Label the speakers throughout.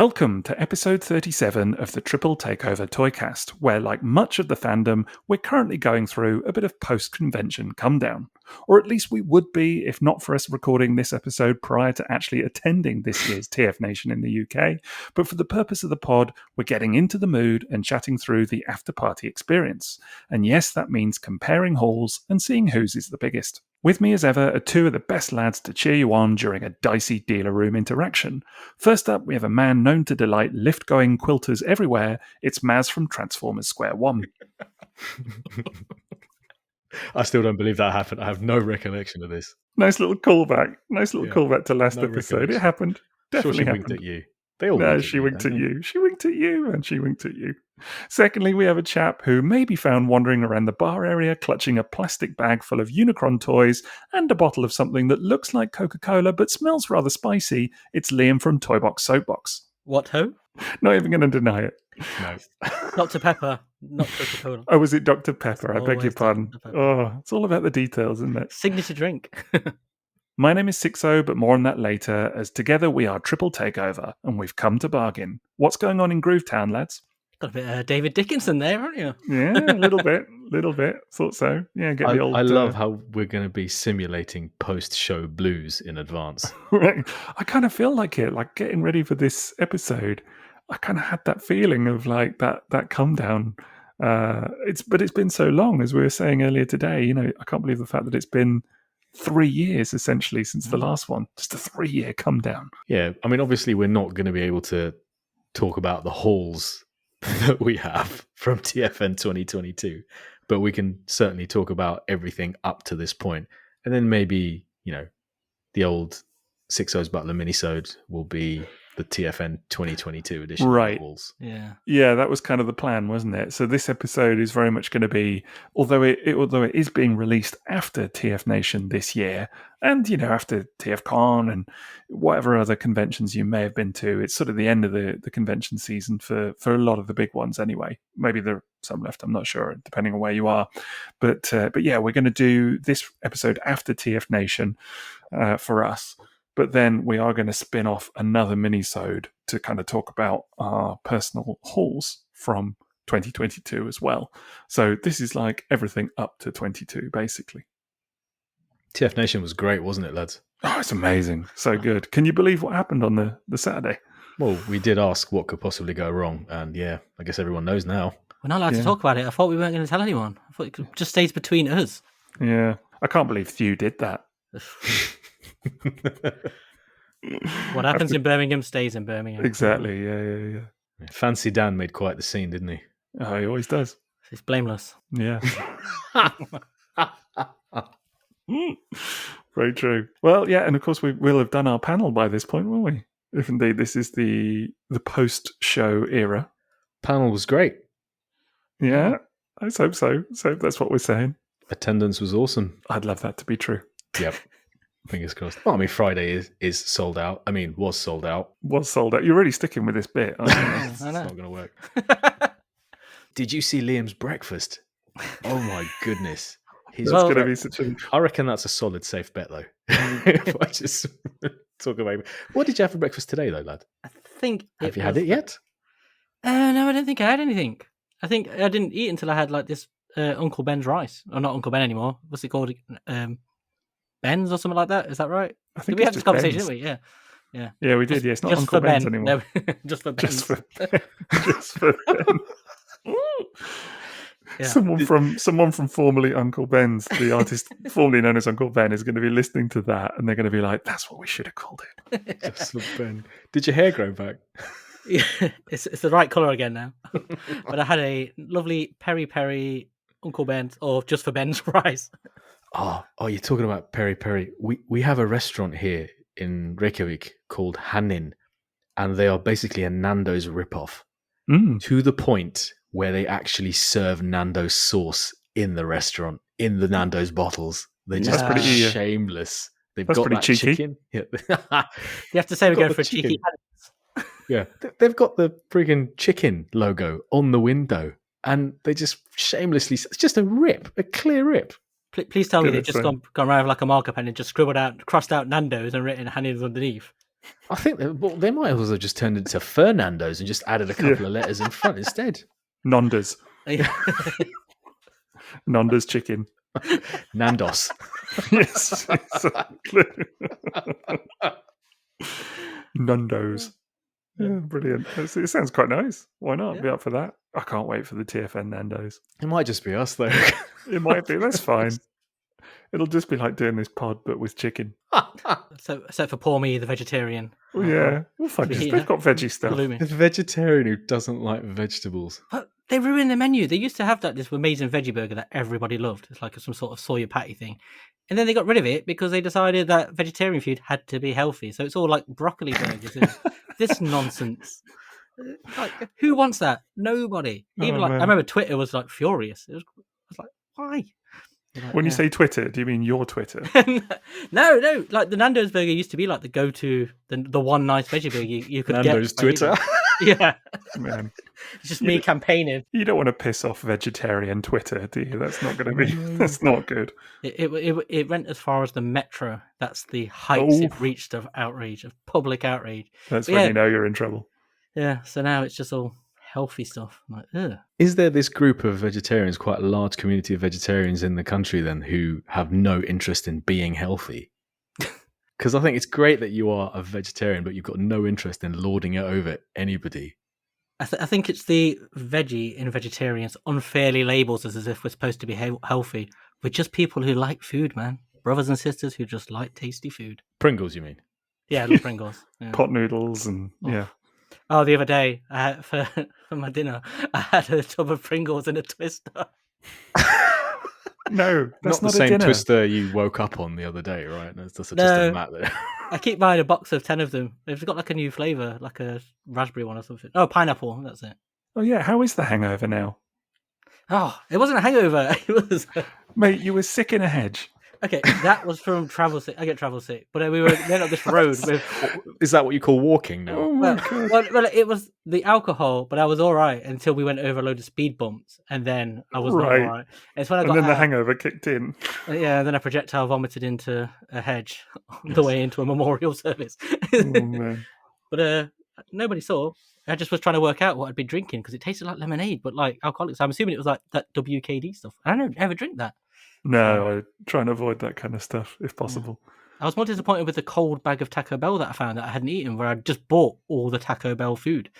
Speaker 1: Welcome to episode 37 of the Triple Takeover Toycast, where, like much of the fandom, we're currently going through a bit of post-convention comedown. Or at least we would be if not for us recording this episode prior to actually attending this year's TF Nation in the UK. But for the purpose of the pod, we're getting into the mood and chatting through the after-party experience. And yes, that means comparing hauls and seeing whose is the biggest. With me as ever are two of the best lads to cheer you on during a dicey dealer room interaction. First up, we have a man known to delight lift-going quilters everywhere. It's M.A.S. from Transformers Square One.
Speaker 2: I still don't believe that happened. I have no recollection of this.
Speaker 1: Nice little callback. Callback to last episode. It happened. Definitely
Speaker 2: sure, she
Speaker 1: happened.
Speaker 2: winked at you. They all
Speaker 1: no, she winked at you. She winked at you, and she winked at you. Secondly, we have a chap who may be found wandering around the bar area clutching a plastic bag full of Unicron toys and a bottle of something that looks like Coca-Cola but smells rather spicy. It's Liam from Toybox Soapbox.
Speaker 3: What, ho?
Speaker 1: Not even going to deny it.
Speaker 2: No.
Speaker 3: Dr. Pepper, not Coca-Cola.
Speaker 1: Oh, was it Dr. Pepper? I beg your pardon. Oh, it's all about the details, isn't it?
Speaker 3: Signature drink.
Speaker 1: My name is Sixo, but more on that later, as together we are Triple Takeover, and we've come to bargain. What's going on in Groovetown, lads?
Speaker 3: Got a bit of David Dickinson there, haven't you?
Speaker 1: Yeah, a little bit. Thought so. Yeah, get the old...
Speaker 2: I love how we're going to be simulating post-show blues in advance.
Speaker 1: Right. I kind of feel like it, like getting ready for this episode. I kind of had that feeling of like that come down. It's been so long, as we were saying earlier today. You know, I can't believe the fact that it's been 3 years essentially since the last one. Just a 3-year come down.
Speaker 2: Yeah, I mean, obviously we're not going to be able to talk about the hauls that we have from TFN 2022, but we can certainly talk about everything up to this point, and then maybe, you know, the old Sixo's Butler minisode will be the TFN 2022 edition,
Speaker 1: right?
Speaker 2: Of hauls.
Speaker 1: Yeah, that was kind of the plan, wasn't it? So this episode is very much going to be, although it is being released after TF Nation this year, and you know, after TFCon and whatever other conventions you may have been to, it's sort of the end of the convention season for a lot of the big ones anyway. Maybe there are some left, I'm not sure, depending on where you are. But yeah, we're going to do this episode after TF Nation for us. But then we are going to spin off another mini-sode to kind of talk about our personal hauls from 2022 as well. So this is like everything up to 22, basically.
Speaker 2: TF Nation was great, wasn't it, lads?
Speaker 1: Oh, it's amazing. So good. Can you believe what happened on the Saturday?
Speaker 2: Well, we did ask what could possibly go wrong. And yeah, I guess everyone knows now.
Speaker 3: We're not allowed to talk about it. I thought we weren't going to tell anyone. I thought it just stays between us.
Speaker 1: Yeah. I can't believe Thew did that.
Speaker 3: What happens in Birmingham stays in Birmingham.
Speaker 1: Exactly. Yeah.
Speaker 2: Fancy Dan made quite the scene, didn't he?
Speaker 1: Oh, he always does.
Speaker 3: He's blameless.
Speaker 1: Yeah. Very true. Well, yeah, and of course we will have done our panel by this point, won't we? If indeed this is the post-show era.
Speaker 2: Panel was great.
Speaker 1: Yeah, I hope so. So that's what we're saying.
Speaker 2: Attendance was awesome.
Speaker 1: I'd love that to be true.
Speaker 2: Yep. Fingers crossed. Well, I mean, Friday is sold out. I mean, was sold out.
Speaker 1: Was sold out. You're really sticking with this bit, aren't you?
Speaker 2: It's not going to work. Did you see Liam's breakfast? Oh my goodness.
Speaker 1: That's going to be such a...
Speaker 2: I reckon that's a solid safe bet, though. If I just talk about it. What did you have for breakfast today, though, lad?
Speaker 3: Have
Speaker 2: you had it yet?
Speaker 3: No, I don't think I had anything. I think I didn't eat until I had like this Uncle Ben's rice. Or not Uncle Ben anymore. What's it called? Ben's or something like that. Is that right?
Speaker 1: I think
Speaker 3: we had
Speaker 1: this
Speaker 3: conversation,
Speaker 1: Ben's.
Speaker 3: didn't we? Yeah.
Speaker 1: Yeah, we did. Yeah, it's not Uncle Ben's anymore.
Speaker 3: No, just for Ben's.
Speaker 1: Just for Ben. Yeah. Someone from formerly Uncle Ben's, the artist formerly known as Uncle Ben, is going to be listening to that, and they're going to be like, "That's what we should have called it."
Speaker 2: Just for Ben. Did your hair grow back?
Speaker 3: Yeah, it's the right colour again now. But I had a lovely peri Uncle Ben's, or just for Ben's rice.
Speaker 2: Oh, you're talking about peri. We have a restaurant here in Reykjavik called Hannin, and they are basically a Nando's ripoff to the point where they actually serve Nando's sauce in the restaurant, in the Nando's bottles. They're just pretty shameless. They've got that
Speaker 1: cheeky.
Speaker 2: Chicken. Yeah.
Speaker 3: You have to say we're going for a cheeky.
Speaker 2: Yeah, they've got the friggin' chicken logo on the window, and they just shamelessly, it's just a clear rip.
Speaker 3: Please tell me they've just gone around with like a marker pen and just crossed out Nando's and written Hannon's underneath.
Speaker 2: I think they might as well have just turned it into Fernando's and just added a couple of letters in front instead.
Speaker 1: Nondas. Nondas chicken.
Speaker 2: Nandos.
Speaker 1: Yes, exactly. Nando's. Yeah, brilliant. It sounds quite nice. Why not?
Speaker 3: Yeah.
Speaker 1: Be up for that. I can't wait for the TFN Nando's.
Speaker 2: It might just be us, though.
Speaker 1: It might be. That's fine. It'll just be like doing this pod, but with chicken.
Speaker 3: So for poor me, the vegetarian.
Speaker 1: Oh, yeah. We'll find they've got veggie stuff.
Speaker 2: The vegetarian who doesn't like vegetables.
Speaker 3: But they ruined the menu. They used to have this amazing veggie burger that everybody loved. It's like some sort of soya patty thing. And then they got rid of it because they decided that vegetarian food had to be healthy. So it's all like broccoli burgers. This nonsense. Like, who wants that? Nobody. Even I remember Twitter was like furious. I was like, why? Like,
Speaker 1: when you say Twitter, do you mean your Twitter?
Speaker 3: No. Like the Nando's burger used to be like the go-to, the one nice veggie burger you could
Speaker 2: Nando's
Speaker 3: get.
Speaker 2: Twitter.
Speaker 3: Yeah.
Speaker 1: Man.
Speaker 3: It's just me campaigning.
Speaker 1: You don't want to piss off vegetarian Twitter, do you? That's not going to be. That's not good.
Speaker 3: It went as far as the Metro. That's the heights it reached of outrage, of public outrage.
Speaker 1: That's when you know you're in trouble.
Speaker 3: Yeah. So now it's just all healthy stuff. I'm like, ugh.
Speaker 2: Is there this group of vegetarians, quite a large community of vegetarians in the country then, who have no interest in being healthy? Because I think it's great that you are a vegetarian, but you've got no interest in lording it over anybody.
Speaker 3: I think it's the veggie in vegetarians unfairly labels us as if we're supposed to be healthy. We're just people who like food, man. Brothers and sisters who just like tasty food.
Speaker 2: Pringles, you mean?
Speaker 3: Yeah, I love Pringles. Yeah.
Speaker 1: Pot noodles and yeah.
Speaker 3: Oh, the other day for my dinner, I had a tub of Pringles and a Twister.
Speaker 1: No, that's
Speaker 2: not the same Twister you woke up on the other day, right? That's just a mat there.
Speaker 3: I keep buying a box of 10 of them. They've got like a new flavour, like a raspberry one or something. Oh, pineapple, that's it.
Speaker 1: Oh yeah, how is the hangover now?
Speaker 3: Oh, it wasn't a hangover. It was...
Speaker 1: Mate, you were sick in a hedge.
Speaker 3: Okay, that was from travel sick. I get travel sick, but we went up this road with.
Speaker 2: Is that what you call walking now?
Speaker 1: Oh my God.
Speaker 3: Well, it was the alcohol, but I was all right until we went over a load of speed bumps, and then I was not all right. It's when I got
Speaker 1: and then
Speaker 3: out,
Speaker 1: the hangover kicked in.
Speaker 3: Yeah, then I projectile vomited into a hedge on the way into a memorial service.
Speaker 1: Oh man!
Speaker 3: But nobody saw. I just was trying to work out what I'd been drinking because it tasted like lemonade, but like alcoholics. I'm assuming it was like that WKD stuff. I don't ever drink that.
Speaker 1: No, I try and avoid that kind of stuff if possible.
Speaker 3: Yeah. I was more disappointed with the cold bag of Taco Bell that I found that I hadn't eaten, where I'd just bought all the Taco Bell food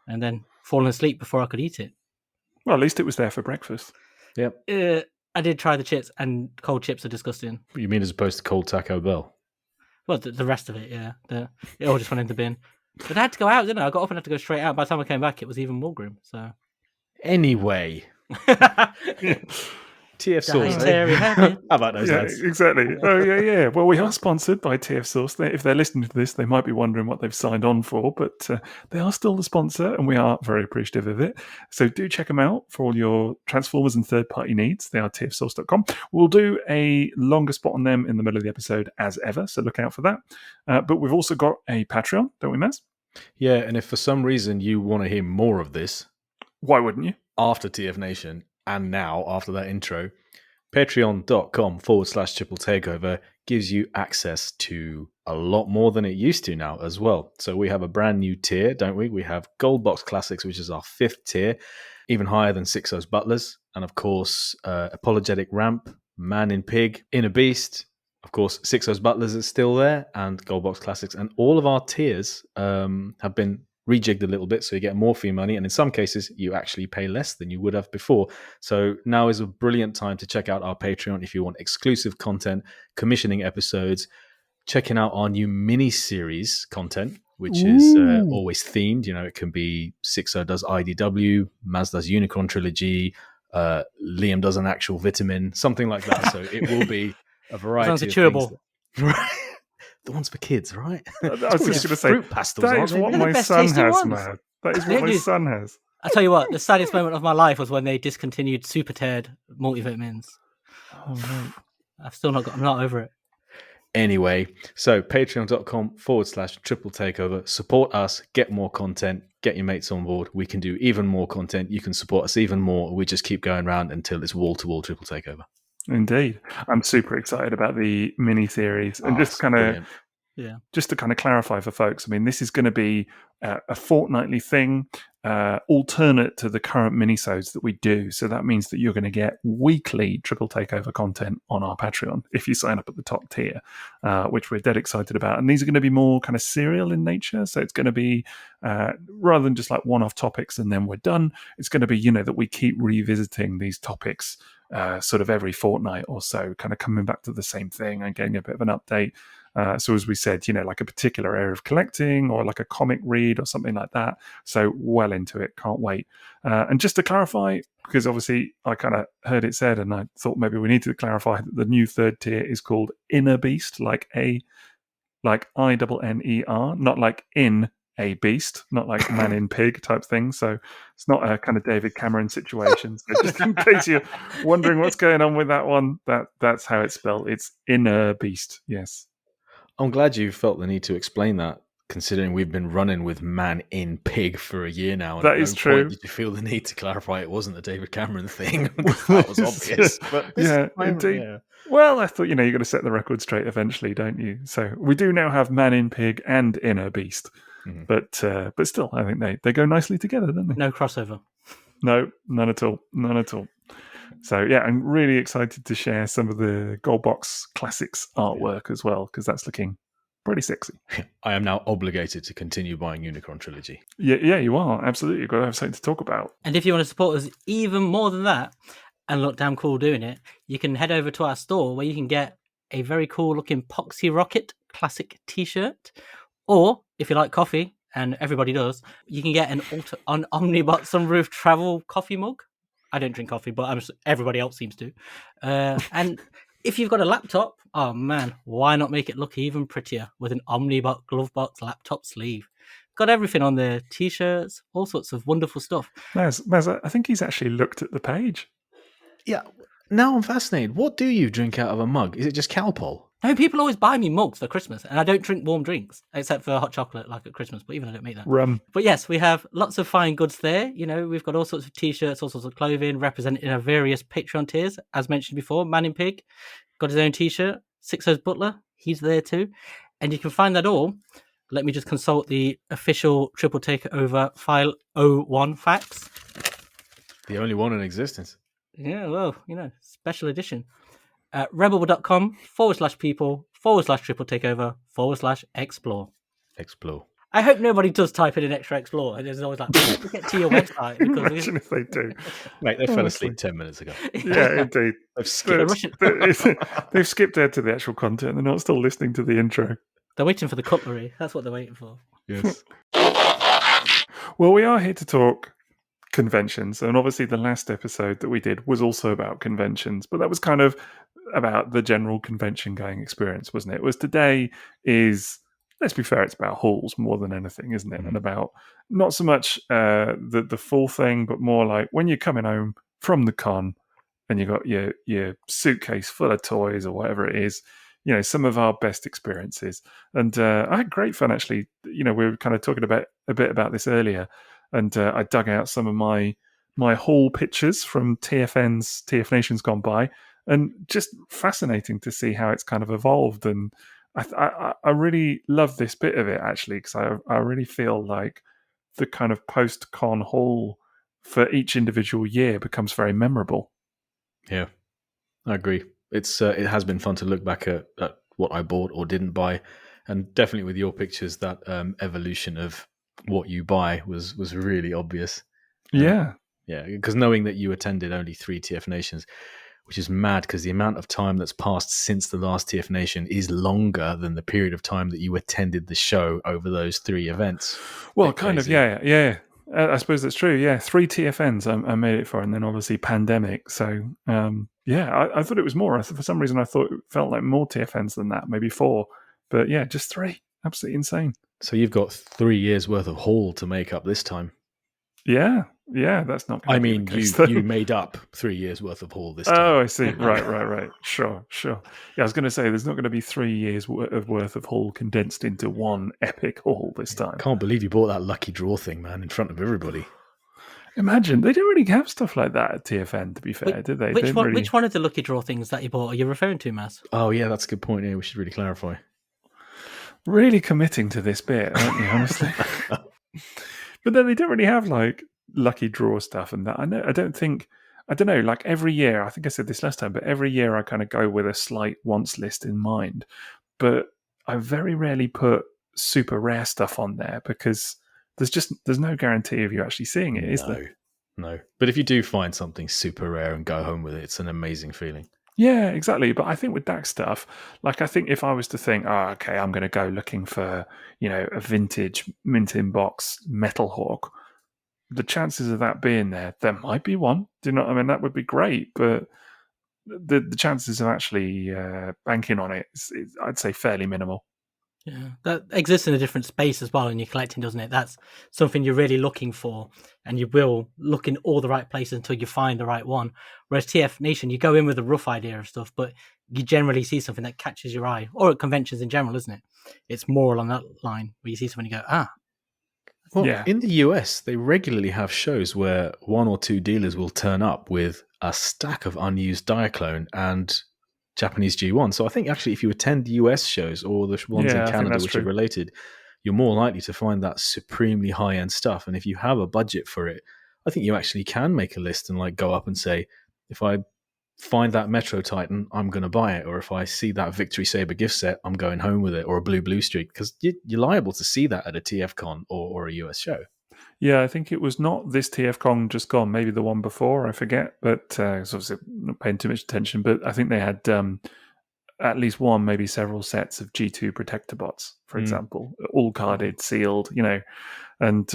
Speaker 3: and then fallen asleep before I could eat it.
Speaker 1: Well, at least it was there for breakfast.
Speaker 2: Yep.
Speaker 3: I did try the chips, and cold chips are disgusting.
Speaker 2: You mean as opposed to cold Taco Bell?
Speaker 3: Well, the rest of it, yeah. It all just went in the bin. But I had to go out, didn't I? I got up and had to go straight out. By the time I came back, it was even more grim. So
Speaker 2: anyway. TF Sauce.
Speaker 3: How
Speaker 2: about those lads?
Speaker 1: Exactly. Oh, yeah. Well, we are sponsored by TF Sauce. If they're listening to this, they might be wondering what they've signed on for, but they are still the sponsor, and we are very appreciative of it. So do check them out for all your Transformers and third-party needs. They are tfsauce.com. We'll do a longer spot on them in the middle of the episode as ever, so look out for that. But we've also got a Patreon, don't we, Maz?
Speaker 2: Yeah, and if for some reason you want to hear more of this...
Speaker 1: Why wouldn't you?
Speaker 2: After TF Nation... And now, after that intro, patreon.com/triple takeover gives you access to a lot more than it used to now as well. So we have a brand new tier, don't we? We have Gold Box Classics, which is our 5th tier, even higher than Sixo's Butlers. And of course, Apologetic Ramp, Man in Pig, Inner Beast. Of course, Sixo's Butlers is still there, and Gold Box Classics. And all of our tiers have been rejigged a little bit, so you get more fee money, and in some cases you actually pay less than you would have before. So now is a brilliant time to check out our Patreon if you want exclusive content, commissioning episodes, checking out our new mini-series content, which is always themed. You know, it can be Sixo does IDW, Maz does Unicorn Trilogy, Liam does an actual vitamin, something like that. So it will be a variety
Speaker 3: Sounds chewable.
Speaker 2: Right. The ones for kids, right?
Speaker 1: I was just going to say,
Speaker 2: fruit pastels,
Speaker 1: that is what my son has, man. That is what my son has.
Speaker 3: I tell you what, the saddest moment of my life was when they discontinued Super Ted multivitamins.
Speaker 1: Oh, man.
Speaker 3: I'm not over it.
Speaker 2: Anyway, so patreon.com/triple takeover. Support us, get more content, get your mates on board. We can do even more content. You can support us even more. We just keep going around until it's wall-to-wall triple takeover.
Speaker 1: Indeed. I'm super excited about the mini-series and just kind of
Speaker 3: Yeah.
Speaker 1: Just to kind of clarify for folks, I mean, this is going to be a fortnightly thing, alternate to the current minisodes that we do. So that means that you're going to get weekly Triple Takeover content on our Patreon if you sign up at the top tier, which we're dead excited about. And these are going to be more kind of serial in nature. So it's going to be, rather than just like one-off topics and then we're done, it's going to be, that we keep revisiting these topics sort of every fortnight or so, kind of coming back to the same thing and getting a bit of an update. So as we said, like a particular area of collecting or like a comic read or something like that. So well into it, can't wait. And just to clarify, because obviously I kind of heard it said, and I thought maybe we need to clarify that the new third tier is called Inner Beast, like INNER, not like in a beast, not like man in pig type thing. So it's not a kind of David Cameron situation. So just in case you're wondering what's going on with that one, that's how it's spelled. It's Inner Beast. Yes.
Speaker 2: I'm glad you felt the need to explain that, considering we've been running with man in pig for a year now. And
Speaker 1: that is true.
Speaker 2: Point did you feel the need to clarify it wasn't a David Cameron thing? That was obvious. But
Speaker 1: indeed. Yeah. Well, I thought, you've got to set the record straight eventually, don't you? So we do now have man in pig and inner beast. Mm-hmm. But still, I think they go nicely together, don't they?
Speaker 3: No crossover.
Speaker 1: No, none at all. None at all. So, yeah, I'm really excited to share some of the Gold Box Classics artwork as well, because that's looking pretty sexy.
Speaker 2: I am now obligated to continue buying Unicron Trilogy.
Speaker 1: Yeah, you are. Absolutely. You've got to have something to talk about.
Speaker 3: And if you want to support us even more than that and look damn cool doing it, you can head over to our store where you can get a very cool looking Poxy Rocket Classic t-shirt. Or, if you like coffee, and everybody does, you can get an Omnibot Sunroof travel coffee mug. I don't drink coffee, but everybody else seems to. And if you've got a laptop, oh man, why not make it look even prettier with an Omnibot Glovebox laptop sleeve? Got everything on there, t-shirts, all sorts of wonderful stuff.
Speaker 1: Maz, I think he's actually looked at the page.
Speaker 2: Yeah, now I'm fascinated. What do you drink out of a mug? Is it just Calpol?
Speaker 3: No, people always buy me mugs for Christmas, and I don't drink warm drinks, except for hot chocolate, like at Christmas, but even I don't make that.
Speaker 1: Rum.
Speaker 3: But yes, we have lots of fine goods there. We've got all sorts of t-shirts, all sorts of clothing, represented in our various Patreon tiers. As mentioned before, Man in Pig got his own t-shirt. Sixo's Butler, he's there too. And you can find that all. Let me just consult the official Triple Takeover File 01 facts.
Speaker 2: The only one in existence.
Speaker 3: Yeah, well, special edition. rebel.com/people/Triple Takeover/explore.
Speaker 2: Explore.
Speaker 3: I hope nobody does type in an extra explore. And there's always like, get to your website.
Speaker 1: Imagine if they do.
Speaker 2: Mate, they fell asleep 10 minutes ago.
Speaker 1: Yeah, indeed. They've skipped ahead to the actual content. They're not still listening to the intro.
Speaker 3: They're waiting for the cutlery. That's what they're waiting for.
Speaker 2: Yes.
Speaker 1: Well, we are here to talk conventions, and obviously the last episode that we did was also about conventions, but that was kind of about the general convention going experience, wasn't it? Today is, let's be fair, it's about halls more than anything, isn't it? Mm-hmm. And about not so much the full thing, but more like when you're coming home from the con and you got your suitcase full of toys or whatever it is, some of our best experiences. And I had great fun, actually. We were kind of talking a bit about this earlier. And I dug out some of my haul pictures from TF Nations gone by, and just fascinating to see how it's kind of evolved. And I really love this bit of it, actually, because I really feel like the kind of post-con haul for each individual year becomes very memorable.
Speaker 2: Yeah, I agree. It has been fun to look back at what I bought or didn't buy, and definitely with your pictures, that evolution of what you buy was really obvious.
Speaker 1: Yeah,
Speaker 2: because knowing that you attended only 3 TF Nations, which is mad, because the amount of time that's passed since the last TF Nation is longer than the period of time that you attended the show over those 3 events.
Speaker 1: Well, kind of, yeah. I suppose that's true. Yeah, 3 TFNs I made it for, and then obviously pandemic. So I thought it was more. For some reason, I thought it felt like more TFNs than that, maybe 4. But yeah, just 3. Absolutely insane.
Speaker 2: So you've got 3 years worth of haul to make up this time.
Speaker 1: Yeah, that's not.
Speaker 2: I mean, you made up 3 years worth of haul this time.
Speaker 1: Oh, I see. Right. Sure. Yeah, I was going to say there's not going to be 3 years worth of haul condensed into one epic haul this time.
Speaker 2: Can't believe you bought that lucky draw thing, man, in front of everybody.
Speaker 1: Imagine, they don't really have stuff like that at TFN, to be fair, did they?
Speaker 3: Which one of the lucky draw things that you bought are you referring to, Mas?
Speaker 2: Oh, yeah, that's a good point. Yeah, we should really clarify.
Speaker 1: Really committing to this bit, aren't you? Honestly. But then they don't really have like lucky draw stuff and that. I don't know, like every year, I think I said this last time, but every year I kind of go with a slight wants list in mind. But I very rarely put super rare stuff on there because there's no guarantee of you actually seeing it, is there?
Speaker 2: No. But if you do find something super rare and go home with it, it's an amazing feeling.
Speaker 1: Yeah, exactly. But I think with that stuff, like I think if I was to think, oh, okay, I'm going to go looking for, a vintage mint in box Metal Hawk, the chances of that being there might be one. Do you know what I mean? That would be great, but the chances of actually banking on it is, I'd say, fairly minimal.
Speaker 3: Yeah, that exists in a different space as well in your collecting, doesn't it? That's something you're really looking for, and you will look in all the right places until you find the right one. Whereas TF Nation, you go in with a rough idea of stuff, but you generally see something that catches your eye, or at conventions in general, isn't it? It's more along that line where you see something and you go,
Speaker 2: Well,
Speaker 1: yeah.
Speaker 2: in the US, they regularly have shows where one or two dealers will turn up with a stack of unused Diaclone and Japanese G1. So I think actually if you attend US shows or the ones in
Speaker 1: I think
Speaker 2: Canada
Speaker 1: that's
Speaker 2: which are
Speaker 1: true.
Speaker 2: related, you're more likely to find that supremely high-end stuff. And if you have a budget for it, I think you actually can make a list and like go up and say, if I find that Metro Titan, I'm going to buy it. Or if I see that Victory Saber gift set, I'm going home with it. Or a Blue Streak, because you're liable to see that at a TF Con or a US show.
Speaker 1: Yeah, I think it was not this TF Con just gone, maybe the one before, I forget, but obviously not paying too much attention, but I think they had at least one, maybe several sets of G2 protector bots, for example, all carded, sealed, and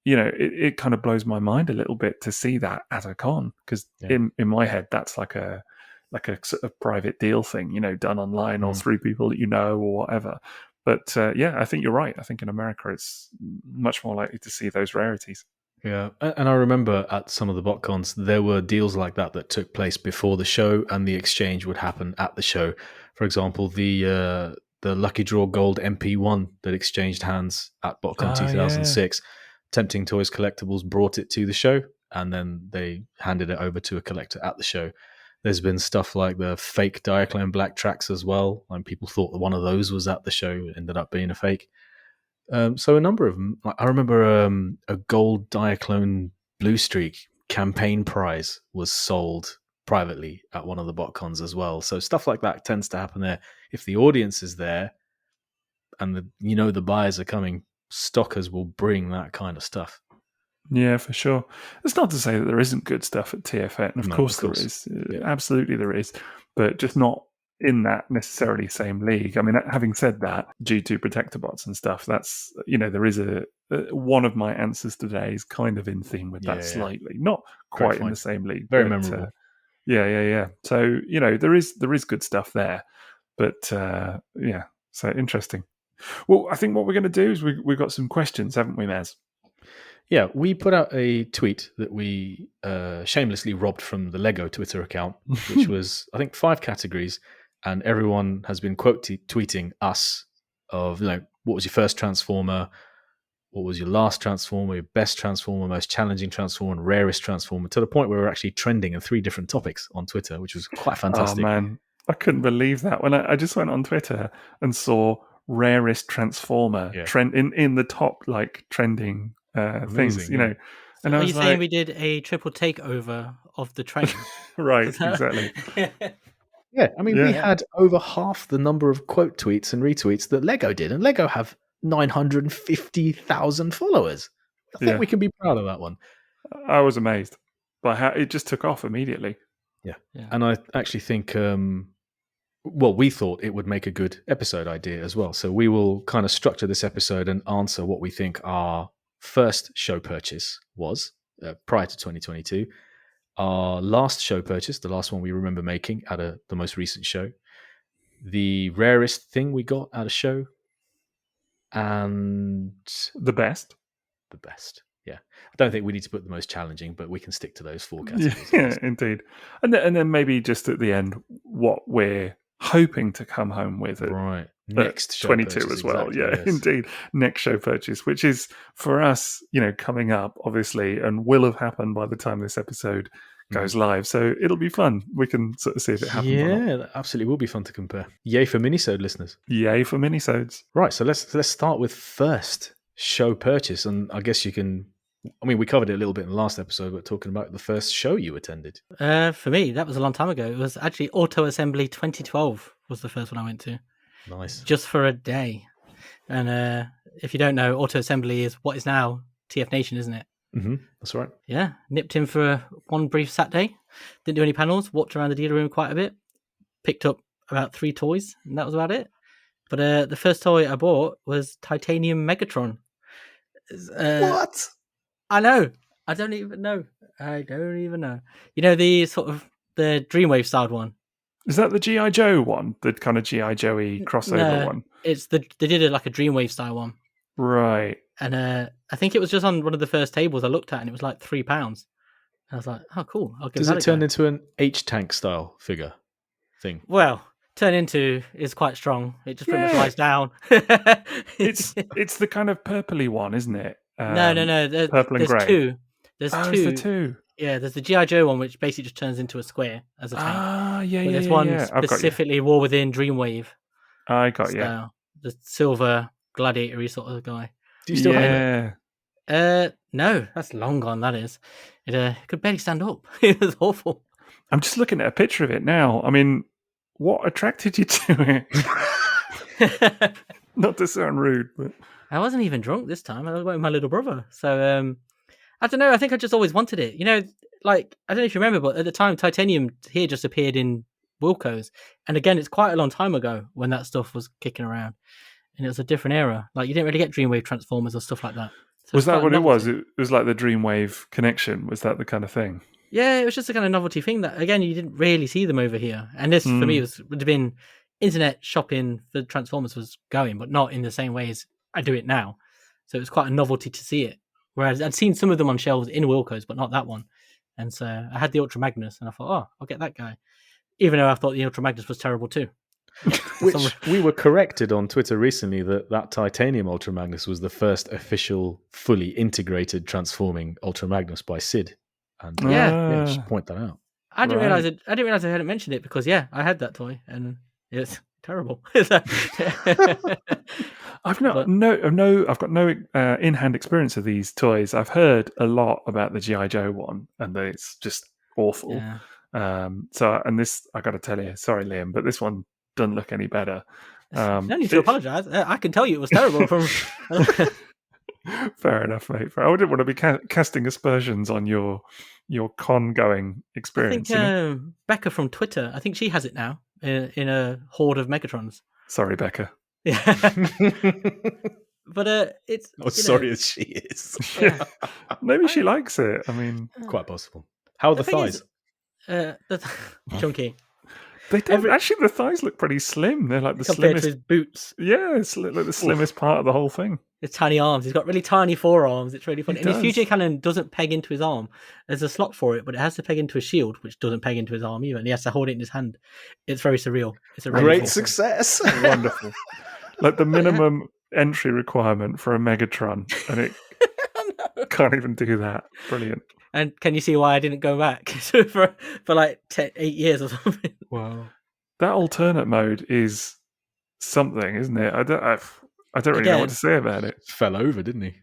Speaker 1: it kind of blows my mind a little bit to see that at a con, because in my head that's like a sort of private deal thing, done online or through people that or whatever. But I think you're right. I think in America it's much more likely to see those rarities.
Speaker 2: Yeah, and I remember at some of the BotCons, there were deals like that took place before the show, and the exchange would happen at the show. For example, the Lucky Draw Gold MP1 that exchanged hands at BotCon 2006. Tempting Toys Collectibles brought it to the show, and then they handed it over to a collector at the show. There's been stuff like the fake Diaclone Black Tracks as well. And people thought that one of those was at the show, it ended up being a fake. So a number of them. I remember a gold Diaclone Blue Streak campaign prize was sold privately at one of the BotCons as well. So stuff like that tends to happen there. If the audience is there and the buyers are coming, stockers will bring that kind of stuff.
Speaker 1: Yeah, for sure. It's not to say that there isn't good stuff at TFN. Of course there is. Yeah. Absolutely there is. But just not in that necessarily same league. I mean, having said that, G2 protector bots and stuff, that's, there is one of my answers today is kind of in theme with that slightly. Not quite in the same league.
Speaker 2: Very memorable.
Speaker 1: Yeah. So, there is good stuff there. But, so interesting. Well, I think what we're going to do is we've got some questions, haven't we, Maz?
Speaker 2: Yeah, we put out a tweet that we shamelessly robbed from the Lego Twitter account, which was, I think, 5 categories, and everyone has been tweeting us of, what was your first Transformer, what was your last Transformer, your best Transformer, most challenging Transformer, and rarest Transformer, to the point where we're actually trending in 3 different topics on Twitter, which was quite fantastic.
Speaker 1: Oh, man. I couldn't believe that. When I just went on Twitter and saw rarest Transformer trend in the top, trending things, And
Speaker 3: so are you saying we did a triple takeover of the train?
Speaker 1: Right, exactly.
Speaker 2: Yeah, I mean, we had over half the number of quote tweets and retweets that Lego did, and Lego have 950,000 followers. I think we can be proud of that one.
Speaker 1: I was amazed by how it just took off immediately.
Speaker 2: Yeah. And I actually think, we thought it would make a good episode idea as well. So we will kind of structure this episode and answer what we think our first show purchase was prior to 2022. Our last show purchase, the last one we remember making at the most recent show, the rarest thing we got at a show, and
Speaker 1: the best.
Speaker 2: Yeah, I don't think we need to put the most challenging, but we can stick to those 4 categories.
Speaker 1: Yeah, indeed. And then maybe just at the end, what we're hoping to come home with
Speaker 2: at next show
Speaker 1: 22
Speaker 2: purchase,
Speaker 1: as well.
Speaker 2: Exactly,
Speaker 1: yes. Indeed. Next show purchase, which is for us, coming up, obviously, and will have happened by the time this episode goes live. So it'll be fun. We can sort of see if it happens or not.
Speaker 2: Yeah, that absolutely will be fun to compare. Yay for minisode listeners.
Speaker 1: Yay for minisodes.
Speaker 2: Right, so let's start with first show purchase. And I guess you can... I mean, we covered it a little bit in the last episode, but talking about the first show you attended.
Speaker 3: For me, that was a long time ago. It was actually Auto Assembly 2012 was the first one I went to.
Speaker 2: Nice.
Speaker 3: Just for a day. And if you don't know, Auto Assembly is what is now TF Nation, isn't it?
Speaker 2: Mm-hmm. That's right.
Speaker 3: Yeah, nipped in for one brief Saturday. Didn't do any panels, walked around the dealer room quite a bit. Picked up about 3 toys, and that was about it. But the first toy I bought was Titanium Megatron.
Speaker 2: What?
Speaker 3: I know. I don't even know. You know, the sort of the Dreamwave styled one.
Speaker 1: Is that the G.I. Joe one? The kind of G.I. Joey crossover one?
Speaker 3: It's they did it like a Dreamwave style one.
Speaker 1: Right.
Speaker 3: And I think it was just on one of the first tables I looked at, and it was like £3. I was like, oh, cool. I'll give
Speaker 2: Does
Speaker 3: that
Speaker 2: it turn into an H-Tank style figure thing?
Speaker 3: Well, turn into is quite strong. It just pretty much lies down.
Speaker 1: It's the kind of purpley one, isn't it?
Speaker 3: No.
Speaker 1: Purple and grey.
Speaker 3: Two. There's
Speaker 1: two.
Speaker 3: two.
Speaker 1: There's the two.
Speaker 3: Yeah, there's the G.I. Joe one, which basically just turns into a square as a tank.
Speaker 1: Yeah.
Speaker 3: There's one specifically War Within Dreamwave.
Speaker 1: I got you.
Speaker 3: The silver gladiator-y sort of guy.
Speaker 2: Do you still have
Speaker 3: it? No, that's long gone, that is. It could barely stand up. It was awful.
Speaker 1: I'm just looking at a picture of it now. I mean, what attracted you to it? Not to sound rude, but...
Speaker 3: I wasn't even drunk this time. I went with my little brother. So, I don't know. I think I just always wanted it. You know, like, I don't know if you remember, but at the time, Titanium here just appeared in Wilco's. And again, it's quite a long time ago when that stuff was kicking around. And it was a different era. Like, you didn't really get Dreamwave Transformers or stuff like that. So
Speaker 1: was that what it was? It was like the Dreamwave connection. Was that the kind of thing?
Speaker 3: Yeah, it was just a kind of novelty thing that, again, you didn't really see them over here. And this, for me, would have been internet shopping for Transformers was going, but not in the same way as I do it now. So it was quite a novelty to see it. Whereas I'd seen some of them on shelves in Wilco's, but not that one. And so I had the Ultra Magnus, and I thought, oh, I'll get that guy. Even though I thought the Ultra Magnus was terrible too.
Speaker 2: Which we were corrected on Twitter recently that Titanium Ultra Magnus was the first official, fully integrated transforming Ultra Magnus by Sid. And just point that out.
Speaker 3: I didn't realize it. I didn't realize I hadn't mentioned it because I had that toy and it's terrible.
Speaker 1: I've got no in-hand experience of these toys. I've heard a lot about the G.I. Joe one, and that it's just awful.
Speaker 3: Yeah.
Speaker 1: And this, I got to tell you, sorry, Liam, but this one doesn't look any better.
Speaker 3: No need to apologise. I can tell you it was terrible.
Speaker 1: Fair enough, mate. I wouldn't want to be casting aspersions on your con-going experience.
Speaker 3: I think Becca from Twitter, I think she has it now in a horde of Megatrons.
Speaker 1: Sorry, Becca.
Speaker 3: Yeah. But it's...
Speaker 2: sorry as she is.
Speaker 1: Yeah. Maybe she likes it. I mean...
Speaker 2: Quite possible. How are the thighs?
Speaker 3: Chunky.
Speaker 1: They don't actually. The thighs look pretty slim. They're like the
Speaker 3: compared
Speaker 1: slimmest.
Speaker 3: to his boots.
Speaker 1: Yeah, it's like the slimmest part of the whole thing.
Speaker 3: His tiny arms. He's got really tiny forearms. It's really funny.
Speaker 1: He
Speaker 3: and his fusion cannon doesn't peg into his arm. There's a slot for it, but it has to peg into a shield, which doesn't peg into his arm either. And he has to hold it in his hand. It's very surreal. It's a
Speaker 2: great success.
Speaker 1: Wonderful. Like the minimum entry requirement for a Megatron, and it can't even do that. Brilliant.
Speaker 3: And can you see why I didn't go back for like 8 years or something?
Speaker 1: Wow, that alternate mode is something, isn't it? I don't really know what to say about it.
Speaker 2: Fell over, didn't he?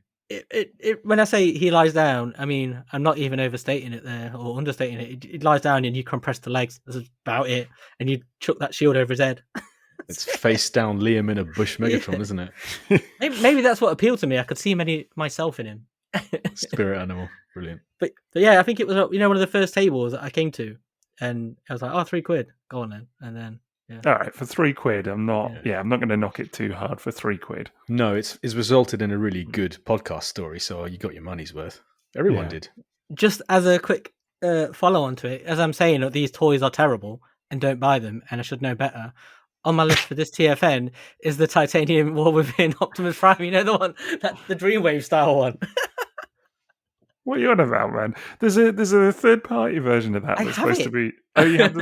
Speaker 3: When I say he lies down, I mean I'm not even overstating it there or understating it. It lies down and you compress the legs. That's about it, and you chuck that shield over his head.
Speaker 2: It's face down Liam in a bush Megatron, isn't it?
Speaker 3: Maybe that's what appealed to me. I could see myself in him.
Speaker 2: Spirit animal, brilliant.
Speaker 3: But yeah, I think it was one of the first tables that I came to, and I was like, oh, £3, go on then, and then
Speaker 1: all right, for £3, I'm not going to knock it too hard for £3.
Speaker 2: No, it's resulted in a really good podcast story, so you got your money's worth. Everyone did.
Speaker 3: Just as a quick follow on to it, as I'm saying, these toys are terrible and don't buy them, and I should know better. On my list for this TFN is the Titanium War Within Optimus Prime. You know, the one, the Dreamwave style one.
Speaker 1: What are you on about, man? There's a third party version of that that's supposed to be. Oh, you have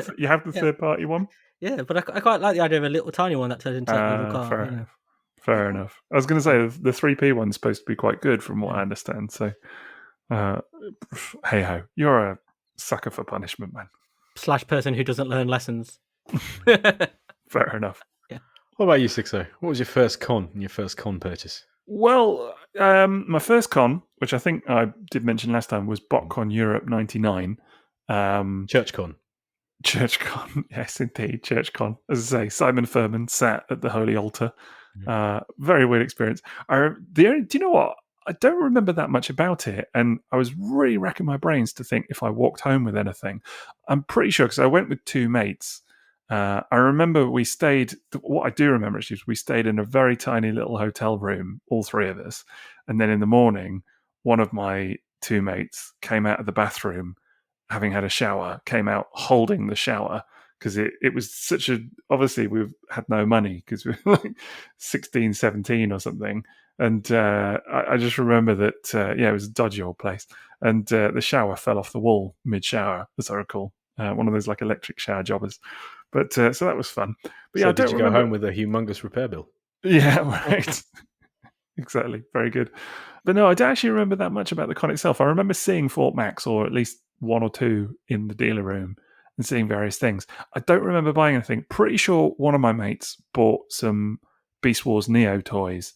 Speaker 1: the third party one.
Speaker 3: Yeah, but I quite like the idea of a little tiny one that turns into a little car.
Speaker 1: Fair enough. I was going to say the 3P one's supposed to be quite good, from what I understand. So, hey ho, you're a Sucker for punishment, man.
Speaker 3: / person who doesn't learn lessons.
Speaker 1: Fair enough.
Speaker 3: Yeah.
Speaker 2: What about you, Sixo? What was your first con and your first con purchase?
Speaker 1: Well, my first con, which I think I did mention last time, was BotCon Europe 99.
Speaker 2: ChurchCon.
Speaker 1: ChurchCon, yes, indeed, ChurchCon. As I say, Simon Furman sat at the holy altar. Very weird experience. Do you know what? I don't remember that much about it, and I was really racking my brains to think if I walked home with anything. I'm pretty sure, because I went with two mates. I remember we stayed. What I do remember actually is we stayed in a very tiny little hotel room, all three of us, and then in the morning, one of my two mates came out of the bathroom, having had a shower, came out holding the shower, because it was such a, obviously we had no money because we were like 16, 17 or something. And I just remember that, it was a dodgy old place. And the shower fell off the wall mid-shower, as I recall. One of those like electric shower jobbers. But so that was fun. But
Speaker 2: So did you go home with a humongous repair bill?
Speaker 1: Yeah, right. Exactly. Very good. But no, I don't actually remember that much about the con itself. I remember seeing Fort Max, or at least one or two in the dealer room, and seeing various things. I don't remember buying anything. Pretty sure one of my mates bought some Beast Wars Neo toys.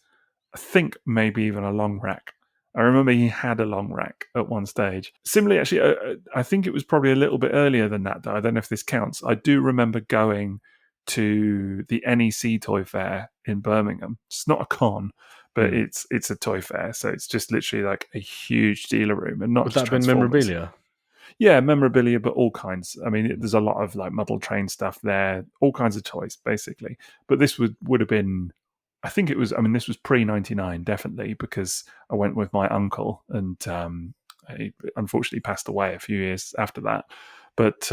Speaker 1: I think maybe even a long rack. I remember he had a long rack at one stage. Similarly, actually, I think it was probably a little bit earlier than that, though. I don't know if this counts. I do remember going to the NEC Toy Fair in Birmingham. It's not a con, but it's a toy fair, so it's just literally like a huge dealer room, and not
Speaker 2: Would
Speaker 1: just
Speaker 2: that have been memorabilia?
Speaker 1: Yeah, memorabilia, but all kinds. I mean, there's a lot of like model train stuff there, all kinds of toys, basically. But this would have been, I think it was. I mean, this was pre-99, definitely, because I went with my uncle, and he unfortunately passed away a few years after that. But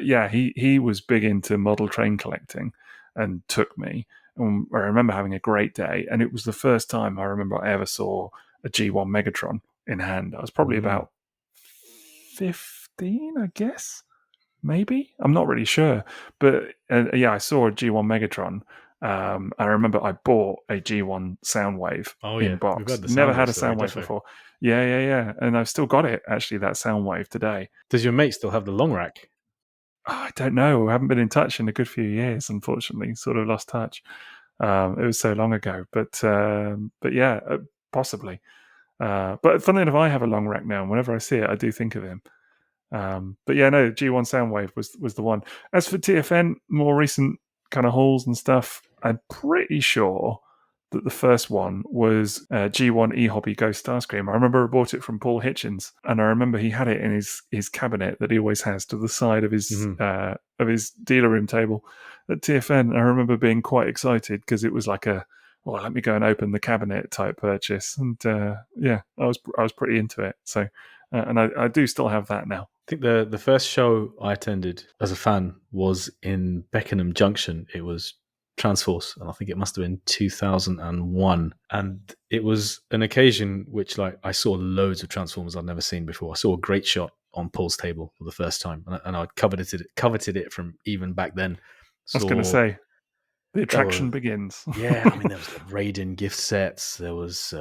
Speaker 1: yeah, he was big into model train collecting, and took me. And I remember having a great day, and it was the first time I remember I ever saw a G1 Megatron in hand. I was probably about 15, I guess, maybe. I'm not really sure, but I saw a G1 Megatron. I remember I bought a G1 Soundwave in box.
Speaker 2: We've had the
Speaker 1: Never had a
Speaker 2: Soundwave
Speaker 1: Soundwave before. Yeah, and I've still got it, actually, that Soundwave today.
Speaker 2: Does your mate still have the long rack?
Speaker 1: I don't know. I haven't been in touch in a good few years, unfortunately. Sort of lost touch. It was so long ago, but yeah, possibly. But funnily enough, I have a long rack now, and whenever I see it, I do think of him. But yeah, no, G1 Soundwave was the one. As for TFN, more recent kind of hauls and stuff, I'm pretty sure that the first one was G1 eHobby Ghost Starscream. I remember I bought it from Paul Hitchens, and I remember he had it in his cabinet that he always has to the side of his dealer room table at TFN. I remember being quite excited because it was like let me go and open the cabinet type purchase, and I was pretty into it. So, and I do still have that now.
Speaker 2: I think the first show I attended as a fan was in Beckenham Junction. It was Transforce, and I think it must have been 2001. And it was an occasion which, like, I saw loads of Transformers I'd never seen before. I saw a Great Shot on Paul's table for the first time, and I coveted it from even back then.
Speaker 1: I was going to say, the attraction begins.
Speaker 2: Yeah, I mean, there was like Raiden gift sets, there was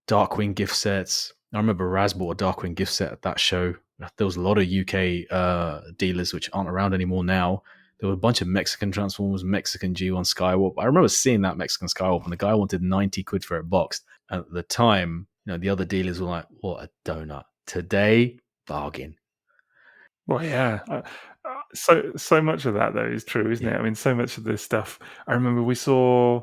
Speaker 2: Darkwing gift sets. I remember Raz bought a Darkwing gift set at that show. There was a lot of UK dealers which aren't around anymore now. There were a bunch of Mexican Transformers, Mexican G1 Skywarp. I remember seeing that Mexican Skywarp, and the guy wanted 90 quid for it boxed. And at the time, the other dealers were like, what a donut. Today, bargain.
Speaker 1: Well, yeah. So much of that, though, is true, isn't it? I mean, so much of this stuff. I remember we saw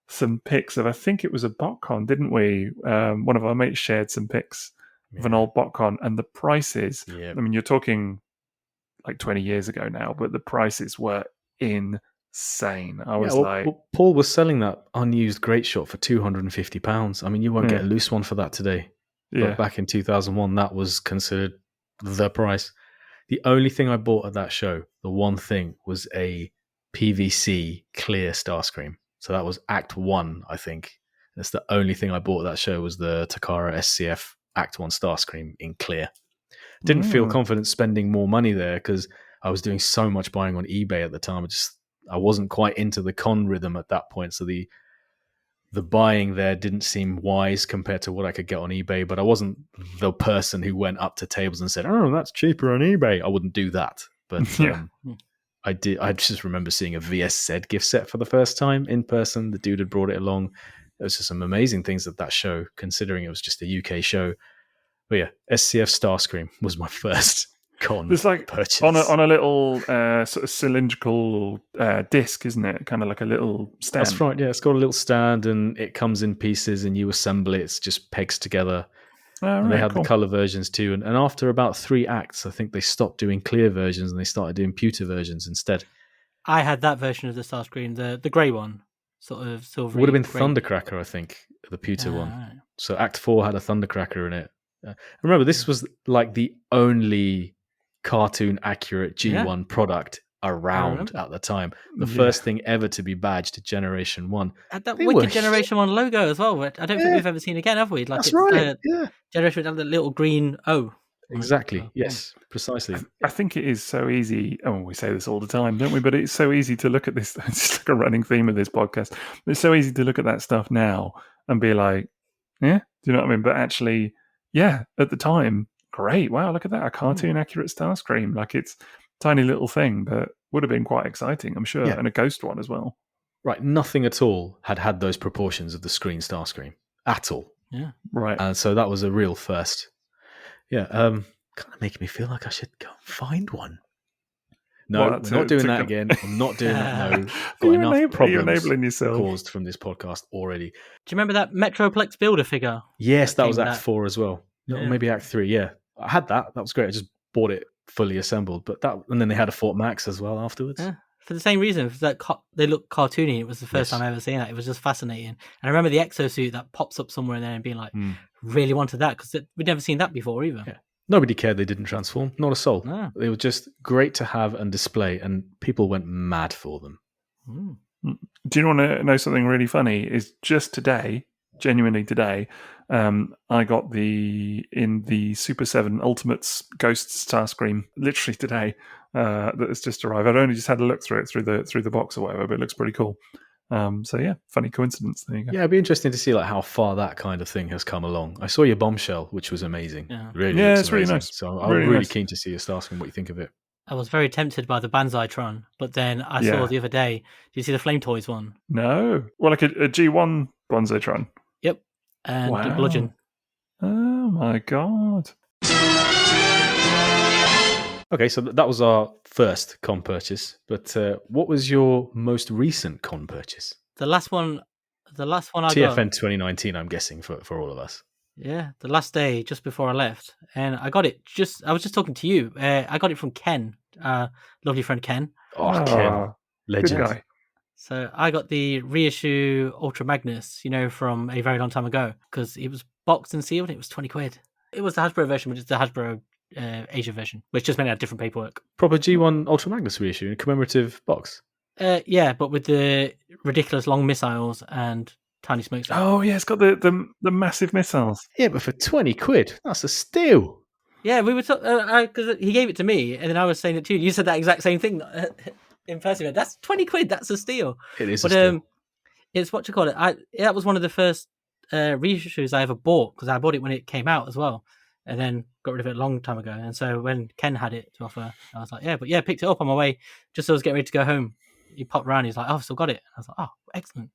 Speaker 1: some pics of, I think it was a BotCon, didn't we? One of our mates shared some pics of an old BotCon, and the prices, I mean, you're talking like 20 years ago now, but the prices were insane. I was
Speaker 2: Paul was selling that unused Great Shot for £250. I mean, you won't get a loose one for that today.
Speaker 1: Yeah.
Speaker 2: But back in 2001, that was considered the price. The only thing I bought at that show, the one thing, was a PVC clear Starscream. So that was Act 1, I think. That's the only thing I bought at that show, was the Takara SCF Act 1 Starscream in clear. Didn't feel confident spending more money there because I was doing so much buying on eBay at the time. I wasn't quite into the con rhythm at that point. So the the buying there didn't seem wise compared to what I could get on eBay, but I wasn't the person who went up to tables and said, "Oh, that's cheaper on eBay." I wouldn't do that. But I did. I just remember seeing a VSZ gift set for the first time in person. The dude had brought it along. There was just some amazing things at that show, considering it was just a UK show. But yeah, SCF Starscream was my first con
Speaker 1: There's like
Speaker 2: purchase.
Speaker 1: on a little sort of cylindrical disc, isn't it? Kind of like a little stand.
Speaker 2: That's right. Yeah, it's got a little stand and it comes in pieces and you assemble it. It's just pegs together. And they had the color versions too. And after about 3 acts, I think they stopped doing clear versions and they started doing pewter versions instead.
Speaker 3: I had that version of the Starscream, the grey one, sort of silvery.
Speaker 2: It would have been Thundercracker, I think, the pewter one.
Speaker 3: Right.
Speaker 2: So Act 4 had a Thundercracker in it. Remember, this was like the only cartoon accurate G1 product around at the time. The first thing ever to be badged Generation 1.
Speaker 3: Had that wicked Generation 1 logo as well, which I don't think we've ever seen again, have we? Like,
Speaker 2: that's right.
Speaker 3: Generation had the little green O.
Speaker 2: Exactly. Yes, precisely.
Speaker 1: I think it is so easy. Oh, we say this all the time, don't we? But it's so easy to look at this. It's like a running theme of this podcast. It's so easy to look at that stuff now and be like, yeah, do you know what I mean? But actually, yeah, at the time, great. Wow, look at that. A cartoon accurate Starscream. Like, it's a tiny little thing, but would have been quite exciting, I'm sure. Yeah. And a ghost one as well.
Speaker 2: Right. Nothing at all had those proportions of the screen Starscream at all.
Speaker 3: Yeah.
Speaker 1: Right.
Speaker 2: And so that was a real first. Yeah. Kind of making me feel like I should go and find one. No, we're not doing that again. I'm not doing that. No. Got enough problems caused from this podcast already.
Speaker 3: Do you remember that Metroplex Builder figure?
Speaker 2: Yes, that was Act 4 as well. Yeah. Or maybe Act 3, yeah. I had that. That was great. I just bought it fully assembled. And then they had a Fort Max as well afterwards.
Speaker 3: Yeah. For the same reason, that they look cartoony. It was the first time I ever seen that. It was just fascinating. And I remember the exosuit that pops up somewhere in there and being like, really wanted that, because we'd never seen that before either. Yeah.
Speaker 2: Nobody cared they didn't transform. Not a soul. No. They were just great to have and display, and people went mad for them.
Speaker 1: Do you want to know something really funny? Is just today, genuinely today, I got in the Super 7 Ultimates Ghost Starscream literally today. That has just arrived. I'd only just had a look through it through the box or whatever, but it looks pretty cool. So yeah, funny coincidence. There you go.
Speaker 2: Yeah, it'd be interesting to see like how far that kind of thing has come along. I saw your Bombshell, which was amazing.
Speaker 3: Yeah,
Speaker 1: it's really nice.
Speaker 2: So I'm really keen to see your Starscream. What you think of it?
Speaker 3: I was very tempted by the Banzai-tron, but then I saw the other day. Did you see the Flame Toys one?
Speaker 1: No. Well, like a G1 Banzai-tron.
Speaker 3: Yep, and the Bludgeon.
Speaker 1: Oh my god.
Speaker 2: Okay, so that was our first con purchase, but what was your most recent con purchase?
Speaker 3: The last one I got.
Speaker 2: TFN 2019, I'm guessing, for all of us.
Speaker 3: Yeah, the last day, just before I left. And I got it, I was just talking to you. I got it from Ken, lovely friend Ken.
Speaker 2: Oh, Ken. Legend.
Speaker 1: Good guy.
Speaker 3: So I got the reissue Ultra Magnus, from a very long time ago, because it was boxed and sealed. It was 20 quid. It was the Hasbro version, but it's the Hasbro Asia version, which just meant it had different paperwork.
Speaker 2: Proper G1 Ultra Magnus reissue in a commemorative box.
Speaker 3: Yeah, but with the ridiculous long missiles and tiny smokestacks.
Speaker 1: Oh yeah, it's got the massive missiles.
Speaker 2: Yeah, but for 20 quid, that's a steal.
Speaker 3: Yeah, we were because he gave it to me, and then I was saying it to you. You said that exact same thing in person. That's 20 quid. That's a steal.
Speaker 2: It is. But a steal.
Speaker 3: It's what you call it. That was one of the first reissues I ever bought, because I bought it when it came out as well, and then got rid of it a long time ago. And so when Ken had it to offer, I was like, picked it up on my way just as I was getting ready to go home. He popped around. He's like, "Oh, I've still got it." I was like, "Oh, excellent."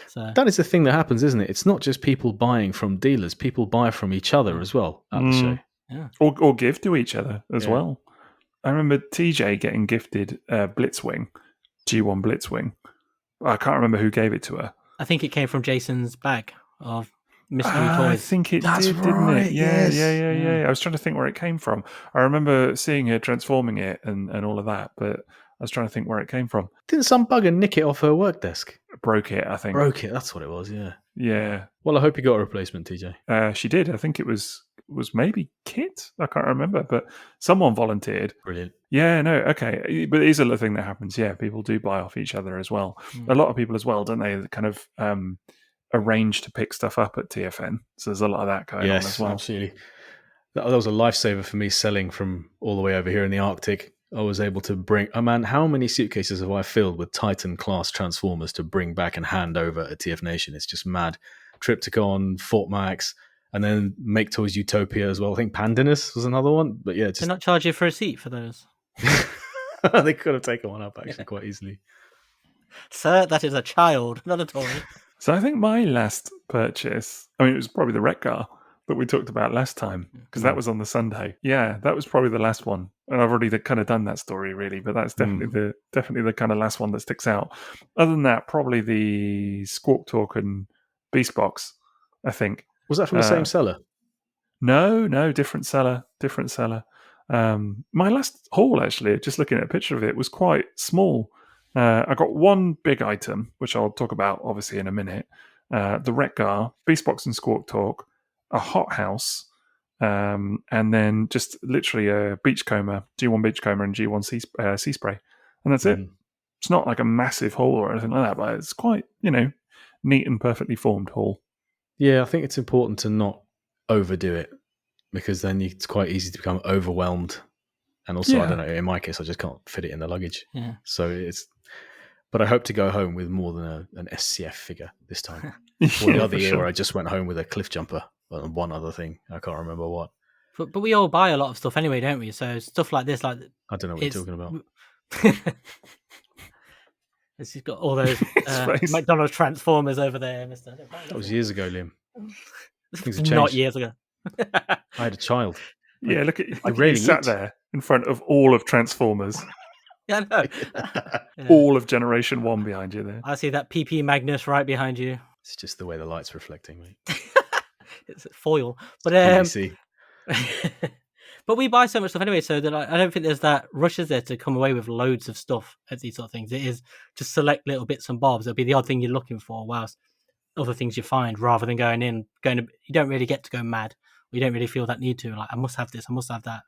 Speaker 3: So
Speaker 2: that is the thing that happens, isn't it? It's not just people buying from dealers; people buy from each other as well at the show.
Speaker 3: Yeah,
Speaker 1: or give to each other as well. I remember TJ getting gifted Blitzwing, G1 Blitzwing. I can't remember who gave it to her.
Speaker 3: I think it came from Jason's bag of mystery toys.
Speaker 1: I think it did, didn't it? Yeah. I was trying to think where it came from. I remember seeing her transforming it and all of that, but I was trying to think where it came from.
Speaker 2: Didn't some bugger nick it off her work desk?
Speaker 1: Broke it, I think.
Speaker 2: Broke it, that's what it was, yeah.
Speaker 1: Yeah.
Speaker 2: Well, I hope you got a replacement, TJ.
Speaker 1: She did. I think it was maybe Kit. I can't remember, but someone volunteered.
Speaker 2: Brilliant.
Speaker 1: Yeah, no, okay. But it is a thing that happens. Yeah, people do buy off each other as well. A lot of people as well, don't they? Kind of arrange to pick stuff up at TFN. So there's a lot of that going on as well.
Speaker 2: Absolutely. That was a lifesaver for me selling from all the way over here in the Arctic. I was able to bring. Oh man, how many suitcases have I filled with Titan class Transformers to bring back and hand over at TF Nation? It's just mad. Triptychon, Fort Max, and then Make Toys Utopia as well. I think Pandinus was another one. But yeah,
Speaker 3: They're
Speaker 2: just
Speaker 3: not charge you for a seat for those.
Speaker 2: they could have taken one up actually quite easily.
Speaker 3: Sir, that is a child, not a toy.
Speaker 1: So I think my last purchase, I mean, it was probably the wreck car that we talked about last time, because that was on the Sunday. Yeah, that was probably the last one. And I've already kind of done that story, really, but that's definitely the kind of last one that sticks out. Other than that, probably the Squawk Talk and Beast Box, I think.
Speaker 2: Was that from the same seller?
Speaker 1: No, different seller. My last haul, actually, just looking at a picture of it, was quite small. I got one big item, which I'll talk about obviously in a minute. The Wreck Gar, Beastbox and Squawk Talk, a hot house, and then just literally a beachcomber, G1 beachcomber and G1 sea spray. And that's it. It's not like a massive haul or anything like that, but it's quite, neat and perfectly formed haul.
Speaker 2: Yeah, I think it's important to not overdo it, because then it's quite easy to become overwhelmed. And also, I don't know, in my case, I just can't fit it in the luggage.
Speaker 3: Yeah.
Speaker 2: So but I hope to go home with more than an SCF figure this time. Or the other year where I just went home with a cliff jumper and one other thing. I can't remember what.
Speaker 3: But we all buy a lot of stuff anyway, don't we? So stuff like this, like
Speaker 2: I don't know what you're talking about.
Speaker 3: It's got all those McDonald's Transformers over there, Mister.
Speaker 2: That was years ago, Liam. Things have changed.
Speaker 3: Not years ago.
Speaker 2: I had a child.
Speaker 1: Yeah, look at you sat there in front of all of Transformers.
Speaker 3: Yeah, I know.
Speaker 1: All of Generation 1 behind you there.
Speaker 3: I see that PP Magnus right behind you.
Speaker 2: It's just the way the light's reflecting me.
Speaker 3: It's foil. But but we buy so much stuff anyway, so that I don't think there's that rush is there to come away with loads of stuff at these sort of things. It is just select little bits and bobs. It'll be the odd thing you're looking for, whilst other things you find, rather than you don't really get to go mad. You don't really feel that need to, like, I must have this, I must have that.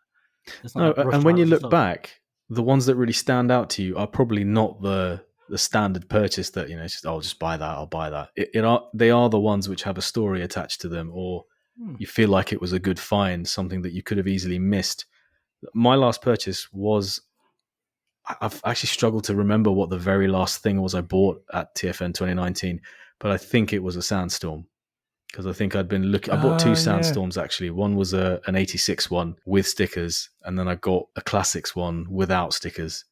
Speaker 2: No, and when you look back, the ones that really stand out to you are probably not the standard purchase that, it's just, I'll just buy that, I'll buy that. They are the ones which have a story attached to them, or you feel like it was a good find, something that you could have easily missed. My last purchase was, I've actually struggled to remember what the very last thing was I bought at TFN 2019, but I think it was a Sandstorm. Because I think I'd been looking. I bought two Sandstorms actually. One was an 86 one with stickers, and then I got a Classics one without stickers.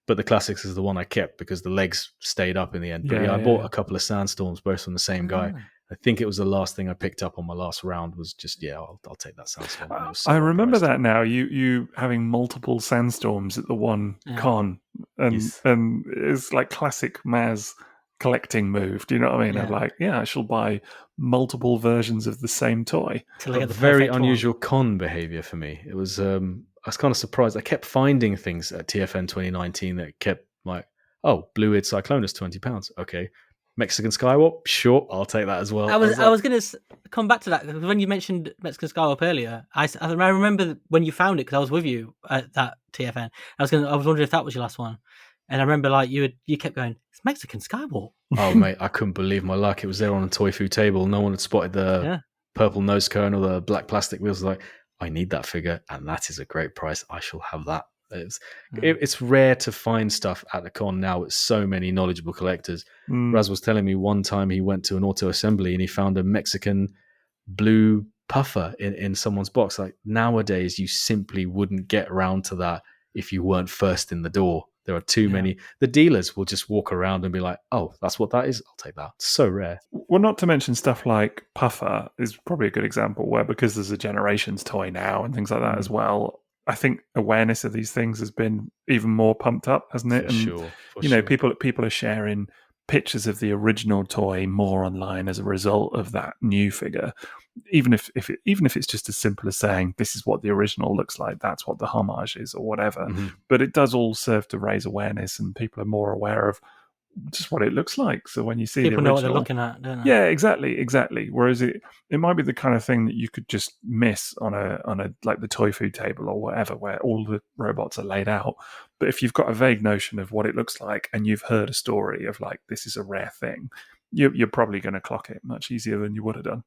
Speaker 2: But the Classics is the one I kept because the legs stayed up in the end. But I bought a couple of Sandstorms, both from the same guy. I think it was the last thing I picked up on my last round. Was just I'll take that Sandstorm.
Speaker 1: I remember that now. You having multiple Sandstorms at the one con, and it's like classic M.A.S.K collecting move. Do you know what I mean? I'm like, I shall buy multiple versions of the same toy.
Speaker 2: Very unusual con behavior for me. It was I was kind of surprised. I kept finding things at TFN 2019 that kept like, Blue-Id Cyclonus, £20. Okay. Mexican Skywarp, sure, I'll take that as well.
Speaker 3: I was going to come back to that, because when you mentioned Mexican Skywarp earlier, I remember when you found it, because I was with you at that TFN. I was wondering if that was your last one. And I remember, like, you kept going, it's Mexican Skywarp.
Speaker 2: Oh, mate, I couldn't believe my luck. It was there on a toy food table. No one had spotted the purple nose cone or the black plastic wheels. Like, I need that figure, and that is a great price. I shall have that. It's rare to find stuff at the con now with so many knowledgeable collectors. Raz was telling me one time he went to an auto assembly and he found a Mexican blue puffer in someone's box. Like, nowadays, you simply wouldn't get around to that if you weren't first in the door. There are too many. The dealers will just walk around and be like, oh, that's what that is? I'll take that. It's so rare.
Speaker 1: Well, not to mention stuff like Puffer is probably a good example where, because there's a Generations toy now and things like that as well, I think awareness of these things has been even more pumped up, hasn't it?
Speaker 2: For sure.
Speaker 1: People are sharing pictures of the original toy more online as a result of that new figure. Even if it's just as simple as saying this is what the original looks like, that's what the homage is, or whatever. But it does all serve to raise awareness, and people are more aware of just what it looks like. So when you see
Speaker 3: people
Speaker 1: the original,
Speaker 3: know what they're looking at, don't they?
Speaker 1: Yeah, exactly. Whereas it might be the kind of thing that you could just miss on a like the toy food table or whatever, where all the robots are laid out. But if you've got a vague notion of what it looks like, and you've heard a story of like this is a rare thing, you're probably going to clock it much easier than you would have done.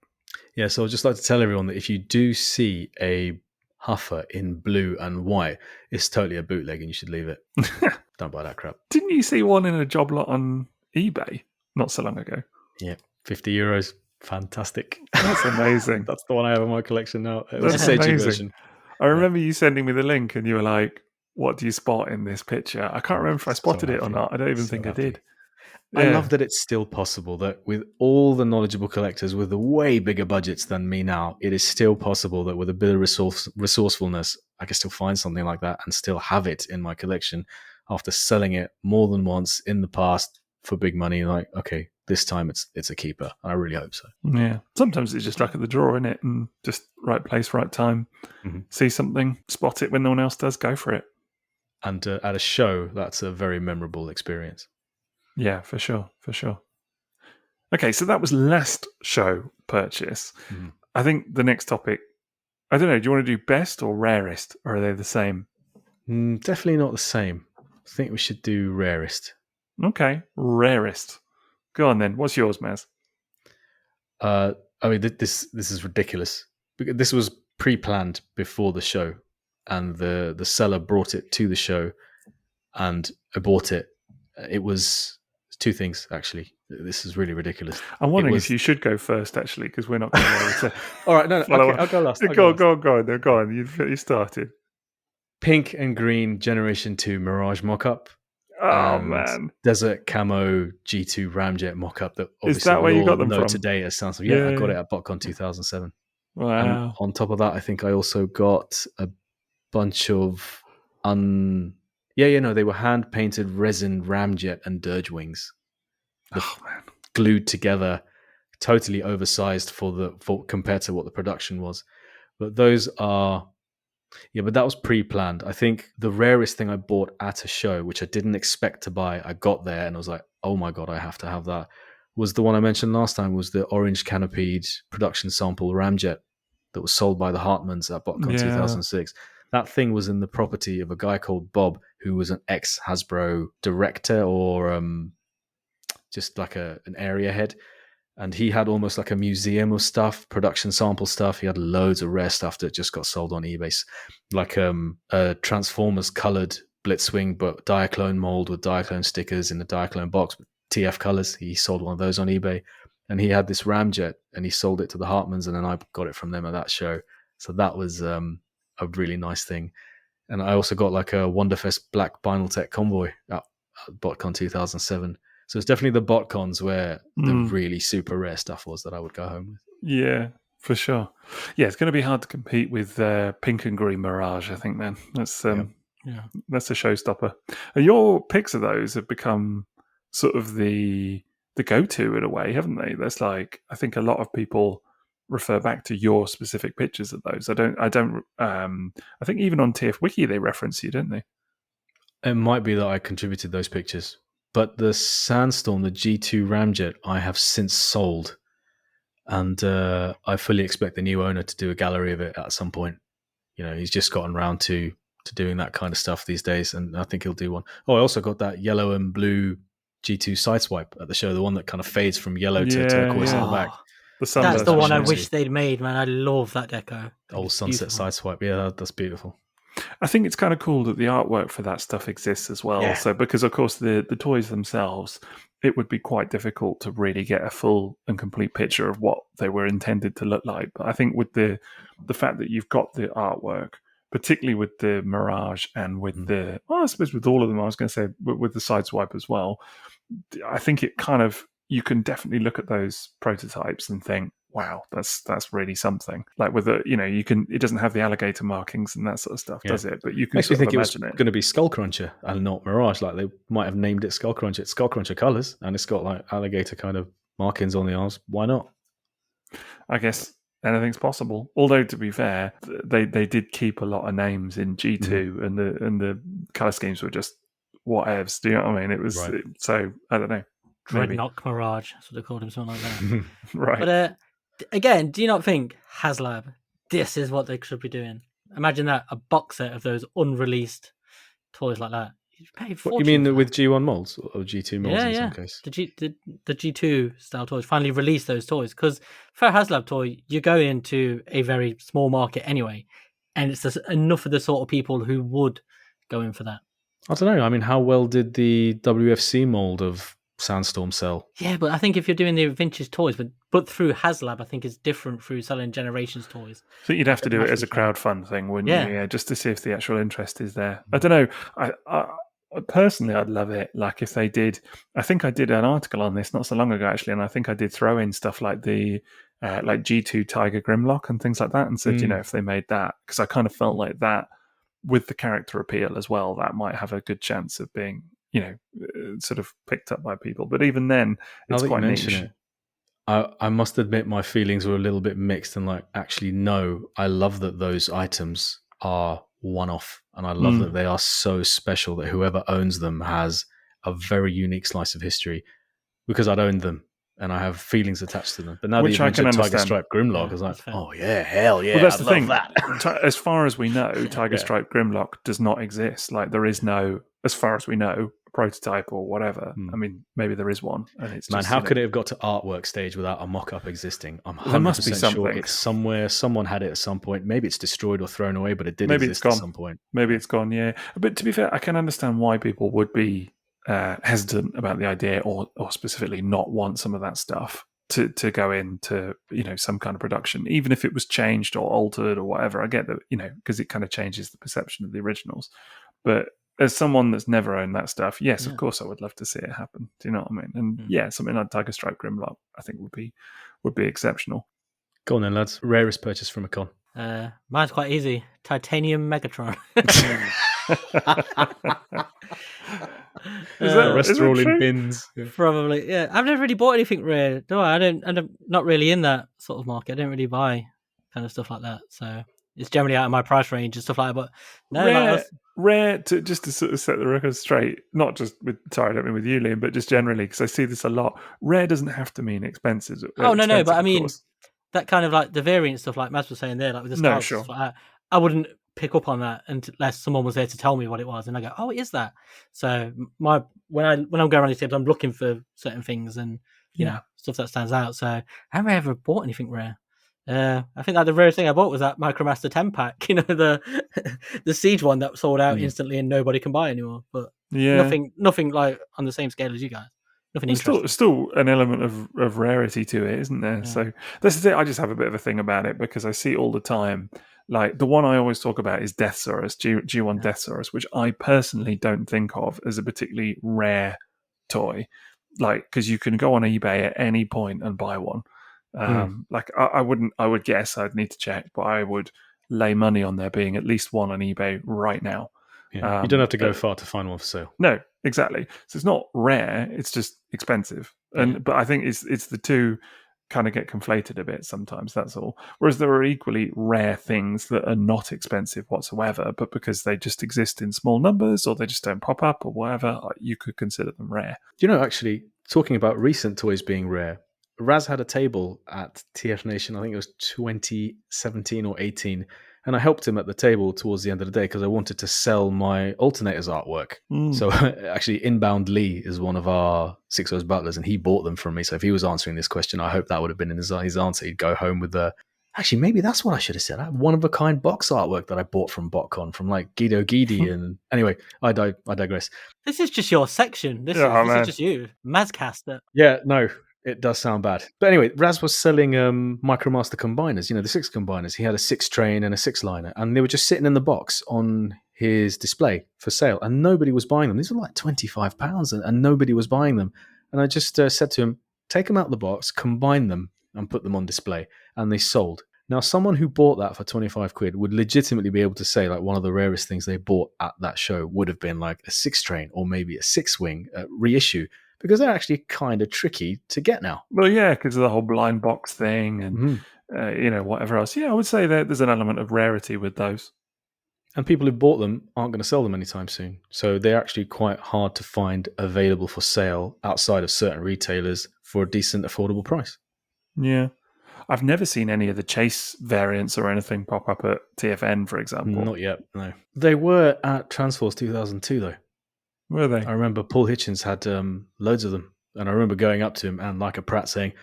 Speaker 2: Yeah, so I'd just like to tell everyone that if you do see a Huffer in blue and white is totally a bootleg, and you should leave it. Don't buy that crap.
Speaker 1: Didn't you see one in a job lot on eBay not so long ago?
Speaker 2: Yeah, €50. Fantastic.
Speaker 1: That's amazing.
Speaker 2: That's the one I have in my collection now. It was
Speaker 1: That's
Speaker 2: a Seiji
Speaker 1: amazing.
Speaker 2: version.
Speaker 1: I remember you sending me the link and you were like, what do you spot in this picture? I can't remember if I spotted it or not. I don't even think I did.
Speaker 2: I love that it's still possible that with all the knowledgeable collectors with way bigger budgets than me now, it is still possible that with a bit of resourcefulness, I can still find something like that and still have it in my collection after selling it more than once in the past for big money. Like, okay, this time it's a keeper. I really hope so.
Speaker 1: Yeah. Sometimes it's just luck of the draw, isn't it? And just right place, right time. Mm-hmm. See something, spot it when no one else does, go for it.
Speaker 2: And at a show, that's a very memorable experience.
Speaker 1: Yeah, for sure. Okay, so that was last show purchase. Mm-hmm. I think the next topic, I don't know, do you want to do best or rarest, or are they the same?
Speaker 2: Definitely not the same. I think we should do rarest.
Speaker 1: Okay, rarest. Go on then. What's yours, Maz?
Speaker 2: I mean, this is ridiculous. This was pre-planned before the show, and the seller brought it to the show, and I bought it. It was two things, actually. This is really ridiculous.
Speaker 1: I'm wondering if you should go first, actually, because we're not going to be able to.
Speaker 2: All right, no, okay, I'll go last.
Speaker 1: Go on. You started.
Speaker 2: Pink and green Generation 2 Mirage mock-up.
Speaker 1: Oh, man.
Speaker 2: Desert Camo G2 Ramjet mock-up that obviously
Speaker 1: is that where you got them from?
Speaker 2: Today as sounds. Yeah, I got it at BotCon 2007.
Speaker 1: Wow.
Speaker 2: And on top of that, I think I also got a bunch of they were hand-painted resin ramjet and dirge wings.
Speaker 1: Man.
Speaker 2: Glued together, totally oversized for compared to what the production was. But those are... Yeah, but that was pre-planned. I think the rarest thing I bought at a show, which I didn't expect to buy, I got there and I was like, oh my God, I have to have that, was the one I mentioned last time, was the orange canopied production sample ramjet that was sold by the Hartmans at BotCon 2006. That thing was in the property of a guy called Bob, who was an ex-Hasbro director or just like an area head. And he had almost like a museum of stuff, production sample stuff. He had loads of rare stuff that just got sold on eBay, like a Transformers colored Blitzwing, but Diaclone mold with Diaclone stickers in the Diaclone box, TF colors. He sold one of those on eBay. And he had this ramjet and he sold it to the Hartmans, and then I got it from them at that show. So that was a really nice thing. And I also got like a Wonderfest Black Vinyl Tech Convoy at BotCon 2007. So it's definitely the BotCons where the really super rare stuff was that I would go home with.
Speaker 1: Yeah, for sure. Yeah, it's going to be hard to compete with Pink and Green Mirage, I think, man. That's that's a showstopper. And your picks of those have become sort of the go-to in a way, haven't they? That's like, I think a lot of people refer back to your specific pictures of those. I think even on TF Wiki they reference you, don't they?
Speaker 2: It might be that I contributed those pictures. But the Sandstorm, the G2 Ramjet, I have since sold. And I fully expect the new owner to do a gallery of it at some point. You know, he's just gotten around to doing that kind of stuff these days, and I think he'll do one. Oh, I also got that yellow and blue G2 Sideswipe at the show, the one that kind of fades from yellow to turquoise on the back.
Speaker 3: That's the one I wish they'd made, man. I love that deco.
Speaker 2: Old Sunset Sideswipe. Yeah, that's beautiful.
Speaker 1: I think it's kind of cool that the artwork for that stuff exists as well. Yeah. So, because of course the toys themselves, it would be quite difficult to really get a full and complete picture of what they were intended to look like. But I think with the fact that you've got the artwork, particularly with the Mirage and with I suppose with all of them, I was going to say with the Sideswipe as well, I think it kind of, you can definitely look at those prototypes and think, wow, that's really something. Like with it doesn't have the alligator markings and that sort of stuff, does it? But you can
Speaker 2: think it was going to be Skullcruncher and not Mirage. Like they might have named it Skullcruncher. It's Skullcruncher colors and it's got like alligator kind of markings on the arms. Why not?
Speaker 1: I guess anything's possible. Although to be fair, they did keep a lot of names in G2 and the color schemes were just whatevs. Do you know what I mean? It was so I don't know.
Speaker 3: Dreadnought Mirage, that's what they called him, something like that.
Speaker 1: Right.
Speaker 3: But again, do you not think HasLab, this is what they should be doing? Imagine that, a box set of those unreleased toys like that.
Speaker 2: You mean with G1 molds or G2 molds in some case?
Speaker 3: The G2 style toys finally released those toys, because for a HasLab toy, you go into a very small market anyway, and it's enough of the sort of people who would go in for that.
Speaker 2: I don't know. I mean, how well did the WFC mold of Sandstorm sell?
Speaker 3: Yeah, but I think if you're doing the vintage toys, but through HasLab, I think it's different through selling Generations toys.
Speaker 1: So you'd have to do it as a crowdfund thing, wouldn't you? Yeah, just to see if the actual interest is there. I don't know. I personally, I'd love it. Like if they did, I think I did an article on this not so long ago, actually, and I think I did throw in stuff like the like G2 Tiger Grimlock and things like that, and said, if they made that, because I kind of felt like that with the character appeal as well, that might have a good chance of being, sort of picked up by people. But even then, it's quite niche.
Speaker 2: I must admit my feelings were a little bit mixed, and like, actually, no, I love that those items are one-off, and I love that they are so special that whoever owns them has a very unique slice of history, because I'd owned them and I have feelings attached to them. But now that you mentioned Tiger Stripe Grimlock, I was like, oh yeah, hell yeah, well, that's the thing. That.
Speaker 1: As far as we know, Tiger Stripe Grimlock does not exist. Like there is no, as far as we know, prototype or whatever. I mean, maybe there is one. And it's
Speaker 2: man,
Speaker 1: just,
Speaker 2: how could it have got to artwork stage without a mock-up existing? I'm 100%
Speaker 1: there must be something.
Speaker 2: Sure it's somewhere. Someone had it at some point. Maybe it's destroyed or thrown away, but it did exist at some point.
Speaker 1: Maybe it's gone, yeah. But to be fair, I can understand why people would be hesitant about the idea, or specifically not want some of that stuff to go into, some kind of production, even if it was changed or altered or whatever. I get that, because it kind of changes the perception of the originals. But as someone that's never owned that stuff, yes, of course I would love to see it happen. Do you know what I mean? And something like Tiger Stripe Grimlock, I think would be exceptional.
Speaker 2: Go on then, lads. Rarest purchase from a con.
Speaker 3: Mine's quite easy. Titanium Megatron.
Speaker 2: Is that rest all in bins?
Speaker 3: Probably, yeah. I've never really bought anything rare, do I? I'm not really in that sort of market. I don't really buy kind of stuff like that. So it's generally out of my price range and stuff like that. But no,
Speaker 1: rare just to sort of set the record straight, not just with, sorry, I don't mean with you, Liam, but just generally, because I see this a lot. Rare doesn't have to mean expensive.
Speaker 3: Oh, no, but I mean, that kind of like the variant stuff, like Maz was saying there, like with the stars, stuff like that, I wouldn't pick up on that unless someone was there to tell me what it was, and I go, "Oh, it is that." So when I'm going around these tables, I'm looking for certain things and stuff that stands out. So I haven't ever bought anything rare. I think that the rarest thing I bought was that Micromaster 10 pack. The Siege one that sold out instantly and nobody can buy anymore. But nothing like on the same scale as you guys. Nothing interesting.
Speaker 1: Still an element of rarity to it, isn't there? Yeah. So this is it. I just have a bit of a thing about it because I see it all the time. Like the one I always talk about is Deathsaurus, G1 Deathsaurus, which I personally don't think of as a particularly rare toy. Like, because you can go on eBay at any point and buy one. Like I would guess, I'd need to check, but I would lay money on there being at least one on eBay right now.
Speaker 2: Yeah. You don't have to go far to find one for sale.
Speaker 1: No, exactly. So it's not rare; it's just expensive. But I think it's the two kind of get conflated a bit sometimes. That's all. Whereas there are equally rare things that are not expensive whatsoever, but because they just exist in small numbers or they just don't pop up or whatever, you could consider them rare.
Speaker 2: Actually, talking about recent toys being rare, Raz had a table at TF Nation. I think it was 2017 or 18. And I helped him at the table towards the end of the day because I wanted to sell my alternators artwork. So actually, Inbound Lee is one of our Sixo's butlers, and he bought them from me. So if he was answering this question, I hope that would have been in his answer. He'd go home with the... Actually, maybe that's what I should have said. I have one-of-a-kind box artwork that I bought from BotCon, from like Guido Guidi. And anyway, I digress.
Speaker 3: This is just your section. This is just you. M.A.S.K.
Speaker 2: Yeah, no. It does sound bad. But anyway, Raz was selling Micromaster combiners, the 6 combiners. He had a 6 train and a 6 liner, and they were just sitting in the box on his display for sale, and nobody was buying them. These were like £25, and nobody was buying them. And I just said to him, take them out of the box, combine them, and put them on display. And they sold. Now, someone who bought that for 25 quid would legitimately be able to say, like, one of the rarest things they bought at that show would have been like a 6 train or maybe a 6-wing reissue. Because they're actually kind of tricky to get now.
Speaker 1: Well, yeah, because of the whole blind box thing and, whatever else. Yeah, I would say that there's an element of rarity with those.
Speaker 2: And people who bought them aren't going to sell them anytime soon. So they're actually quite hard to find available for sale outside of certain retailers for a decent, affordable price.
Speaker 1: Yeah. I've never seen any of the Chase variants or anything pop up at TFN, for example.
Speaker 2: Not yet, no. They were at Transforce 2002, though.
Speaker 1: Were they?
Speaker 2: I remember Paul Hitchens had loads of them. And I remember going up to him and like a prat saying,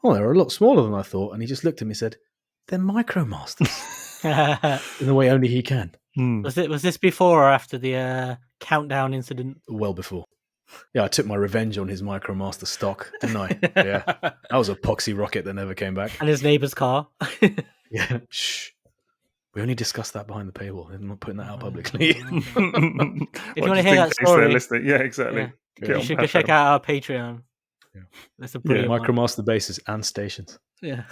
Speaker 2: oh, they're a lot smaller than I thought. And he just looked at me and said, they're Micromasters. in the way only he can.
Speaker 3: Was this before or after the countdown incident?
Speaker 2: Well before. Yeah, I took my revenge on his Micromaster stock, didn't I? Yeah, that was a poxy rocket that never came back.
Speaker 3: And his neighbour's car.
Speaker 2: Yeah, shh. We only discussed that behind the paywall. I'm not putting that out publicly.
Speaker 3: If you want to hear that story,
Speaker 1: yeah, exactly.
Speaker 3: Yeah. You should go check out our Patreon.
Speaker 2: Yeah.
Speaker 3: That's a brilliant one.
Speaker 2: Micromaster bases and stations.
Speaker 3: Yeah.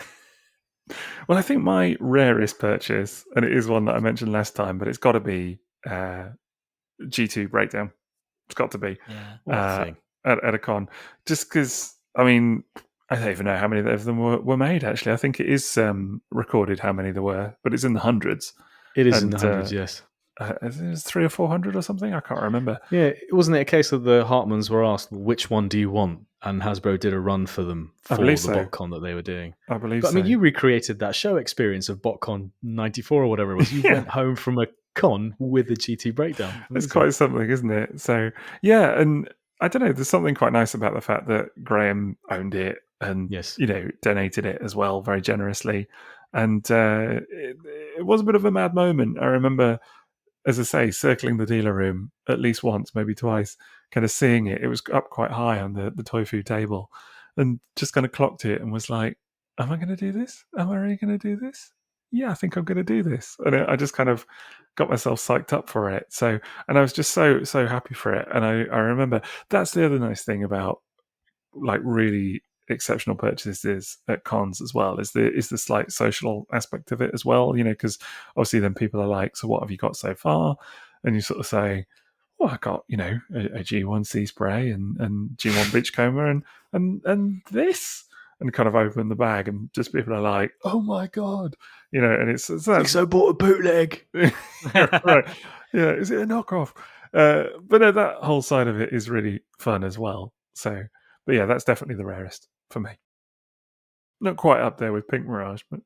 Speaker 1: Well, I think my rarest purchase, and it is one that I mentioned last time, but it's got to be G2 Breakdown. It's got to be at a con. Just because, I mean, I don't even know how many of them were made, actually. I think it is recorded how many there were, but it's in the hundreds.
Speaker 2: It is in the hundreds, yes.
Speaker 1: It was 300 or 400 or something. I can't remember.
Speaker 2: Yeah, wasn't it a case that the Hartmans were asked, which one do you want? And Hasbro did a run for them for the BotCon that they were doing.
Speaker 1: I believe
Speaker 2: so. I mean, you recreated that show experience of BotCon 94 or whatever it was. You went home from a con with the GT Breakdown.
Speaker 1: It's quite something, isn't it? So, yeah, and I don't know, there's something quite nice about the fact that Graham owned it and, donated it as well very generously. And it was a bit of a mad moment. I remember, as I say, circling the dealer room at least once, maybe twice, kind of seeing it. It was up quite high on the toy food table and just kind of clocked it and was like, am I going to do this? Am I really going to do this? Yeah, I think I'm going to do this. And I just kind of got myself psyched up for it. So, and I was just so happy for it. And I remember that's the other nice thing about like really exceptional purchases at cons as well is the slight social aspect of it as well, because obviously then people are like, so what have you got so far? And you sort of say, well, I got a G1 Sea Spray and G1 Beachcomber and this, and kind of open the bag and just people are like, oh my god, and it's
Speaker 2: Sixo bought a bootleg.
Speaker 1: Right. Yeah, is it a knockoff? But no, that whole side of it is really fun as well. So, but yeah, that's definitely the rarest for me. Not quite up there with Pink Mirage, but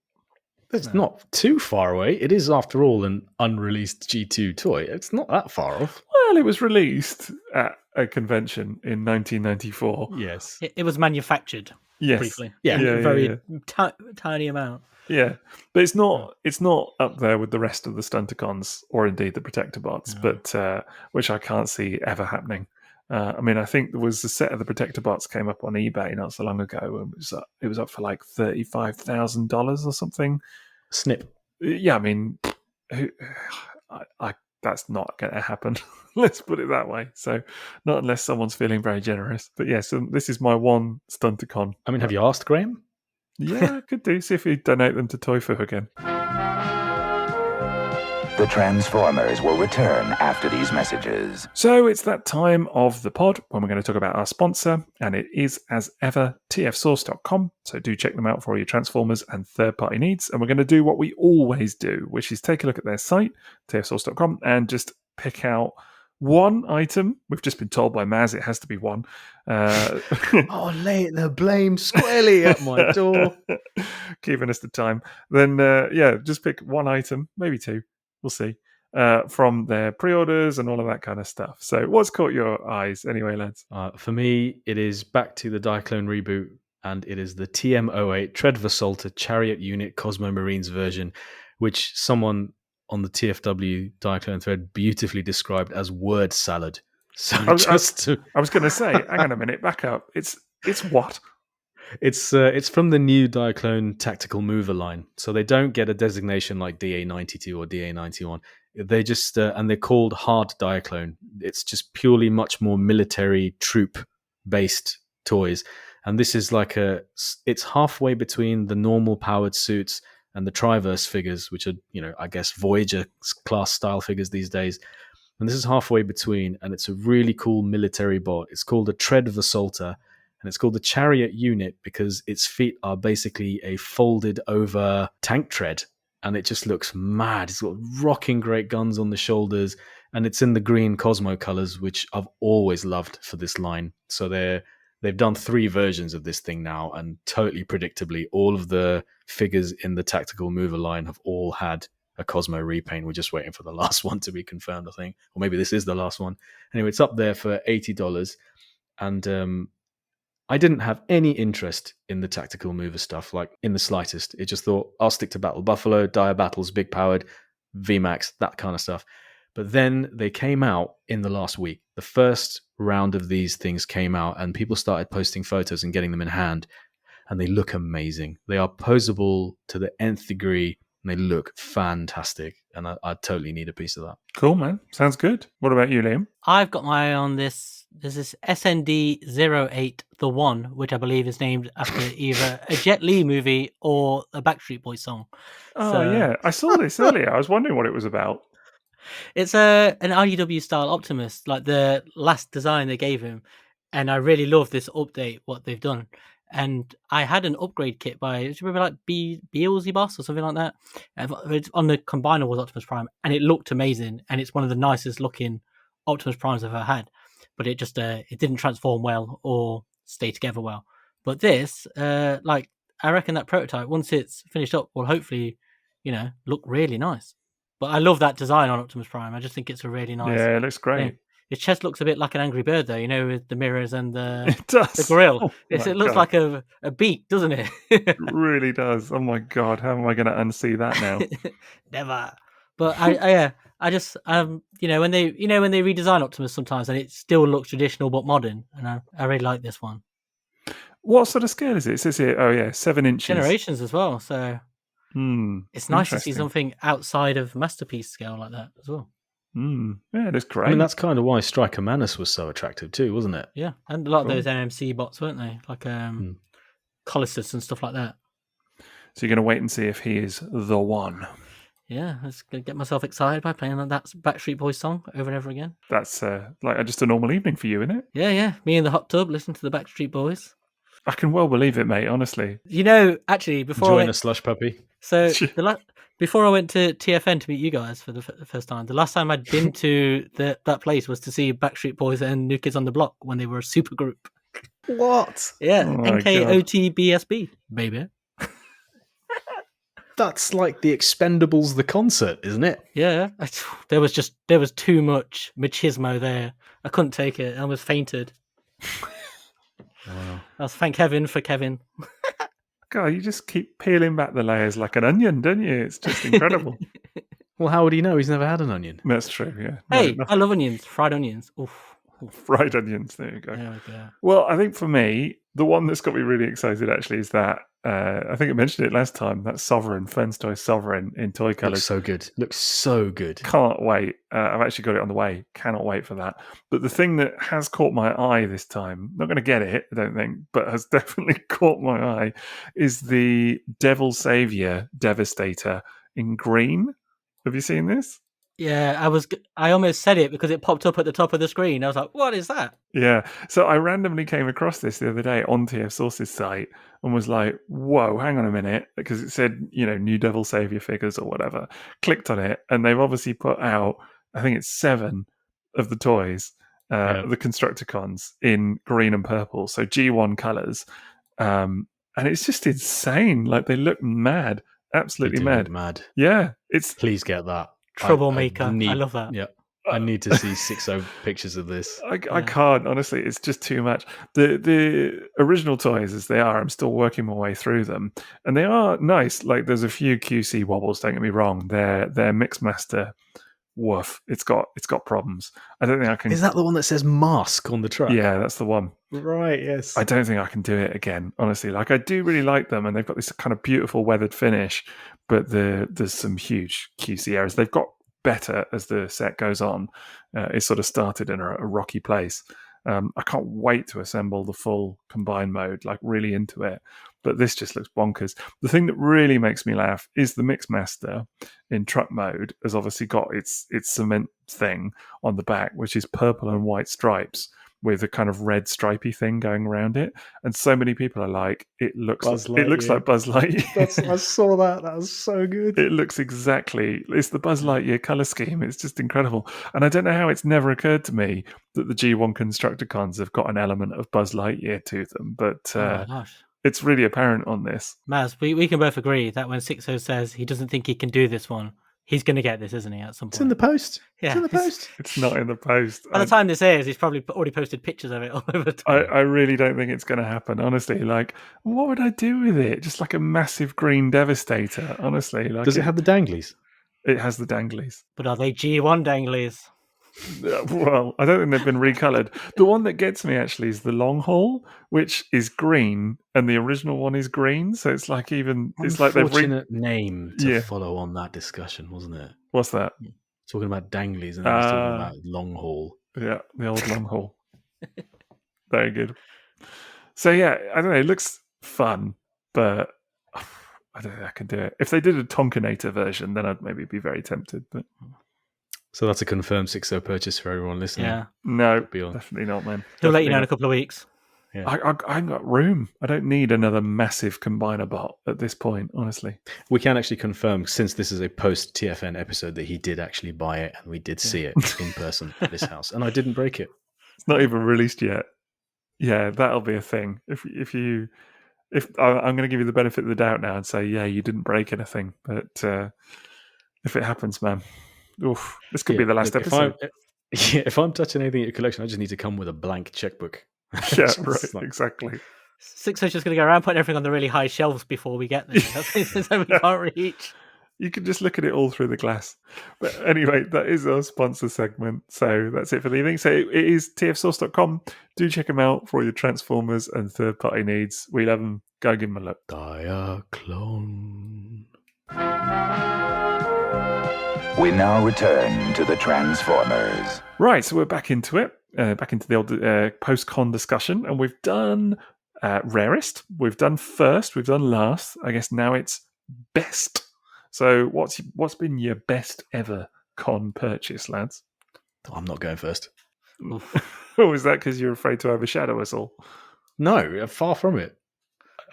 Speaker 2: it's not too far away. It is, after all, an unreleased G2 toy. It's not that far off.
Speaker 1: Well, it was released at a convention in 1994.
Speaker 2: Yes.
Speaker 3: It was manufactured briefly.
Speaker 2: Yeah.
Speaker 3: In a very tiny amount.
Speaker 1: Yeah. But it's not up there with the rest of the Stunticons or indeed the Protector bots, but which I can't see ever happening. I mean, I think there was a set of the Protector bots came up on eBay not so long ago, and it was up for like $35,000 or something.
Speaker 2: Snip.
Speaker 1: Yeah, I mean, that's not going to happen. Let's put it that way. So, not unless someone's feeling very generous. But yeah, so this is my one Stunticon.
Speaker 2: I mean, have you asked Graham?
Speaker 1: Yeah, I could do. See if he'd donate them to Toyfu again.
Speaker 4: The Transformers will return after these messages.
Speaker 1: So it's that time of the pod when we're going to talk about our sponsor, and it is, as ever, tfsource.com. So do check them out for all your Transformers and third-party needs. And we're going to do what we always do, which is take a look at their site, tfsource.com, and just pick out one item. We've just been told by Maz it has to be one.
Speaker 2: Lay the blame squarely at my door.
Speaker 1: Keeping us to time. Then, just pick one item, maybe two. We'll see, from their pre-orders and all of that kind of stuff. So what's caught your eyes anyway, lads?
Speaker 2: For me, it is back to the Diaclone reboot, and it is the TM08 Tread Vasalta Chariot Unit Cosmo Marines version, which someone on the TFW Diaclone thread beautifully described as word salad. So I was
Speaker 1: going to say, hang on a minute, back up. It's what?
Speaker 2: It's from the new Diaclone Tactical Mover line, so they don't get a designation like DA92 or DA91. They just and they're called hard Diaclone. It's just purely much more military troop based toys, and this is like it's halfway between the normal powered suits and the Triverse figures, which are I guess Voyager class style figures these days. And this is halfway between, and it's a really cool military bot. It's called a Tread Vasalta. And it's called the Chariot Unit because its feet are basically a folded over tank tread. And it just looks mad. It's got rocking great guns on the shoulders. And it's in the green Cosmo colors, which I've always loved for this line. So they've done 3 versions of this thing now. And totally predictably, all of the figures in the Tactical Mover line have all had a Cosmo repaint. We're just waiting for the last one to be confirmed, I think. Or maybe this is the last one. Anyway, it's up there for $80. And I didn't have any interest in the tactical mover stuff, like in the slightest. It just thought, I'll stick to Battle Buffalo, Dire Battles, Big Powered, VMAX, that kind of stuff. But then they came out in the last week. The first round of these things came out, and people started posting photos and getting them in hand, and they look amazing. They are posable to the nth degree, and they look fantastic. And I totally need a piece of that.
Speaker 1: Cool, man. Sounds good. What about you, Liam?
Speaker 3: I've got my eye on this. There's this SND-08, The One, which I believe is named after either a Jet Li movie or a Backstreet Boys song.
Speaker 1: Oh, yeah. I saw this earlier. I was wondering what it was about.
Speaker 3: It's an IDW style Optimus, like the last design they gave him. And I really love this update, what they've done. And I had an upgrade kit by, do you remember like Beelzy Boss or something like that? It's on the Combiner was Optimus Prime, and it looked amazing. And it's one of the nicest looking Optimus Primes I've ever had. But it just it didn't transform well or stay together well. But this, like, I reckon that prototype, once it's finished up, will hopefully, look really nice. But I love that design on Optimus Prime. I just think it's a really nice.
Speaker 1: Yeah, it looks great.
Speaker 3: Thing. His chest looks a bit like an angry bird, though, with the mirrors and
Speaker 1: it does.
Speaker 3: the grill.
Speaker 1: Oh
Speaker 3: it looks like a beak, doesn't it?
Speaker 1: It really does. Oh my god, how am I going to unsee that now?
Speaker 3: Never. But I just when they redesign Optimus sometimes, and it still looks traditional but modern, and I really like this one.
Speaker 1: What sort of scale is it? It says here, 7 inches.
Speaker 3: Generations as well, so it's nice to see something outside of Masterpiece scale like that as well.
Speaker 1: Yeah, it is great.
Speaker 2: I mean, that's kind of why Striker Manus was so attractive too, wasn't it?
Speaker 3: Yeah, and a lot of those NMC bots, weren't they? Like Colossus and stuff like that.
Speaker 1: So you're going to wait and see if he is the one.
Speaker 3: Yeah, I was going to get myself excited by playing that Backstreet Boys song over and over again.
Speaker 1: That's like just a normal evening for you, isn't it?
Speaker 3: Yeah. Me in the hot tub, listening to the Backstreet Boys.
Speaker 1: I can well believe it, mate, honestly.
Speaker 3: Actually, before
Speaker 2: enjoying a slush puppy.
Speaker 3: So before I went to TFN to meet you guys for the first time, the last time I'd been to that place was to see Backstreet Boys and New Kids on the Block when they were a super group.
Speaker 2: What?
Speaker 3: Yeah, NKOTBSB, baby.
Speaker 2: That's like the Expendables, the concert, isn't it?
Speaker 3: Yeah, there was too much machismo there. I couldn't take it. I almost fainted. Wow. I was thank Kevin for Kevin.
Speaker 1: God, you just keep peeling back the layers like an onion, don't you? It's just incredible.
Speaker 2: Well, how would he know? He's never had an onion.
Speaker 1: That's true, yeah.
Speaker 3: Hey, I love onions. Fried onions. Oof.
Speaker 1: Fried onions, there you go.
Speaker 3: There we go.
Speaker 1: Well, I think for me, the one that's got me really excited actually is that, I think I mentioned it last time, that Sovereign, Fern's Toy Sovereign in toy colours.
Speaker 2: Looks so good.
Speaker 1: Can't wait. I've actually got it on the way. Cannot wait for that. But the thing that has caught my eye this time, not going to get it, I don't think, but has definitely caught my eye, is the Devil Savior Devastator in green. Have you seen this?
Speaker 3: Yeah, I almost said it because it popped up at the top of the screen. I was like, what is that?
Speaker 1: Yeah. So I randomly came across this the other day on TF Source's site and was like, whoa, hang on a minute. Because it said, new Devil Savior figures or whatever. Clicked on it and they've obviously put out, I think it's 7 of the toys, the Constructicons in green and purple. So G1 colours. And it's just insane. Like they look mad. Absolutely mad. Yeah.
Speaker 2: Please get that.
Speaker 3: Troublemaker. I love that.
Speaker 2: Yeah. I need to see Sixo pictures of this.
Speaker 1: I can't, honestly. It's just too much. The original toys, as they are, I'm still working my way through them. And they are nice. Like, there's a few QC wobbles, don't get me wrong. Their Mixmaster, woof. It's got problems. I don't think I can...
Speaker 2: Is that the one that says M.A.S.K on the truck?
Speaker 1: Yeah, that's the one.
Speaker 2: Right, yes.
Speaker 1: I don't think I can do it again, honestly. Like, I do really like them, and they've got this kind of beautiful weathered finish, but there's some huge QC errors. They've got better as the set goes on. It sort of started in a rocky place. I can't wait to assemble the full combined mode, like really into it. But this just looks bonkers. The thing that really makes me laugh is the Mixmaster in truck mode has obviously got its cement thing on the back, which is purple and white stripes with a kind of red stripy thing going around it. And so many people are like, it looks like Buzz Lightyear.
Speaker 2: I saw that. That was so good.
Speaker 1: It looks it's the Buzz Lightyear colour scheme. It's just incredible. And I don't know how it's never occurred to me that the G1 Constructicons have got an element of Buzz Lightyear to them. But it's really apparent on this.
Speaker 3: Maz, we can both agree that when Sixo says he doesn't think he can do this one, He's going to get this, isn't he? At some point,
Speaker 2: It's in the post.
Speaker 3: Yeah,
Speaker 2: It's in the post.
Speaker 1: It's not in the post.
Speaker 3: By the time this airs, he's probably already posted pictures of it all over.
Speaker 1: I really don't think it's going to happen. Honestly, like, what would I do with it? Just like a massive green devastator. Honestly, like,
Speaker 2: Does it have the danglies?
Speaker 1: It has the danglies.
Speaker 3: But are they G1 danglies?
Speaker 1: Well, I don't think they've been recolored. The one that gets me actually is the long haul, which is green, and the original one is green. So it's like it's like they've
Speaker 2: unfortunate name to follow on that discussion, wasn't it?
Speaker 1: What's that?
Speaker 2: Talking about danglies and then talking about long haul.
Speaker 1: Yeah, the old long haul. Very good. So yeah, I don't know. It looks fun, but I don't think I can do it. If they did a Tonkinator version, then I'd maybe be very tempted. But
Speaker 2: so that's a confirmed Sixo purchase for everyone listening.
Speaker 3: Yeah.
Speaker 1: No, definitely not, man.
Speaker 3: He'll let you know in a couple of weeks.
Speaker 1: Yeah. I've got room. I don't need another massive combiner bot at this point, honestly.
Speaker 2: We can actually confirm, since this is a post-TFN episode, that he did actually buy it and we did see it in person at his house. And I didn't break it.
Speaker 1: It's not even released yet. Yeah, that'll be a thing. If I'm going to give you the benefit of the doubt now and say, yeah, you didn't break anything. But if it happens, man, oof, this could be the last episode.
Speaker 2: If I'm touching anything at your collection, I just need to come with a blank checkbook.
Speaker 1: Yeah, right, exactly.
Speaker 3: Sixo's just going to go around putting everything on the really high shelves before we get there. So we can't reach.
Speaker 1: You can just look at it all through the glass. But anyway, that is our sponsor segment. So that's it for the evening. So it is tfsource.com. Do check them out for all your Transformers and third-party needs. We love them. Go give them a look.
Speaker 2: Diaclone.
Speaker 4: We now return to the Transformers.
Speaker 1: Right, so we're back into it. Back into the old post-con discussion. And we've done rarest. We've done first. We've done last. I guess now it's best. So what's been your best ever con purchase, lads?
Speaker 2: I'm not going first.
Speaker 1: Oh, is that because you're afraid to overshadow us all?
Speaker 2: No, far from it.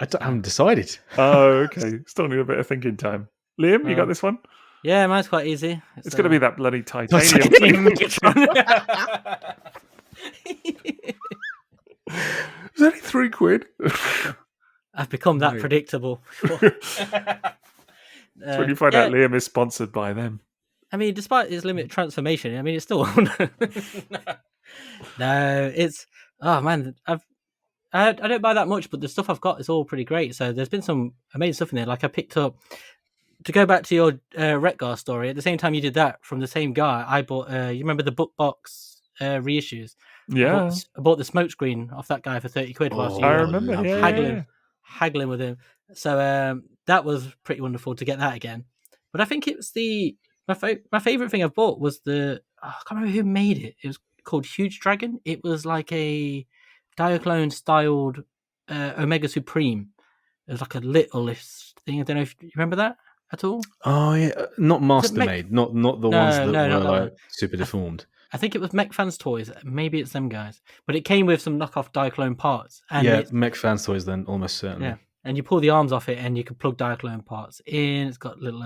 Speaker 2: I haven't decided.
Speaker 1: Oh, okay. Still need a bit of thinking time. Liam, you got this one?
Speaker 3: Yeah, mine's quite easy.
Speaker 1: It's going to be that bloody titanium thing. It's only £3.
Speaker 3: I've become that predictable.
Speaker 1: That's when you find out Liam is sponsored by them.
Speaker 3: I mean, despite its limited transformation, I mean, it's still no. It's man, I don't buy that much, but the stuff I've got is all pretty great. So there's been some amazing stuff in there. Like I picked up, to go back to your Retgar story. At the same time you did that, from the same guy, I bought. You remember the book box reissues?
Speaker 1: Yeah,
Speaker 3: I bought the smokescreen off that guy for £30. Whilst
Speaker 1: I remember
Speaker 3: haggling with him. So that was pretty wonderful to get that again. But I think it was my favorite thing I've bought was I can't remember who made it. It was called Huge Dragon. It was like a Diaclone styled Omega Supreme. It was like a littlest thing. I don't know if you remember that at all.
Speaker 2: Oh yeah, not Master Made, not the ones that were like super deformed.
Speaker 3: I think it was M.A.K. Fans Toys. Maybe it's them guys. But it came with some knockoff Diaclone parts. And
Speaker 2: M.A.K. Fans Toys then, almost certainly.
Speaker 3: Yeah, and you pull the arms off it and you can plug Diaclone parts in. It's got little...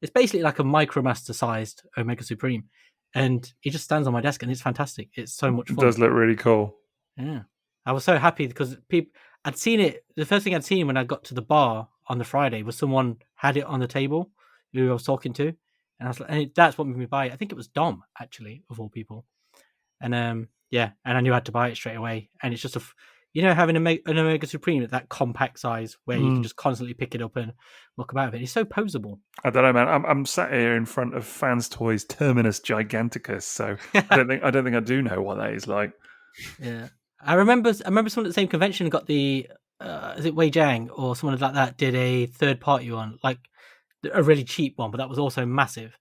Speaker 3: it's basically like a Micromaster-sized Omega Supreme. And it just stands on my desk and it's fantastic. It's so much fun.
Speaker 1: It does look really cool.
Speaker 3: Yeah. I was so happy because I'd seen it... The first thing I'd seen when I got to the bar on the Friday was someone had it on the table who I was talking to. And I was like, and that's what made me buy it. I think it was Dom, actually, of all people. And and I knew I had to buy it straight away. And it's just having an Omega Supreme at that compact size where you can just constantly pick it up and look about it. It's so posable.
Speaker 1: I don't know, man. I'm sat here in front of Fans Toys Terminus Giganticus, so I don't think I do know what that is like.
Speaker 3: Yeah, I remember someone at the same convention got the is it Wei Jiang or someone like that did a third party one, like a really cheap one, but that was also massive.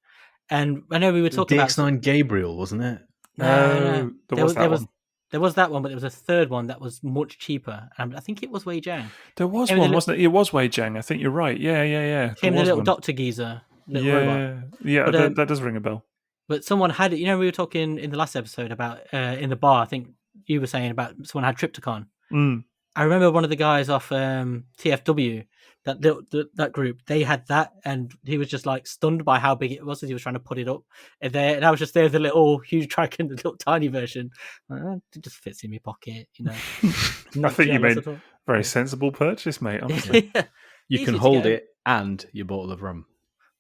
Speaker 3: And I know we were talking
Speaker 2: DX9 about Gabriel, wasn't it?
Speaker 3: No.
Speaker 1: There was that one.
Speaker 3: There was that one, but there was a third one that was much cheaper. I think it was Wei Jiang.
Speaker 1: There was one, wasn't it? It was Wei Jiang. I think you're right. Yeah.
Speaker 3: Came with a little Dr. Geezer.
Speaker 1: Robot. Yeah, but, that does ring a bell.
Speaker 3: But someone had it. You know, we were talking in the last episode about in the bar. I think you were saying about someone had Trypticon. I remember one of the guys off TFW, that group, they had that, and he was just like stunned by how big it was as he was trying to put it up. And I was just there with the little Huge Dragon, the little tiny version. It just fits in my pocket, you know.
Speaker 1: I think you made a very sensible purchase, mate, honestly.
Speaker 3: Yeah.
Speaker 2: You can hold it and your bottle of rum.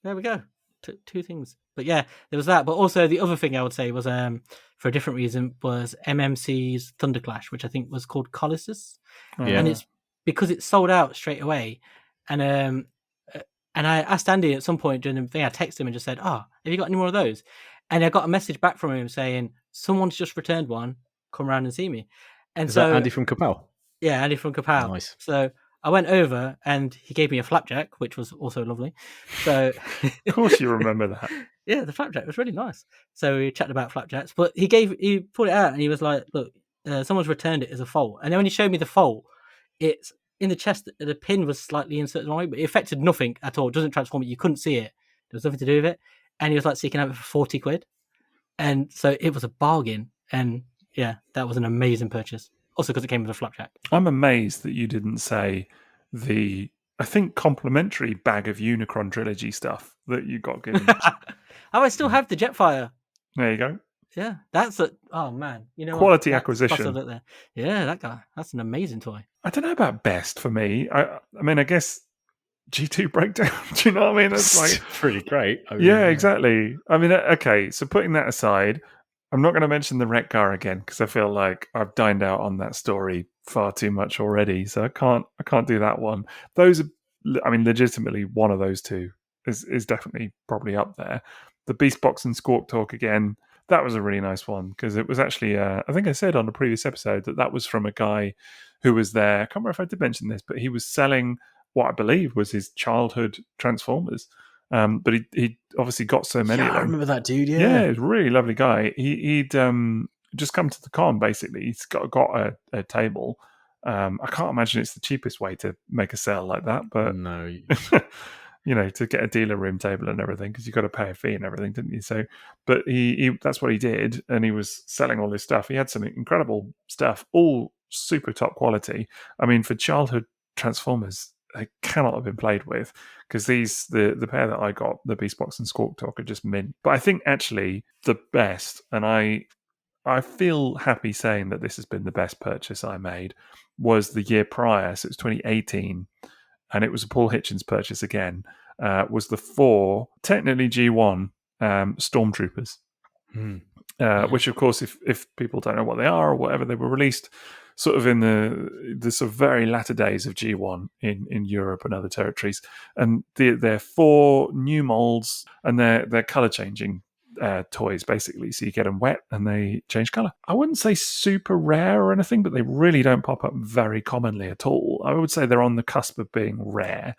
Speaker 3: There we go. two things. But yeah, there was that. But also the other thing I would say was for a different reason was MMC's Thunderclash, which I think was called Colossus. And it's because it sold out straight away. And I asked Andy at some point during the thing, I texted him and just said, have you got any more of those? And I got a message back from him saying, someone's just returned one, come around and see me. And
Speaker 2: Is that Andy from Kapow?
Speaker 3: Yeah, Andy from Kapow.
Speaker 2: Nice.
Speaker 3: So I went over and he gave me a flapjack, which was also lovely. So
Speaker 1: of course you remember that.
Speaker 3: Yeah, the flapjack was really nice. So we chatted about flapjacks, but he pulled it out and he was like, look, someone's returned it as a fault. And then when he showed me the fault, it's in the chest, the pin was slightly inserted the wrong way, but it affected nothing at all. It doesn't transform it. You couldn't see it. There was nothing to do with it. And he was like seeking out it for 40 quid. And so it was a bargain. And yeah, that was an amazing purchase. Also because it came with a flapjack.
Speaker 1: I'm amazed that you didn't say I think complimentary bag of Unicron trilogy stuff that you got given.
Speaker 3: I still have the Jetfire.
Speaker 1: There you go.
Speaker 3: Yeah, that's oh man,
Speaker 1: quality acquisition.
Speaker 3: There. Yeah, that guy. That's an amazing toy.
Speaker 1: I don't know about best for me. I mean, I guess G2 breakdown. Do you know what I mean? It's like
Speaker 2: pretty great.
Speaker 1: Yeah, exactly. I mean, okay. So putting that aside, I'm not going to mention the Retgar again because I feel like I've dined out on that story far too much already. So I can't do that one. Those are, I mean, legitimately one of those two is definitely probably up there. The Beast Box and Squawk Talk again. That was a really nice one because it was actually, I think I said on the previous episode that was from a guy who was there. I can't remember if I did mention this, but he was selling what I believe was his childhood Transformers. But he obviously got so many of them.
Speaker 2: I remember that dude,
Speaker 1: Yeah, he was a really lovely guy. He'd just come to the con, basically. He's got a table. I can't imagine it's the cheapest way to make a sale like that, but
Speaker 2: no.
Speaker 1: To get a dealer room table and everything, because you got to pay a fee and everything, didn't you? So, but he that's what he did, and he was selling all this stuff. He had some incredible stuff, all super top quality. I mean, for childhood Transformers, they cannot have been played with, because the pair that I got, the Beast Box and Squawk Talk, are just mint. But I think actually the best, and I feel happy saying that this has been the best purchase I made, was the year prior. So it was 2018. And it was a Paul Hitchens purchase again, was the 4, technically G1, Stormtroopers. Which, of course, if people don't know what they are or whatever, they were released sort of in the sort of very latter days of G1 in Europe and other territories. And they're 4 new molds, and they're colour-changing toys, basically. So you get them wet and they change colour. I wouldn't say super rare or anything, but they really don't pop up very commonly at all. I would say they're on the cusp of being rare,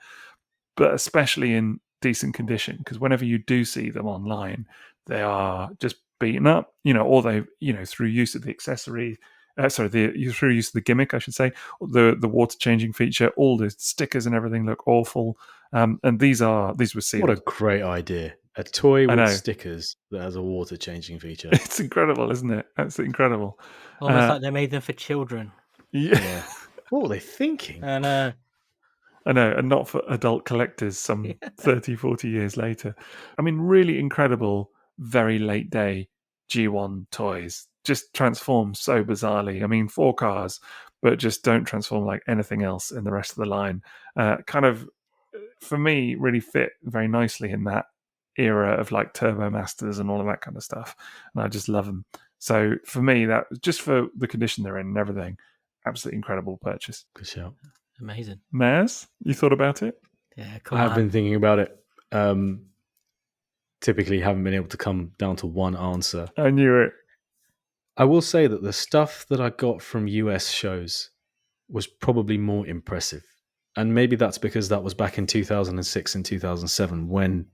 Speaker 1: but especially in decent condition, because whenever you do see them online, they are just beaten up, or they, through use of the accessory, through use of the gimmick, I should say, the water changing feature, all the stickers and everything look awful. And these were sealed.
Speaker 2: What a great idea. A toy with stickers that has a water changing feature.
Speaker 1: It's incredible, isn't it? That's incredible.
Speaker 3: Almost like they made them for children.
Speaker 1: Yeah.
Speaker 2: What were they thinking?
Speaker 3: I know,
Speaker 1: and not for adult collectors some 30, 40 years later. I mean, really incredible, very late day G1 toys. Just transform so bizarrely. I mean, 4 cars, but just don't transform like anything else in the rest of the line. Kind of, for me, really fit very nicely in that era of like Turbo Masters and all of that kind of stuff, and I just love them. So for me, that just for the condition they're in and everything, absolutely incredible purchase.
Speaker 2: Good shout.
Speaker 3: Amazing.
Speaker 1: M.A.S., you thought about it?
Speaker 3: Yeah,
Speaker 2: I've been thinking about it. Typically haven't been able to come down to one answer.
Speaker 1: I knew it.
Speaker 2: I will say that the stuff that I got from US shows was probably more impressive, and maybe that's because that was back in 2006 and 2007 when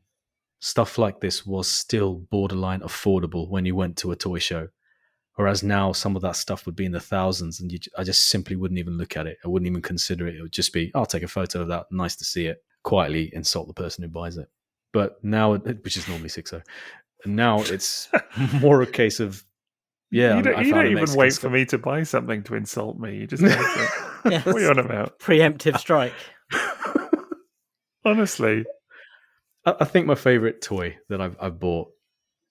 Speaker 2: stuff like this was still borderline affordable when you went to a toy show. Whereas now some of that stuff would be in the thousands, and I just simply wouldn't even look at it. I wouldn't even consider it. It would just be, I'll take a photo of that. Nice to see it. Quietly insult the person who buys it. But now, which is normally Sixo, and now it's more a case of, you don't
Speaker 1: even wait for me to buy something to insult me. You just go for it. What are you on about?
Speaker 3: Preemptive strike.
Speaker 1: Honestly.
Speaker 2: I think my favorite toy that I've bought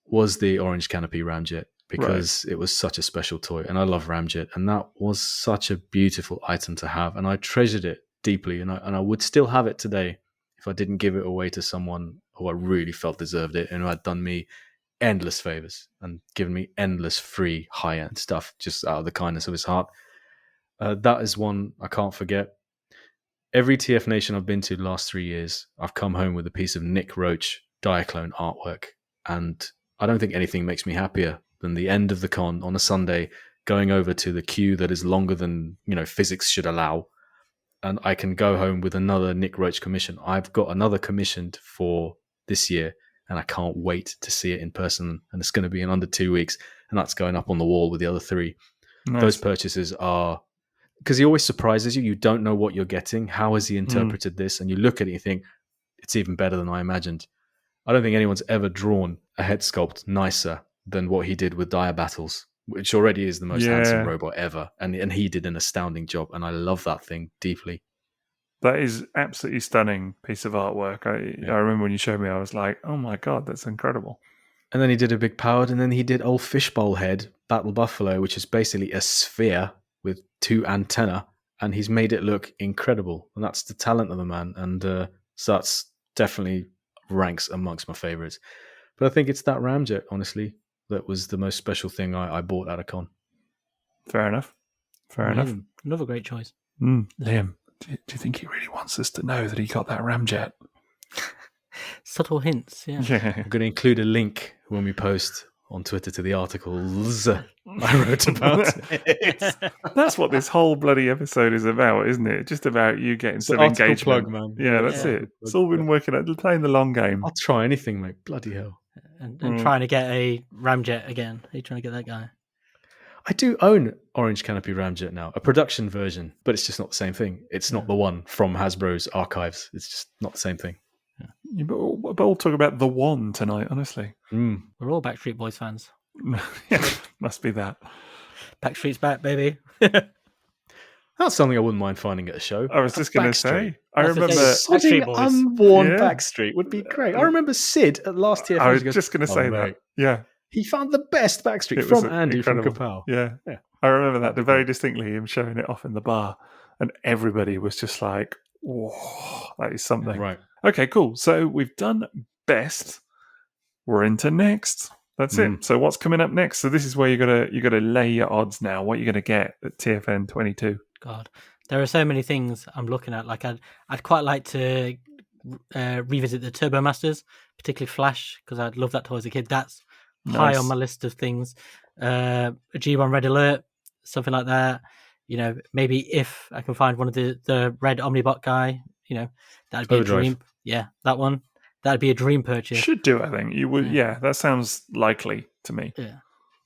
Speaker 2: was the Orange Canopy Ramjet, because it was such a special toy, and I love Ramjet, and that was such a beautiful item to have, and I treasured it deeply, and I would still have it today if I didn't give it away to someone who I really felt deserved it and who had done me endless favors and given me endless free high-end stuff just out of the kindness of his heart. That is one I can't forget. Every TF Nation I've been to the last 3 years, I've come home with a piece of Nick Roach Diaclone artwork. And I don't think anything makes me happier than the end of the con on a Sunday, going over to the queue that is longer than, physics should allow. And I can go home with another Nick Roach commission. I've got another commissioned for this year, and I can't wait to see it in person. And it's going to be in under 2 weeks, and that's going up on the wall with the other 3. Nice. Those purchases are... because he always surprises you. You don't know what you're getting. How has he interpreted this? And you look at it and you think, it's even better than I imagined. I don't think anyone's ever drawn a head sculpt nicer than what he did with Dire Battles, which already is the most handsome robot ever. And he did an astounding job. And I love that thing deeply.
Speaker 1: That is absolutely stunning piece of artwork. I remember when you showed me, I was like, oh my God, that's incredible.
Speaker 2: And then he did a big powered, and then he did old Fishbowl Head, Battle Buffalo, which is basically a sphere with 2 antennae, and he's made it look incredible. And that's the talent of the man. And so that's definitely ranks amongst my favorites. But I think it's that Ramjet, honestly, that was the most special thing I bought at a con.
Speaker 1: Fair enough. Enough.
Speaker 3: Another great choice.
Speaker 1: Liam, do you think he really wants us to know that he got that Ramjet?
Speaker 3: Subtle hints, yeah.
Speaker 2: I'm going to include a link when we post on Twitter to the articles I wrote about it.
Speaker 1: That's what this whole bloody episode is about, isn't it? Just about you getting some engagement.
Speaker 2: Plug, man.
Speaker 1: Yeah, that's it. It's all been working out, playing the long game.
Speaker 2: I'll try anything, mate. Bloody hell.
Speaker 3: And trying to get a Ramjet again. Are you trying to get that guy?
Speaker 2: I do own Orange Canopy Ramjet now, a production version, but it's just not the same thing. It's not the one from Hasbro's archives. It's just not the same thing.
Speaker 1: Yeah, but we'll talk about the one tonight, honestly.
Speaker 3: We're all Backstreet Boys fans.
Speaker 1: Yeah, must be that.
Speaker 3: Backstreet's back, baby.
Speaker 2: That's something I wouldn't mind finding at a show.
Speaker 1: I was just going to say. I remember
Speaker 2: unworn Backstreet would be great. I remember Sid at last year.
Speaker 1: I was just going to say that. Yeah.
Speaker 2: He found the best Backstreet from Andy
Speaker 1: incredible.
Speaker 2: From Kapow.
Speaker 1: Yeah. I remember that very distinctly, him showing it off in the bar. And everybody was just like, whoa, that is something.
Speaker 2: Right.
Speaker 1: Okay, cool. So we've done best. We're into next. That's it. So what's coming up next? So this is where you gotta lay your odds now. What you're gonna get at TFN 22?
Speaker 3: God, there are so many things I'm looking at. Like I'd quite like to revisit the Turbo Masters, particularly Flash, because I'd love that toy as a kid. That's high on my list of things. A G1 Red Alert, something like that. Maybe if I can find one of the red Omnibot guy, that'd be
Speaker 2: Overdrive.
Speaker 3: a dream. Yeah, that one. That'd be a dream purchase.
Speaker 1: Should do, I think. You would, yeah, that sounds likely to me.
Speaker 3: Yeah.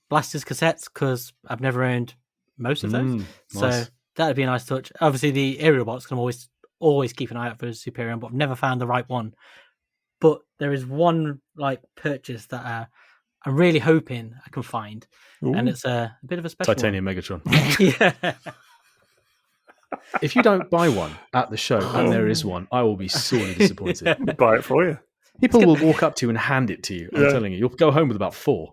Speaker 3: Blasters cassettes, because I've never owned most of those. So
Speaker 2: nice.
Speaker 3: that'd be a nice touch. Obviously, the aerial box can always keep an eye out for a Superior, but I've never found the right one. But there is one purchase that I'm really hoping I can find. Ooh. And it's a bit of a special
Speaker 2: Titanium Megatron.
Speaker 3: Yeah.
Speaker 2: If you don't buy one at the show, and there is one, I will be sorely disappointed.
Speaker 1: We'll buy it for you.
Speaker 2: People will walk up to you and hand it to you. I'm telling you, you'll go home with about 4.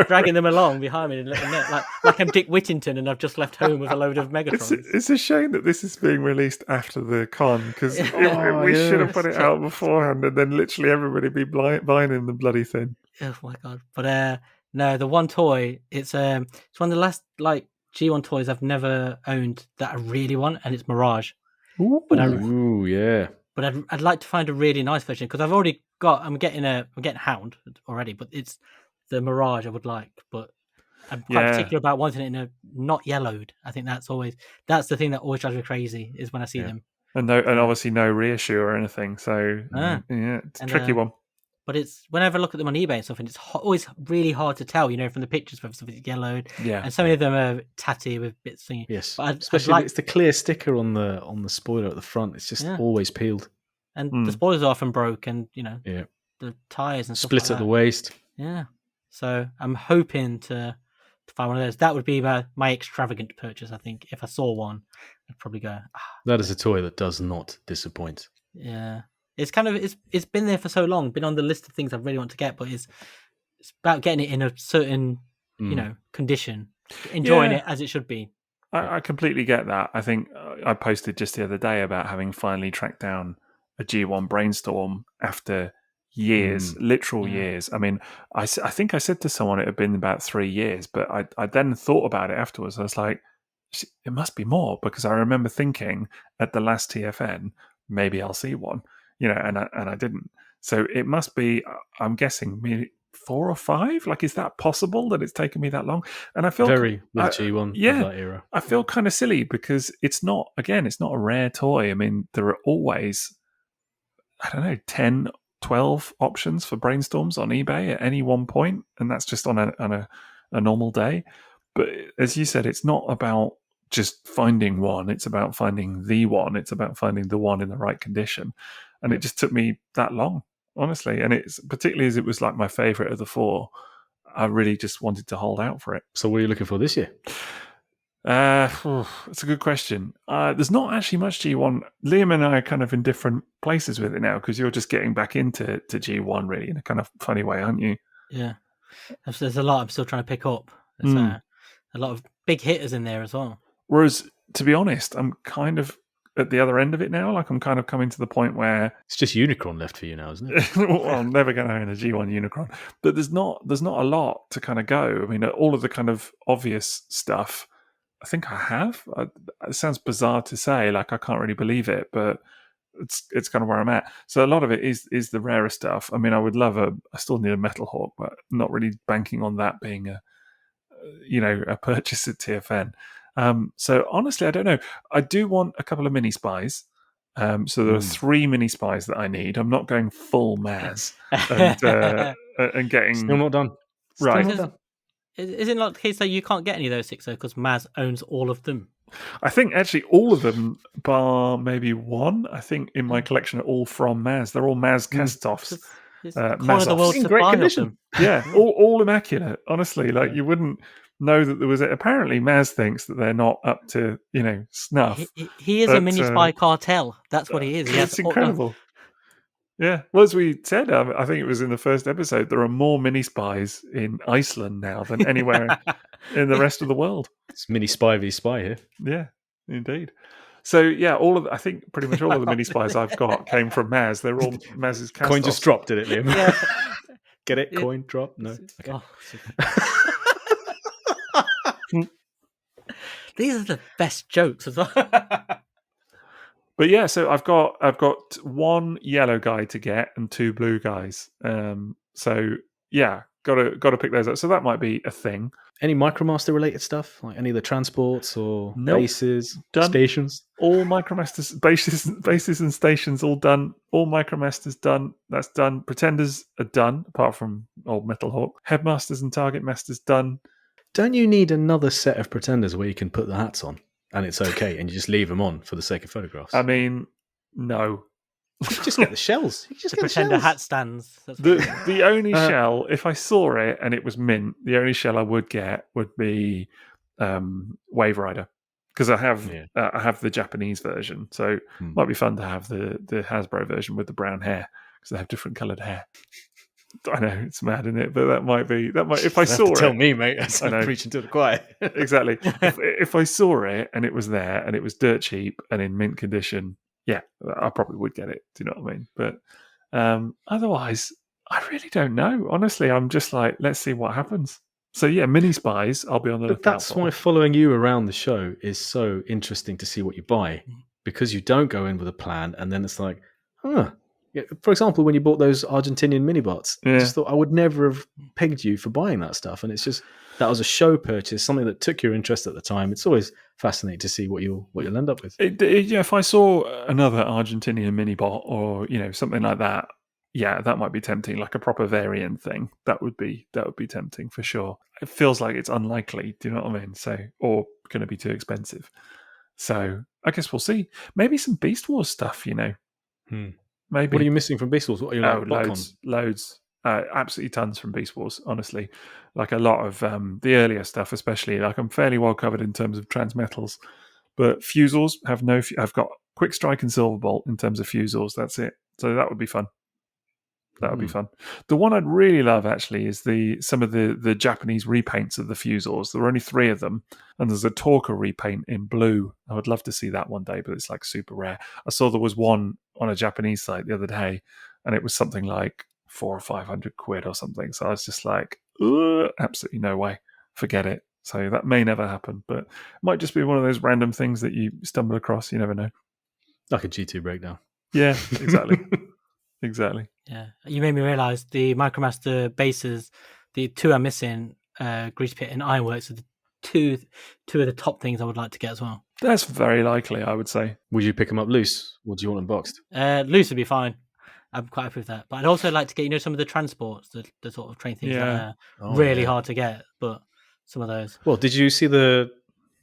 Speaker 3: Dragging them along behind me, and like I'm Dick Whittington, and I've just left home with a load of Megatrons.
Speaker 1: It's a shame that this is being released after the con, because we should have put it out beforehand, and then literally everybody be buying the bloody thing.
Speaker 3: Oh my God! But no, the one toy, it's one of the last G1 toys I've never owned that I really want, and it's Mirage.
Speaker 2: Ooh, yeah.
Speaker 3: But I'd like to find a really nice version, because I've already got. I'm getting Hound already, but it's the Mirage I would like. But I'm quite particular about wanting it in a not yellowed. I think that's the thing that always drives me crazy is when I see them. And
Speaker 1: obviously no reissue or anything. So it's a tricky one.
Speaker 3: But it's whenever I look at them on eBay and stuff, and it's always really hard to tell, from the pictures whether something's yellowed.
Speaker 1: Yeah.
Speaker 3: And so many of them are tatty with bits thingy.
Speaker 2: Yes. But especially it's the clear sticker on the spoiler at the front. It's just always peeled.
Speaker 3: And the spoilers are often broke, and the tires and stuff
Speaker 2: split
Speaker 3: like
Speaker 2: at the waist.
Speaker 3: Yeah. So I'm hoping to find one of those. That would be my extravagant purchase. I think if I saw one, I'd probably go.
Speaker 2: That is a toy that does not disappoint.
Speaker 3: Yeah. It's kind of it's been there for so long, been on the list of things I really want to get, but it's about getting it in a certain condition, enjoying it as it should be.
Speaker 1: I completely get that. I think I posted just the other day about having finally tracked down a G1 Brainstorm after years, literal years. I mean, I think I said to someone it had been about 3 years, but I then thought about it afterwards. I was like, it must be more, because I remember thinking at the last TFN, maybe I'll see one, and I didn't. So it must be, I'm guessing, maybe 4 or 5. Like, is that possible that it's taken me that long? And I feel
Speaker 2: very with G1 of that era.
Speaker 1: I feel kind of silly because it's not a rare toy. I mean, there are always, I don't know, 10, 12 options for brainstorms on eBay at any one point, and that's just on a normal day. But as you said, it's not about just finding one. It's about finding the one. It's about finding the one in the right condition. And it just took me that long, honestly. And it's particularly as it was like my favorite of the 4, I really just wanted to hold out for it.
Speaker 2: So what are you looking for this year?
Speaker 1: It's a good question. There's not actually much G1. Liam and I are kind of in different places with it now, because you're just getting back into G1 really in a kind of funny way, aren't you?
Speaker 3: Yeah. There's a lot I'm still trying to pick up. There's a lot of big hitters in there as well.
Speaker 1: Whereas, to be honest, I'm kind of at the other end of it now. Like, I'm kind of coming to the point where
Speaker 2: it's just Unicron left for you now, isn't it?
Speaker 1: Well, I'm never going to own a G1 Unicron, but there's not a lot to kind of go. I mean, all of the kind of obvious stuff, I think I have. It sounds bizarre to say, like I can't really believe it, but it's kind of where I'm at. So a lot of it is the rarer stuff. I mean, I still need a Metal Hawk, but not really banking on that being a purchase at TFN. So honestly, I don't know. I do want a couple of mini spies. So there are 3 mini spies that I need. I'm not going full M.A.S. and getting
Speaker 2: still not done.
Speaker 1: Right.
Speaker 3: Still not done. Isn't it the case that you can't get any of those Sixo because M.A.S. owns all of them?
Speaker 1: I think actually all of them, bar maybe one, I think in my collection are all from M.A.S. They're all M.A.S. cast-offs.
Speaker 3: It's corner of the world
Speaker 2: in
Speaker 3: to
Speaker 2: great
Speaker 3: buy
Speaker 2: condition.
Speaker 3: of them.
Speaker 1: Yeah, all immaculate. Honestly, like you wouldn't know that there was. Apparently, M.A.S. thinks that they're not up to snuff.
Speaker 3: He is a mini spy cartel. That's what he is.
Speaker 1: It's incredible. Yeah. Well, as we said, I think it was in the first episode, there are more mini spies in Iceland now than anywhere in the rest of the world.
Speaker 2: It's mini spy v spy here.
Speaker 1: Yeah, indeed. So yeah, I think pretty much all of the mini spies I've got came from M.A.S. They're all M.A.S.'s cast.
Speaker 2: Coin just dropped, did it, Liam?
Speaker 3: Yeah.
Speaker 2: Get it? Coin drop? No. Okay.
Speaker 3: These are the best jokes as well.
Speaker 1: But yeah, so I've got 1 yellow guy to get and 2 blue guys. So yeah, got to pick those up. So that might be a thing.
Speaker 2: Any Micromaster related stuff, like any of the transports or bases, stations?
Speaker 1: All Micromasters bases and stations all done. All Micromasters done. That's done. Pretenders are done, apart from old Metal Hawk. Headmasters and Target Masters done.
Speaker 2: Don't you need another set of Pretenders where you can put the hats on and it's okay, and you just leave them on for the sake of photographs?
Speaker 1: I mean, no.
Speaker 2: You just get the shells. You just
Speaker 3: the
Speaker 2: get the
Speaker 3: Pretender
Speaker 2: shells.
Speaker 3: hat stands.
Speaker 1: The only shell, if I saw it and it was mint, the only shell I would get would be Wave Rider, because I have the Japanese version, so it might be fun to have the Hasbro version with the brown hair, because they have different coloured hair. I know it's mad, isn't it? But that might if I saw it.
Speaker 2: Tell me, mate. I'm preaching to the choir.
Speaker 1: Exactly. If I saw it and it was there and it was dirt cheap and in mint condition, yeah, I probably would get it. Do you know what I mean? But otherwise, I really don't know. Honestly, I'm just like, let's see what happens. So yeah, mini spies, I'll be on the lookout.
Speaker 2: That's why following you around the show is so interesting to see what you buy, because you don't go in with a plan and then it's like, Yeah, for example, when you bought those Argentinian minibots, I just thought I would never have pegged you for buying that stuff. And it's just, that was a show purchase, something that took your interest at the time. It's always fascinating to see what you'll end up with.
Speaker 1: If I saw another Argentinian minibot or something like that, yeah, that might be tempting, like a proper variant thing. That would be tempting for sure. It feels like it's unlikely. Do you know what I mean? So, or going to be too expensive. So I guess we'll see. Maybe some Beast Wars stuff. Maybe.
Speaker 2: What are you missing from Beast Wars? What are you
Speaker 1: loads. Absolutely tons from Beast Wars, honestly. Like a lot of the earlier stuff, especially. Like I'm fairly well covered in terms of transmetals. But Fusels have I've got Quick Strike and Silverbolt in terms of Fusels. That's it. So that would be fun. That would be fun. The one I'd really love, actually, is some of the Japanese repaints of the Fusels. There are only 3 of them, and there's a Talker repaint in blue. I would love to see that one day, but it's like super rare. I saw there was one on a Japanese site the other day, and it was something like 400 or 500 quid or something. So I was just like, absolutely no way, forget it. So that may never happen, but it might just be one of those random things that you stumble across. You never know.
Speaker 2: Like a G2 breakdown.
Speaker 1: Yeah, exactly. Exactly.
Speaker 3: Yeah, you made me realise the Micromaster bases, the two are missing, Grease Pit and Ironworks are the two of the top things I would like to get as well.
Speaker 1: That's very likely, I would say.
Speaker 2: Would you pick them up loose, or do you want them boxed?
Speaker 3: Loose would be fine. I'm quite happy with that. But I'd also like to get, some of the transports, the sort of train things that are really hard to get, but some of those.
Speaker 2: Well, did you see the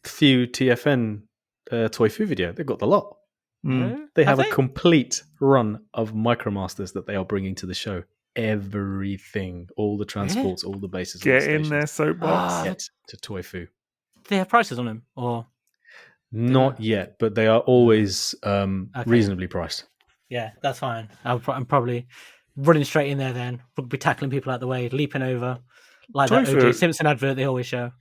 Speaker 2: few TFN Toy-Fu video? They've got the lot. They have a complete run of Micromasters that they are bringing to the show. Everything, all the transports, all the bases.
Speaker 1: Get
Speaker 2: all the
Speaker 1: in their soapbox.
Speaker 2: Get to Toy-Fu.
Speaker 3: Do they have prices on them? Or
Speaker 2: not yet, but they are always reasonably priced.
Speaker 3: Yeah, that's fine. I'm probably running straight in there then. Rugby tackling people out the way, leaping over. Like that O.J. Simpson advert they always show.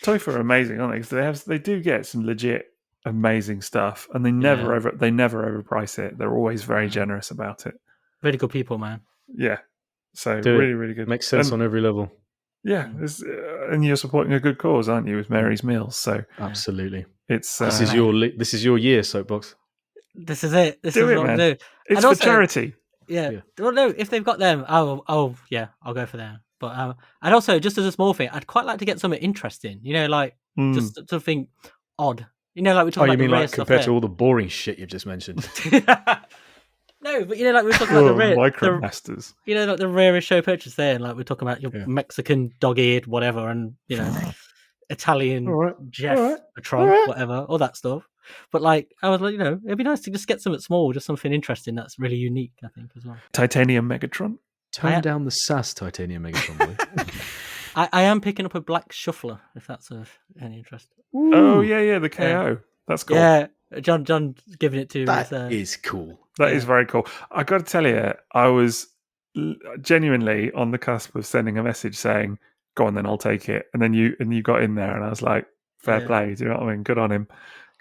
Speaker 1: Toyfu are amazing, aren't they? Because they do get some legit amazing stuff, and they never overprice it. They're always very generous about it.
Speaker 3: Really good people, man.
Speaker 1: Yeah, so really, really good.
Speaker 2: Makes sense on every level.
Speaker 1: Yeah, and you're supporting a good cause, aren't you, with Mary's Meals? So
Speaker 2: absolutely,
Speaker 1: it's
Speaker 2: this is your year, Soapbox.
Speaker 3: This is it. This is what
Speaker 1: man.
Speaker 3: I do.
Speaker 1: It's for charity.
Speaker 3: Yeah. Well, no, if they've got them, I'll go for them. But and also, just as a small thing, I'd quite like to get something interesting. Just something odd. Like we talk about.
Speaker 2: You mean like compared
Speaker 3: to
Speaker 2: all the boring shit you've just mentioned?
Speaker 3: No, but like we were talking about the
Speaker 1: Micromasters.
Speaker 3: Like the rarest show purchase there, and like we're talking about your Mexican dog-eared whatever, and Italian Jeff Patron, whatever, all that stuff. But like, I was like, it'd be nice to just get something small, just something interesting that's really unique, I think, as well.
Speaker 1: Titanium Megatron.
Speaker 2: Tone down the sass, Titanium Megatron boy.
Speaker 3: I am picking up a black shuffler, if that's of any interest.
Speaker 1: Ooh. Oh yeah, the KO. That's cool.
Speaker 3: Yeah, John's giving it to me.
Speaker 2: That is cool.
Speaker 1: That is very cool. I got to tell you, I was genuinely on the cusp of sending a message saying, "Go on, then I'll take it." And then you got in there, and I was like, "Fair play." Do you know what I mean? Good on him.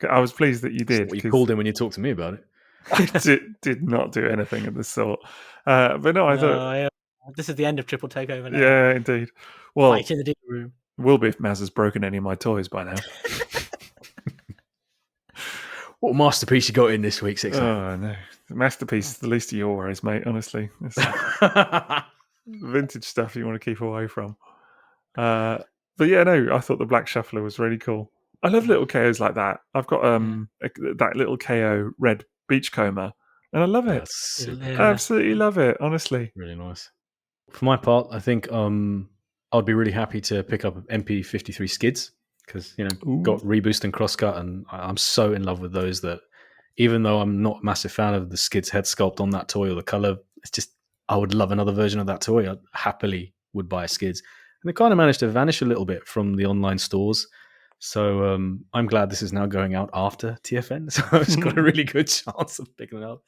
Speaker 1: I was pleased that you did.
Speaker 2: You called him when you talked to me about it.
Speaker 1: I did not do anything of the sort. But no, I thought
Speaker 3: this is the end of Triple Takeover now.
Speaker 1: Yeah, indeed. Well,
Speaker 3: fight in the deep room.
Speaker 1: Will be if Maz has broken any of my toys by now.
Speaker 2: What masterpiece you got in this week, Sixo?
Speaker 1: Oh no, the masterpiece is the least of your worries, mate. Honestly, vintage stuff you want to keep away from. But yeah, no, I thought the black shuffler was really cool. I love little KOs like that. I've got that little KO red beachcomber, and I love it. I absolutely love it. Honestly,
Speaker 2: really nice. For my part, I think I'd be really happy to pick up MP53 skids because got reboost and crosscut, and I'm so in love with those that even though I'm not a massive fan of the skids head sculpt on that toy or the color, it's just I would love another version of that toy. I happily would buy skids, and they kind of managed to vanish a little bit from the online stores. So I'm glad this is now going out after TFN, so it's got a really good chance of picking it up.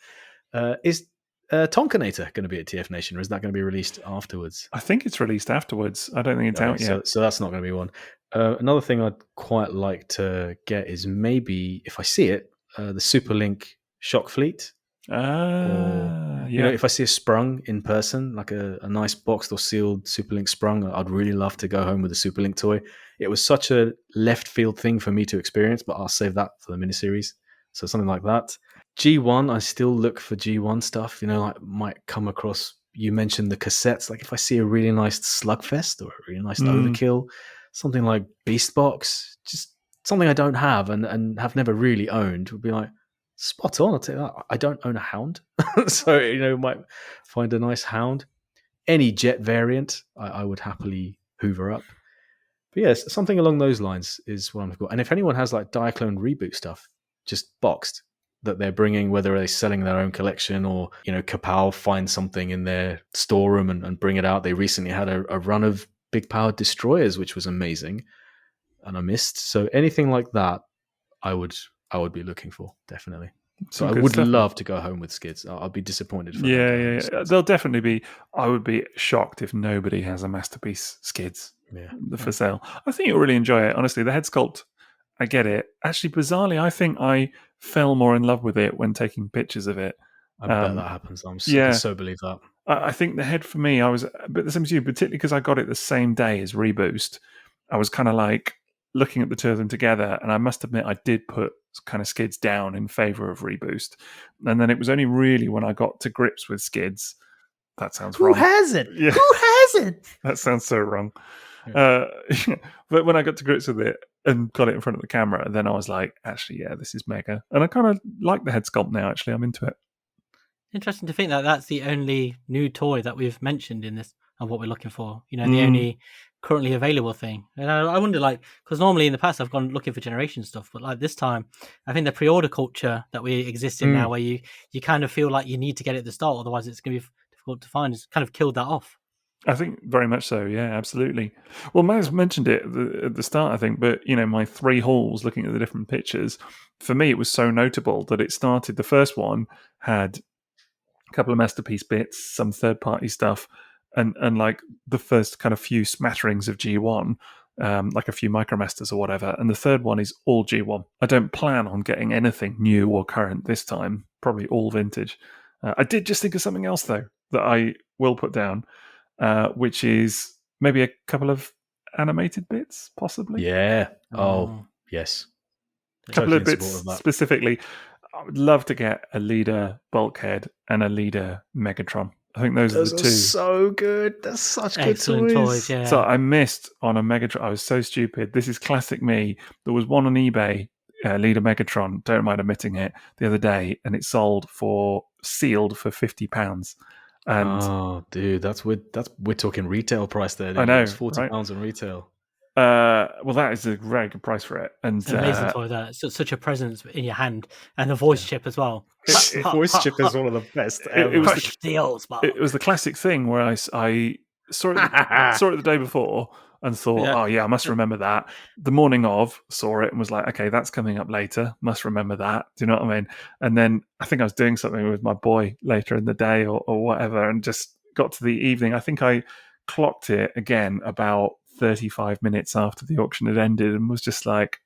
Speaker 2: Is Tonkanator going to be at TF Nation, or is that going to be released afterwards?
Speaker 1: I think it's released afterwards. I don't think it's out yet.
Speaker 2: So that's not going to be one. Another thing I'd quite like to get is maybe, if I see it, the Superlink Shock Fleet. If I see a Sprung in person, like a nice boxed or sealed Superlink Sprung, I'd really love to go home with a Superlink toy. It was such a left field thing for me to experience, but I'll save that for the miniseries. So something like that. G1, I still look for G1 stuff. Might come across. You mentioned the cassettes. Like if I see a really nice Slugfest or a really nice Overkill, something like Beast Box, just something I don't have and have never really owned, would be like spot on. I'll tell you that. I don't own a Hound, so might find a nice Hound. Any Jet variant, I would happily hoover up. But yes, something along those lines is what I'm looking for. And if anyone has like Diaclone reboot stuff, just boxed, that they're bringing, whether they're selling their own collection or, Kapow finds something in their storeroom and bring it out. They recently had a run of big powered destroyers, which was amazing, and I missed. So anything like that, I would be looking for, definitely. So I would love to go home with skids. I'd be disappointed.
Speaker 1: Yeah. They'll definitely be. I would be shocked if nobody has a masterpiece skids for sale. I think you'll really enjoy it. Honestly, the head sculpt, I get it. Actually, bizarrely, I think I fell more in love with it when taking pictures of it.
Speaker 2: I bet that happens. I so believe that.
Speaker 1: I think the head for me, I was a bit the same as you, particularly because I got it the same day as Reboost. I was kind of like looking at the two of them together, and I must admit I did put kind of Skids down in favour of Reboost. And then it was only really when I got to grips with Skids. That sounds
Speaker 3: Who
Speaker 1: wrong.
Speaker 3: hasn't?
Speaker 1: Yeah.
Speaker 3: Who hasn't?
Speaker 1: That sounds so wrong. But when I got to grips with it and got it in front of the camera, then I was like, actually, yeah, this is mega. And I kind of like the head sculpt now, actually. I'm into it.
Speaker 3: Interesting to think that that's the only new toy that we've mentioned in this and what we're looking for. The only currently available thing. And I wonder, like, because normally in the past I've gone looking for generation stuff, but like this time, I think the pre-order culture that we exist in now, where you kind of feel like you need to get it at the start, otherwise it's going to be difficult to find, has kind of killed that off.
Speaker 1: I think very much so, yeah, absolutely. Well, Maz mentioned it at the start, I think, but, my 3 hauls, looking at the different pictures, for me it was so notable that it started, the first one had a couple of masterpiece bits, some third-party stuff, and like the first kind of few smatterings of G1, like a few Micromasters or whatever, and the third one is all G1. I don't plan on getting anything new or current this time, probably all vintage. I did just think of something else, though, that I will put down, which is maybe a couple of animated bits, possibly.
Speaker 2: Yeah. Oh, yes.
Speaker 1: A couple of bits specifically. I would love to get a leader Bulkhead and a leader Megatron. I think those are the two.
Speaker 2: So good. That's such
Speaker 3: excellent
Speaker 2: good
Speaker 3: toys. Yeah.
Speaker 1: So I missed on a Megatron. I was so stupid. This is classic me. There was one on eBay, leader Megatron. Don't mind admitting it. The other day, and it sold sealed for £50. And
Speaker 2: dude, we're talking retail price there.
Speaker 1: I know,
Speaker 2: it's £40 in retail.
Speaker 1: Well, that is a very good price for it, and
Speaker 3: it's an amazing toy. That it's such a presence in your hand, and the voice chip as well.
Speaker 2: Voice chip is one of the best.
Speaker 1: It
Speaker 3: was
Speaker 1: the classic thing where I saw it saw it the day before and thought, oh yeah, I must remember that. The morning of, saw it and was like, okay, that's coming up later. Must remember that. Do you know what I mean? And then I think I was doing something with my boy later in the day or whatever, and just got to the evening. I think I clocked it again about 35 minutes after the auction had ended and was just like,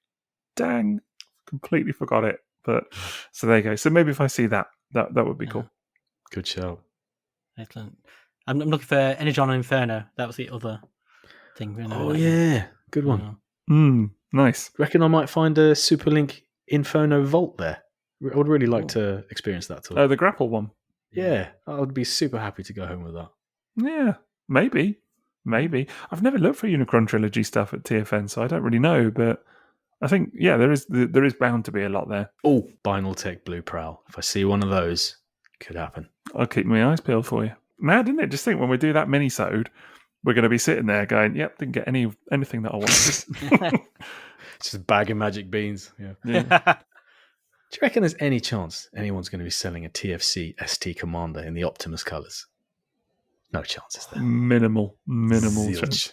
Speaker 1: dang, completely forgot it. But so there you go. So maybe if I see that would be cool.
Speaker 2: Good show.
Speaker 3: Excellent. I'm looking for Energon and Inferno. That was the other thing.
Speaker 2: Yeah, good one.
Speaker 1: Nice.
Speaker 2: Reckon I might find a Superlink Inferno Vault there. I would really like to experience that tool.
Speaker 1: Oh, the grapple one.
Speaker 2: Yeah, I would be super happy to go home with that.
Speaker 1: Yeah, maybe. I've never looked for Unicron Trilogy stuff at TFN, so I don't really know, but I think, yeah, there is bound to be a lot there.
Speaker 2: Oh, Binal Tech Blue Prowl. If I see one of those, it could happen.
Speaker 1: I'll keep my eyes peeled for you. Mad, isn't it? Just think when we do that mini-sode, we're going to be sitting there going, yep, didn't get anything that I wanted.
Speaker 2: It's just a bag of magic beans. Yeah. Do you reckon there's any chance anyone's going to be selling a TFC ST Commander in the Optimus colours? No chances there.
Speaker 1: Minimal chance.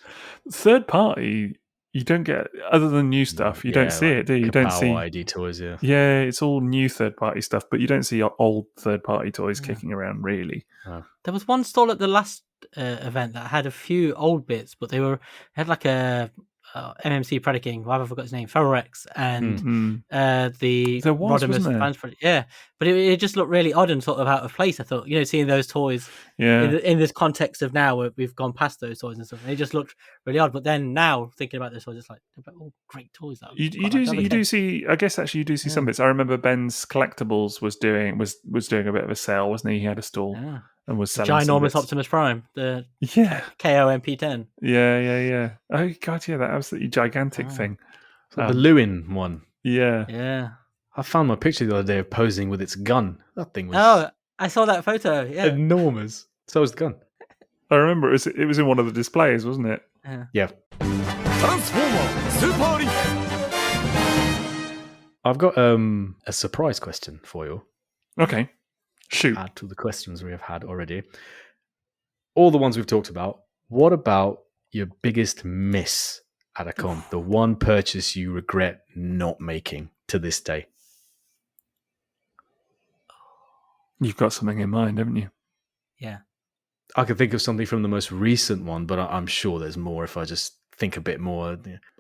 Speaker 1: Third party, you don't get, other than new stuff, you don't see it, do you? You don't see
Speaker 2: ID toys, yeah.
Speaker 1: Yeah, it's all new third party stuff, but you don't see old third party toys kicking around, really.
Speaker 3: There was one stall at the last event that had a few old bits, but had like a MMC Predaking, why have I forgot his name? Ferrorex and the
Speaker 1: there was,
Speaker 3: Rodimus. Yeah, but it just looked really odd and sort of out of place. I thought, seeing those toys in this context of now where we've gone past those toys and stuff, it just looked really odd. But then now thinking about those toys, it's like they're all great toys.
Speaker 1: You do see. I guess actually you do see some bits. I remember Ben's Collectibles was doing a bit of a sale, wasn't he? He had a stall.
Speaker 3: Yeah.
Speaker 1: And was selling
Speaker 3: ginormous Optimus Prime, the KO MP10.
Speaker 1: Yeah. Oh god, yeah, that absolutely gigantic thing.
Speaker 2: The Lewin one.
Speaker 1: Yeah.
Speaker 2: I found my picture the other day of posing with its gun. That thing was.
Speaker 3: Oh, I saw that photo. Yeah,
Speaker 2: enormous. So was the gun.
Speaker 1: I remember it was in one of the displays, wasn't it?
Speaker 2: Yeah. I've got a surprise question for you.
Speaker 1: Okay. Shoot.
Speaker 2: Add to the questions we have had already. All the ones we've talked about. What about your biggest miss at a con? The one purchase you regret not making to this day?
Speaker 1: You've got something in mind, haven't you?
Speaker 3: Yeah.
Speaker 2: I can think of something from the most recent one, but I'm sure there's more if I just think a bit more.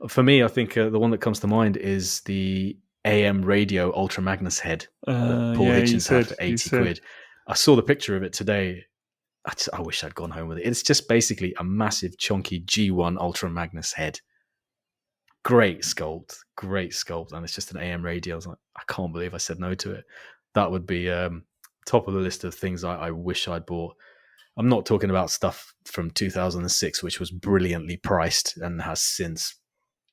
Speaker 2: For me, I think the one that comes to mind is the AM radio Ultra Magnus head that Paul Hitchens had for 80 quid. I saw the picture of it today I wish I'd gone home with it. It's just basically a massive, chunky G1 Ultra Magnus head. Great sculpt, and it's just an AM radio. I was like, I can't believe I said no to it. That would be top of the list of things I wish I'd bought. I'm not talking about stuff from 2006, which was brilliantly priced and has since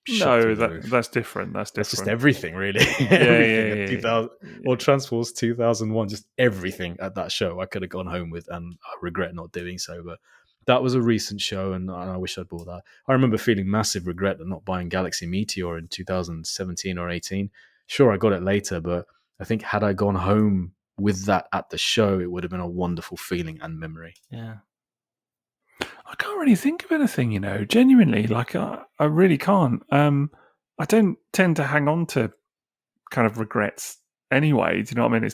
Speaker 2: shot through the roof.
Speaker 1: That's different. That's
Speaker 2: just everything, really.
Speaker 1: Everything.
Speaker 2: 2000 or Transforce 2001, just everything at that show I could have gone home with, and I regret not doing so. But that was a recent show, and I wish I'd bought that. I remember feeling massive regret at not buying Galaxy Meteor in 2017 or 18. Sure, I got it later, but I think had I gone home with that at the show, it would have been a wonderful feeling and memory.
Speaker 3: Yeah.
Speaker 1: I can't really think of anything, genuinely. Like, I really can't. I don't tend to hang on to kind of regrets anyway. Do you know what I mean?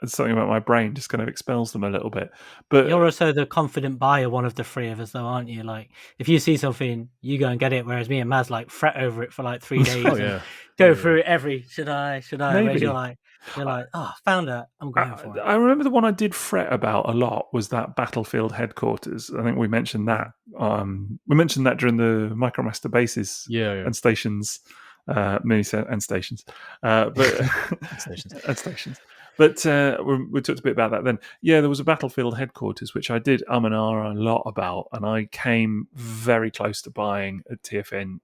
Speaker 1: It's something about my brain just kind of expels them a little bit. But
Speaker 3: you're also the confident buyer, one of the three of us, though, aren't you? Like, if you see something, you go and get it. Whereas me and Maz like fret over it for like 3 days. Go through every. Should I? Whereas you're like, found it. I'm going for it.
Speaker 1: I remember the one I did fret about a lot was that Battlefield Headquarters. I think we mentioned that. We mentioned that during the Micromaster bases and stations, mini-set and stations, but stations. But we talked a bit about that then. Yeah, there was a Battlefield Headquarters, which I did and a lot about, and I came very close to buying a TFN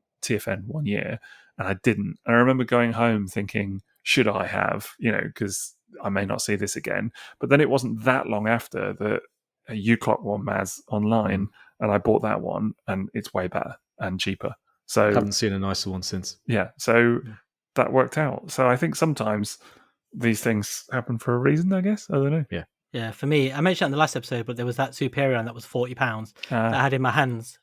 Speaker 1: 1 year, and I didn't. And I remember going home thinking, should I have, because I may not see this again. But then it wasn't that long after that you clocked one Maz online, and I bought that one, and it's way better and cheaper. So
Speaker 2: I haven't seen a nicer one since.
Speaker 1: Yeah, so that worked out. So I think sometimes these things happen for a reason, I guess. I don't know.
Speaker 3: Yeah, for me, I mentioned it in the last episode, but there was that Superion that was £40 that I had in my hands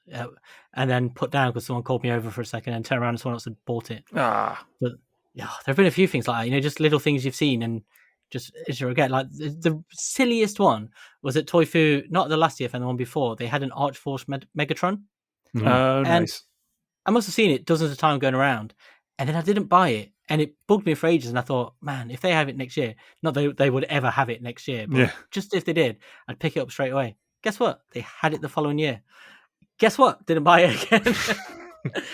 Speaker 3: and then put down because someone called me over for a second and turned around and someone else had bought it. But yeah, there have been a few things like that, just little things you've seen and just as you regret. Like the silliest one was at Toy Fu, not the last year, and the one before. They had an Archforce Megatron.
Speaker 1: Oh, nice.
Speaker 3: I must have seen it dozens of times going around, and then I didn't buy it. And it bugged me for ages, and I thought, man, if they have it next year, not that they would ever have it next year, but just if they did, I'd pick it up straight away. Guess what? They had it the following year. Guess what? Didn't buy it again.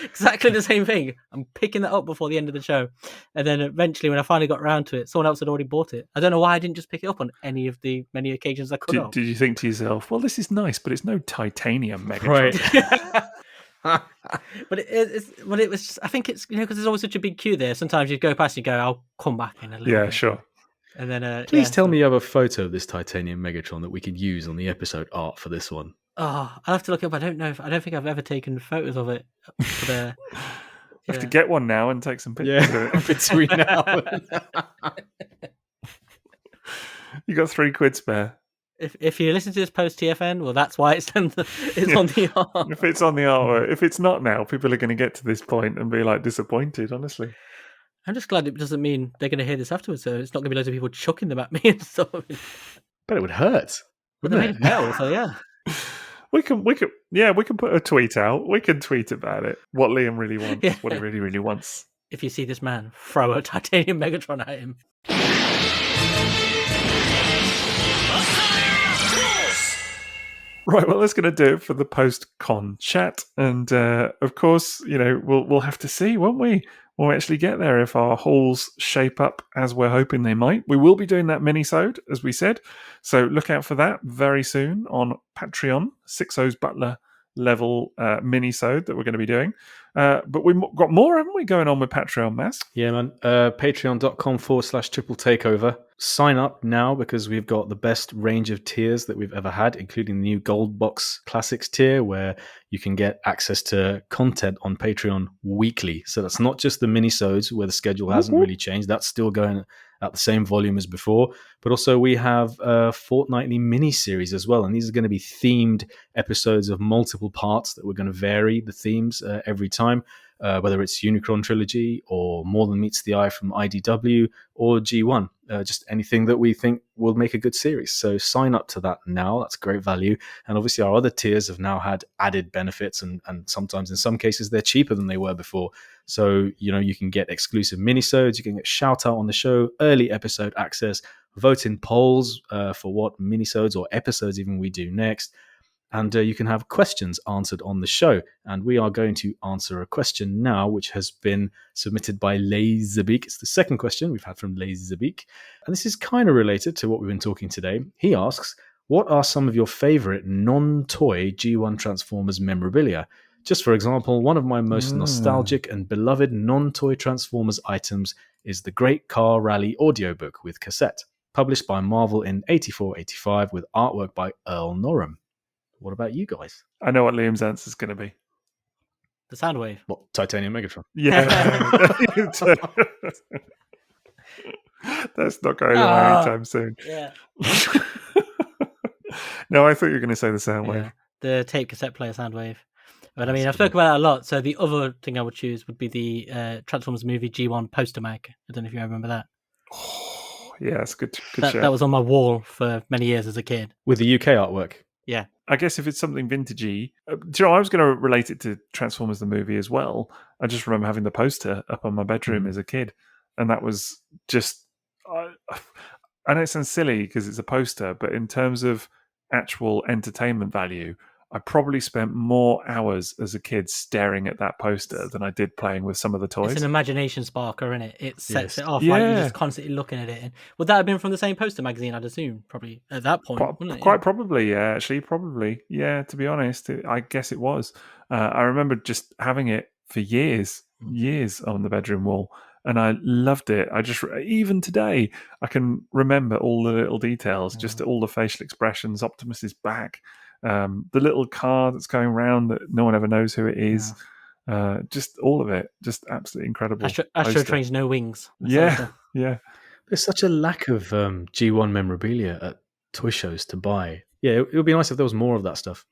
Speaker 3: Exactly the same thing. I'm picking that up before the end of the show. And then eventually, when I finally got around to it, someone else had already bought it. I don't know why I didn't just pick it up on any of the many occasions I could have.
Speaker 1: Did you think to yourself, well, this is nice, but it's no titanium Megatron.
Speaker 3: Right. But it was. I think it's because there's always such a big queue there. Sometimes you go past, and you go, "I'll come back in a little."
Speaker 1: Yeah,
Speaker 3: bit.
Speaker 1: Sure.
Speaker 3: And then,
Speaker 2: please tell me you have a photo of this titanium Megatron that we could use on the episode art for this one.
Speaker 3: Oh, I'll have to look it up. I don't think I've ever taken photos of it. But,
Speaker 1: I have to get one now and take some pictures of it
Speaker 2: between now.
Speaker 1: You got £3 spare.
Speaker 3: If you listen to this post TFN, well, that's why it's on the art.
Speaker 1: If it's on the artwork, if it's not now, people are going to get to this point and be like disappointed. Honestly,
Speaker 3: I'm just glad it doesn't mean they're going to hear this afterwards. So it's not going to be loads of people chucking them at me and stuff.
Speaker 2: But it would hurt, wouldn't it?
Speaker 3: Metal, so yeah.
Speaker 1: We can put a tweet out. We can tweet about it. What Liam really wants. What he really, really wants.
Speaker 3: If you see this man, throw a titanium Megatron at him.
Speaker 1: Right, well, that's going to do it for the post-con chat. And, of course, we'll have to see, won't we? We'll actually get there if our hauls shape up as we're hoping they might. We will be doing that mini-sode, as we said. So look out for that very soon on Patreon, Sixo's Butler level mini-sode that we're going to be doing. But we've got more, haven't we, going on with Patreon, Mas?
Speaker 2: Yeah, man. Patreon.com/triple takeover. Sign up now because we've got the best range of tiers that we've ever had, including the new Gold Box Classics tier, where you can get access to content on Patreon weekly. So that's not just the mini-sodes where the schedule hasn't really changed. That's still going at the same volume as before. But also we have a fortnightly mini-series as well. And these are going to be themed episodes of multiple parts that we're going to vary the themes every time. whether it's Unicron Trilogy or More Than Meets the Eye from IDW or G1. Just anything that we think will make a good series. So sign up to that now. That's great value. And obviously our other tiers have now had added benefits, and sometimes in some cases they're cheaper than they were before. So, you can get exclusive minisodes, you can get shout out on the show, early episode access, vote in polls for what minisodes or episodes even we do next. And you can have questions answered on the show. And we are going to answer a question now, which has been submitted by Lazybeak. It's the second question we've had from Lazybeak. And this is kind of related to what we've been talking today. He asks, what are some of your favorite non-toy G1 Transformers memorabilia? Just for example, one of my most nostalgic and beloved non-toy Transformers items is the Great Car Rally audiobook with cassette, published by Marvel in 84-85 with artwork by Earl Norham. What about you guys?
Speaker 1: I know what Liam's answer is going to be.
Speaker 3: The Soundwave.
Speaker 2: What, Titanium Megatron?
Speaker 1: Yeah. That's not going away anytime soon.
Speaker 3: Yeah.
Speaker 1: No, I thought you were going to say the Soundwave.
Speaker 3: Yeah. The tape cassette player Soundwave. But I mean, I've spoken about that a lot. So the other thing I would choose would be the Transformers movie G1 poster mag. I don't know if you remember that.
Speaker 1: Oh, yeah, it's good.
Speaker 3: That was on my wall for many years as a kid.
Speaker 2: With the UK artwork.
Speaker 3: Yeah.
Speaker 1: I guess if it's something vintagey, do you know, I was going to relate it to Transformers the movie as well. I just remember having the poster up on my bedroom as a kid, and that was just. I know it sounds silly because it's a poster, but in terms of actual entertainment value, I probably spent more hours as a kid staring at that poster than I did playing with some of the toys.
Speaker 3: It's an imagination sparker, isn't it? It sets it off.
Speaker 1: Yeah.
Speaker 3: Like you're just constantly looking at it. And would that have been from the same poster magazine, I'd assume, probably at that point? Wouldn't it?
Speaker 1: Quite probably, yeah. Actually, probably. Yeah, to be honest, I guess it was. I remember just having it for years on the bedroom wall. And I loved it. Even today, I can remember all the little details, just all the facial expressions. Optimus is back. The little car that's going around that no one ever knows who it is. Just all of it. Just absolutely incredible.
Speaker 3: Astro Train's no wings.
Speaker 1: Yeah.
Speaker 2: There's such a lack of G1 memorabilia at toy shows to buy. Yeah, it would be nice if there was more of that stuff.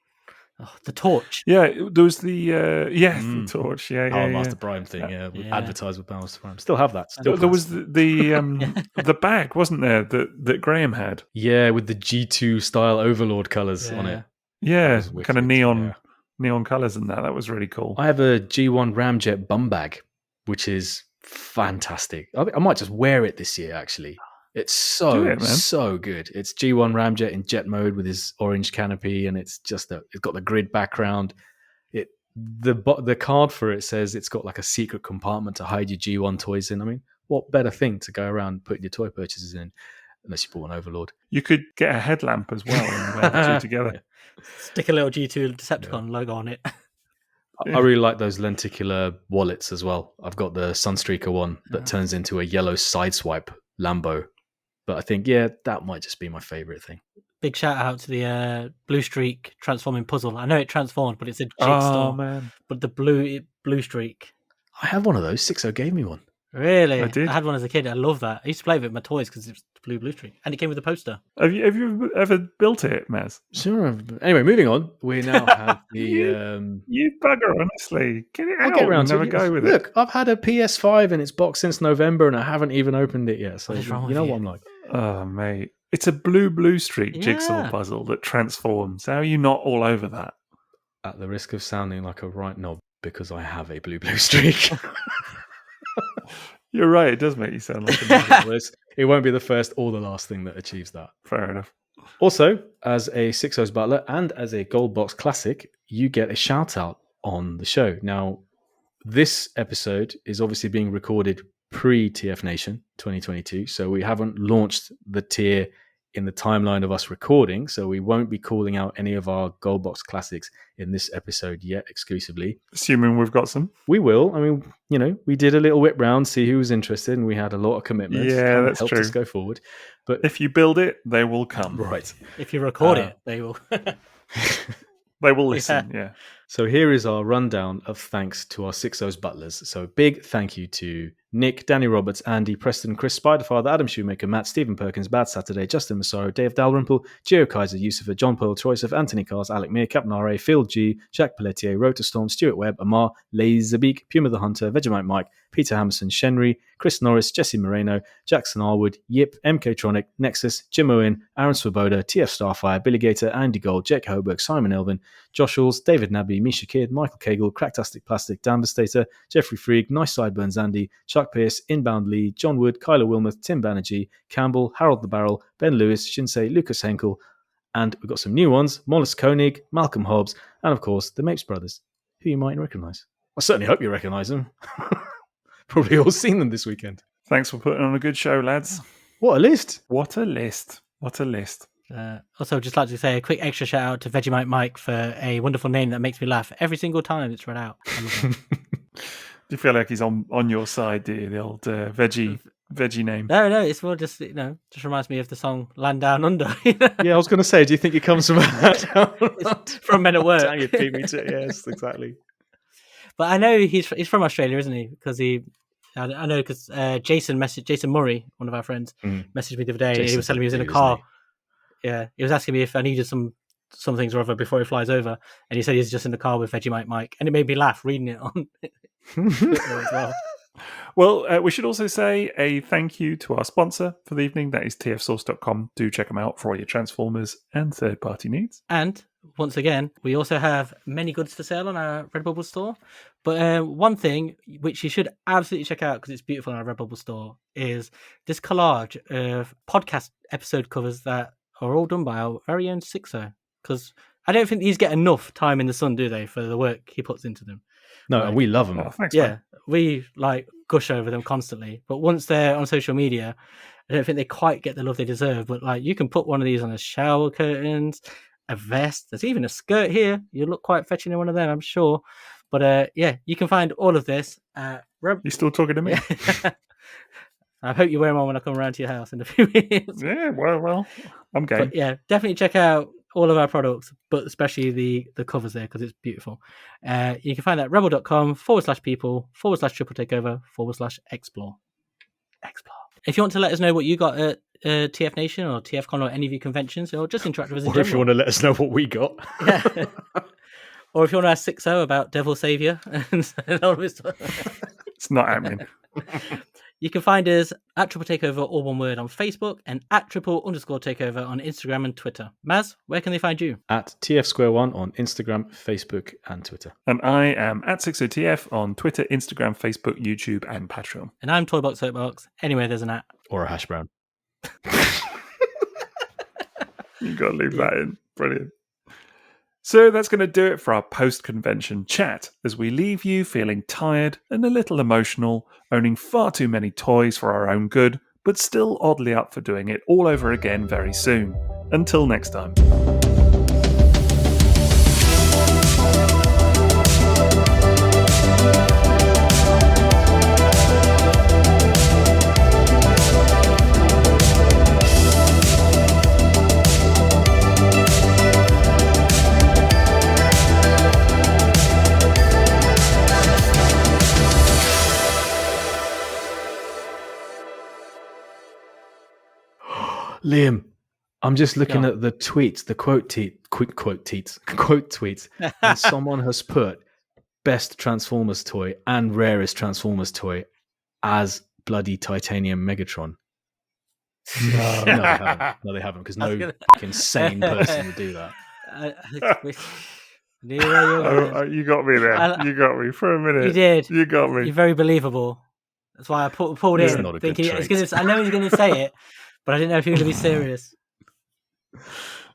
Speaker 3: Oh, the torch.
Speaker 1: Yeah, there was the the torch. Yeah,
Speaker 2: Master Prime thing. Advertised with Master Prime. Still have that.
Speaker 1: There was the bag, wasn't there, that Graham had?
Speaker 2: Yeah, with the G2 style Overlord colours on it.
Speaker 1: Yeah, kind of neon colours and that. That was really cool.
Speaker 2: I have a G1 Ramjet bum bag, which is fantastic. I might just wear it this year, actually. It's so good. It's G1 Ramjet in jet mode with his orange canopy, and it's just it's got the grid background. The card for it says it's got like a secret compartment to hide your G1 toys in. I mean, what better thing to go around putting your toy purchases in, unless you bought an Overlord.
Speaker 1: You could get a headlamp as well and wear the two together.
Speaker 3: Stick a little G2 Decepticon logo on it.
Speaker 2: I really like those lenticular wallets as well. I've got the Sunstreaker one that turns into a yellow sideswipe Lambo. But I think, that might just be my favourite thing.
Speaker 3: Big shout out to the Blue Streak transforming puzzle. I know it transformed, but it's a jigsaw.
Speaker 1: Oh, man.
Speaker 3: But the blue Streak.
Speaker 2: I have one of those. Sixo gave me one.
Speaker 3: Really?
Speaker 1: I did.
Speaker 3: I had one as a kid. I love that. I used to play with my toys because it's blue Streak. And it came with a poster.
Speaker 1: Have you ever built it, Maz?
Speaker 2: Sure. Anyway, moving on. We now have the...
Speaker 1: you bugger, honestly. Get it out.
Speaker 2: I'll get around to
Speaker 1: never
Speaker 2: it.
Speaker 1: go with
Speaker 2: Look, I've had a PS5 in its box since November and I haven't even opened it yet. So
Speaker 3: What is wrong
Speaker 2: you
Speaker 3: with
Speaker 2: know
Speaker 3: you?
Speaker 2: what I'm like.
Speaker 1: Oh, mate. It's a blue Streak jigsaw
Speaker 3: Yeah.
Speaker 1: puzzle that transforms. How are you not all over that?
Speaker 2: At the risk of sounding like a right knob, because I have a blue streak.
Speaker 1: You're right. It does make you sound like a nugget.
Speaker 2: It won't be the first or the last thing that achieves that.
Speaker 1: Fair enough.
Speaker 2: Also, as a Sixo's Butler and as a Gold Box Classic, you get a shout out on the show. Now, this episode is obviously being recorded pre-TF Nation 2022, so we haven't launched the tier in the timeline of us recording, so we won't be calling out any of our Gold Box Classics in this episode yet exclusively.
Speaker 1: Assuming we've got some.
Speaker 2: We will. I mean, we did a little whip round, see who was interested, and we had a lot of commitments.
Speaker 1: Yeah, that's
Speaker 2: helped
Speaker 1: true.
Speaker 2: us go forward. But
Speaker 1: If you build it, they will come.
Speaker 2: right.
Speaker 3: If you record it, they will.
Speaker 1: They will listen, yeah.
Speaker 2: So here is our rundown of thanks to our Sixo's Butlers. So big thank you to Nick, Danny Roberts, Andy, Preston, Chris Spiderfather, Adam Shoemaker, Matt, Stephen Perkins, Bad Saturday, Justin Massaro, Dave Dalrymple, Gio Kaiser, Yusufa, John Pearl, Troysef, Anthony Cars, Alec Meir, Captain R.A., Phil G, Jacques Pelletier, Rota Storm, Stuart Webb, Amar, Laserbeak, Puma the Hunter, Vegemite Mike, Peter Hammerson, Shenry, Chris Norris, Jesse Moreno, Jackson Arwood, Yip, MK Tronic, Nexus, Jim Owen, Aaron Swoboda, TF Starfire, Billy Gator, Andy Gold, Jake Hoberg, Simon Elvin, Josh Halls, David Nabby, Misha Kidd, Michael Cagle, Cracktastic Plastic, Dan Bestater, Jeffrey Freak, Nice Sideburns Andy, Chuck Pierce, Inbound Lee, John Wood, Kyler Wilmoth, Tim Banerjee, Campbell, Harold the Barrel, Ben Lewis, Shinsei, Lucas Henkel, and we've got some new ones, Mollis Koenig, Malcolm Hobbs, and of course the Mapes brothers, who you might recognise. I certainly hope you recognise them. Probably all seen them this weekend.
Speaker 1: Thanks for putting on a good show, lads.
Speaker 2: What a list.
Speaker 1: What a list. What a list.
Speaker 3: Also, just like to say a quick extra shout out to Vegemite Mike for a wonderful name that makes me laugh every single time it's read out.
Speaker 1: Do you feel like he's on your side, do you? The old veggie name?
Speaker 3: No, it's more just, just reminds me of the song Land Down Under.
Speaker 2: Yeah, I was going to say, do you think it comes from
Speaker 3: from Men at Work?
Speaker 2: Dang it, beat me to it. Yes, exactly.
Speaker 3: But I know he's from Australia, isn't he? Because I know because Jason Murray, one of our friends, messaged me the other day. Jason, he was telling me he was in a car. Yeah, he was asking me if I needed some things or other before he flies over, and he said he's just in the car with Vegemite Mike, and it made me laugh reading it on Twitter as well.
Speaker 1: Well, we should also say a thank you to our sponsor for the evening. That is tfsource.com. Do check them out for all your Transformers and third-party needs.
Speaker 3: And once again, we also have many goods for sale on our Redbubble store. But one thing which you should absolutely check out because it's beautiful on our Redbubble store is this collage of podcast episode covers that are all done by our very own Sixo. Because I don't think these get enough time in the sun, do they, for the work he puts into them.
Speaker 2: No, and we love them.
Speaker 1: Oh, thanks,
Speaker 3: yeah,
Speaker 1: man.
Speaker 3: we gush over them constantly. But once they're on social media, I don't think they quite get the love they deserve. But you can put one of these on a shower curtains, a vest. There's even a skirt here. You look quite fetching in one of them, I'm sure. But you can find all of this.
Speaker 1: You still talking to me?
Speaker 3: I hope you wear them on when I come around to your house in a few minutes.
Speaker 1: Yeah, well, I'm game.
Speaker 3: But yeah, definitely check out all of our products, but especially the covers there because it's beautiful. You can find that at rebel.com/people/triple-takeover/explore. If you want to let us know what you got at TF Nation or TFCon or any of your conventions, or just interact with us in
Speaker 2: general. Or if you want to let us know what we got.
Speaker 3: Yeah. Or if you want to ask Sixo about Devil Savior and all of his stuff.
Speaker 1: It's not happening.
Speaker 3: You can find us at Triple Takeover, all one word, on Facebook, and at @triple_takeover on Instagram and Twitter. Maz, where can they find you?
Speaker 2: At TFsquareone on Instagram, Facebook, and Twitter.
Speaker 1: And I am at Sixo TF on Twitter, Instagram, Facebook, YouTube, and Patreon.
Speaker 3: And I'm Toybox Soapbox. Anyway, there's an at.
Speaker 2: Or a hash brown.
Speaker 1: You've got to leave that in. Brilliant. So that's going to do it for our post-convention chat as we leave you feeling tired and a little emotional, owning far too many toys for our own good, but still oddly up for doing it all over again very soon. Until next time.
Speaker 2: Liam, I'm just looking at the tweets, the quote tweets, and someone has put best Transformers toy and rarest Transformers toy as bloody titanium Megatron. No, they haven't, because no insane person would do that.
Speaker 1: You got me there. You got me for a minute.
Speaker 3: You did.
Speaker 1: You got me.
Speaker 3: You're very believable. That's why I pulled in, thinking I know he's going to say it. But I didn't know if you were going to be serious.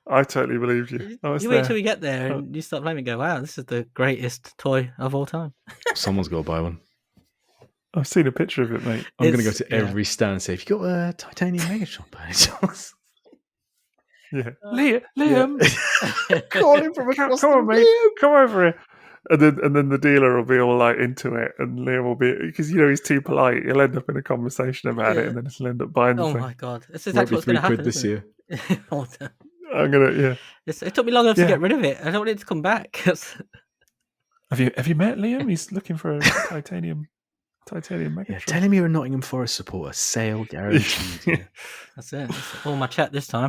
Speaker 1: I totally believed you.
Speaker 3: You wait till we get there and you start playing and go, wow, this is the greatest toy of all time.
Speaker 2: Someone's got to buy one.
Speaker 1: I've seen a picture of it, mate.
Speaker 2: I'm going to go to every stand and say, have you got a titanium Megatron by any chance?
Speaker 1: Yeah. Liam.
Speaker 2: Call him from across
Speaker 1: Come on, mate. Come over here. And then the dealer will be all into it, and Liam will be, because he's too polite. He'll end up in a conversation about it, and then he'll end up buying the thing.
Speaker 3: Oh my god, this is exactly what's going to happen
Speaker 2: this year.
Speaker 1: I'm gonna,
Speaker 3: It took me long enough to get rid of it. I don't want it to come back.
Speaker 1: Have you met Liam? He's looking for a titanium Titanium mega
Speaker 2: Yeah, tell him you're a Nottingham Forest supporter. Sale guaranteed.
Speaker 3: That's it. That's all my chat this time.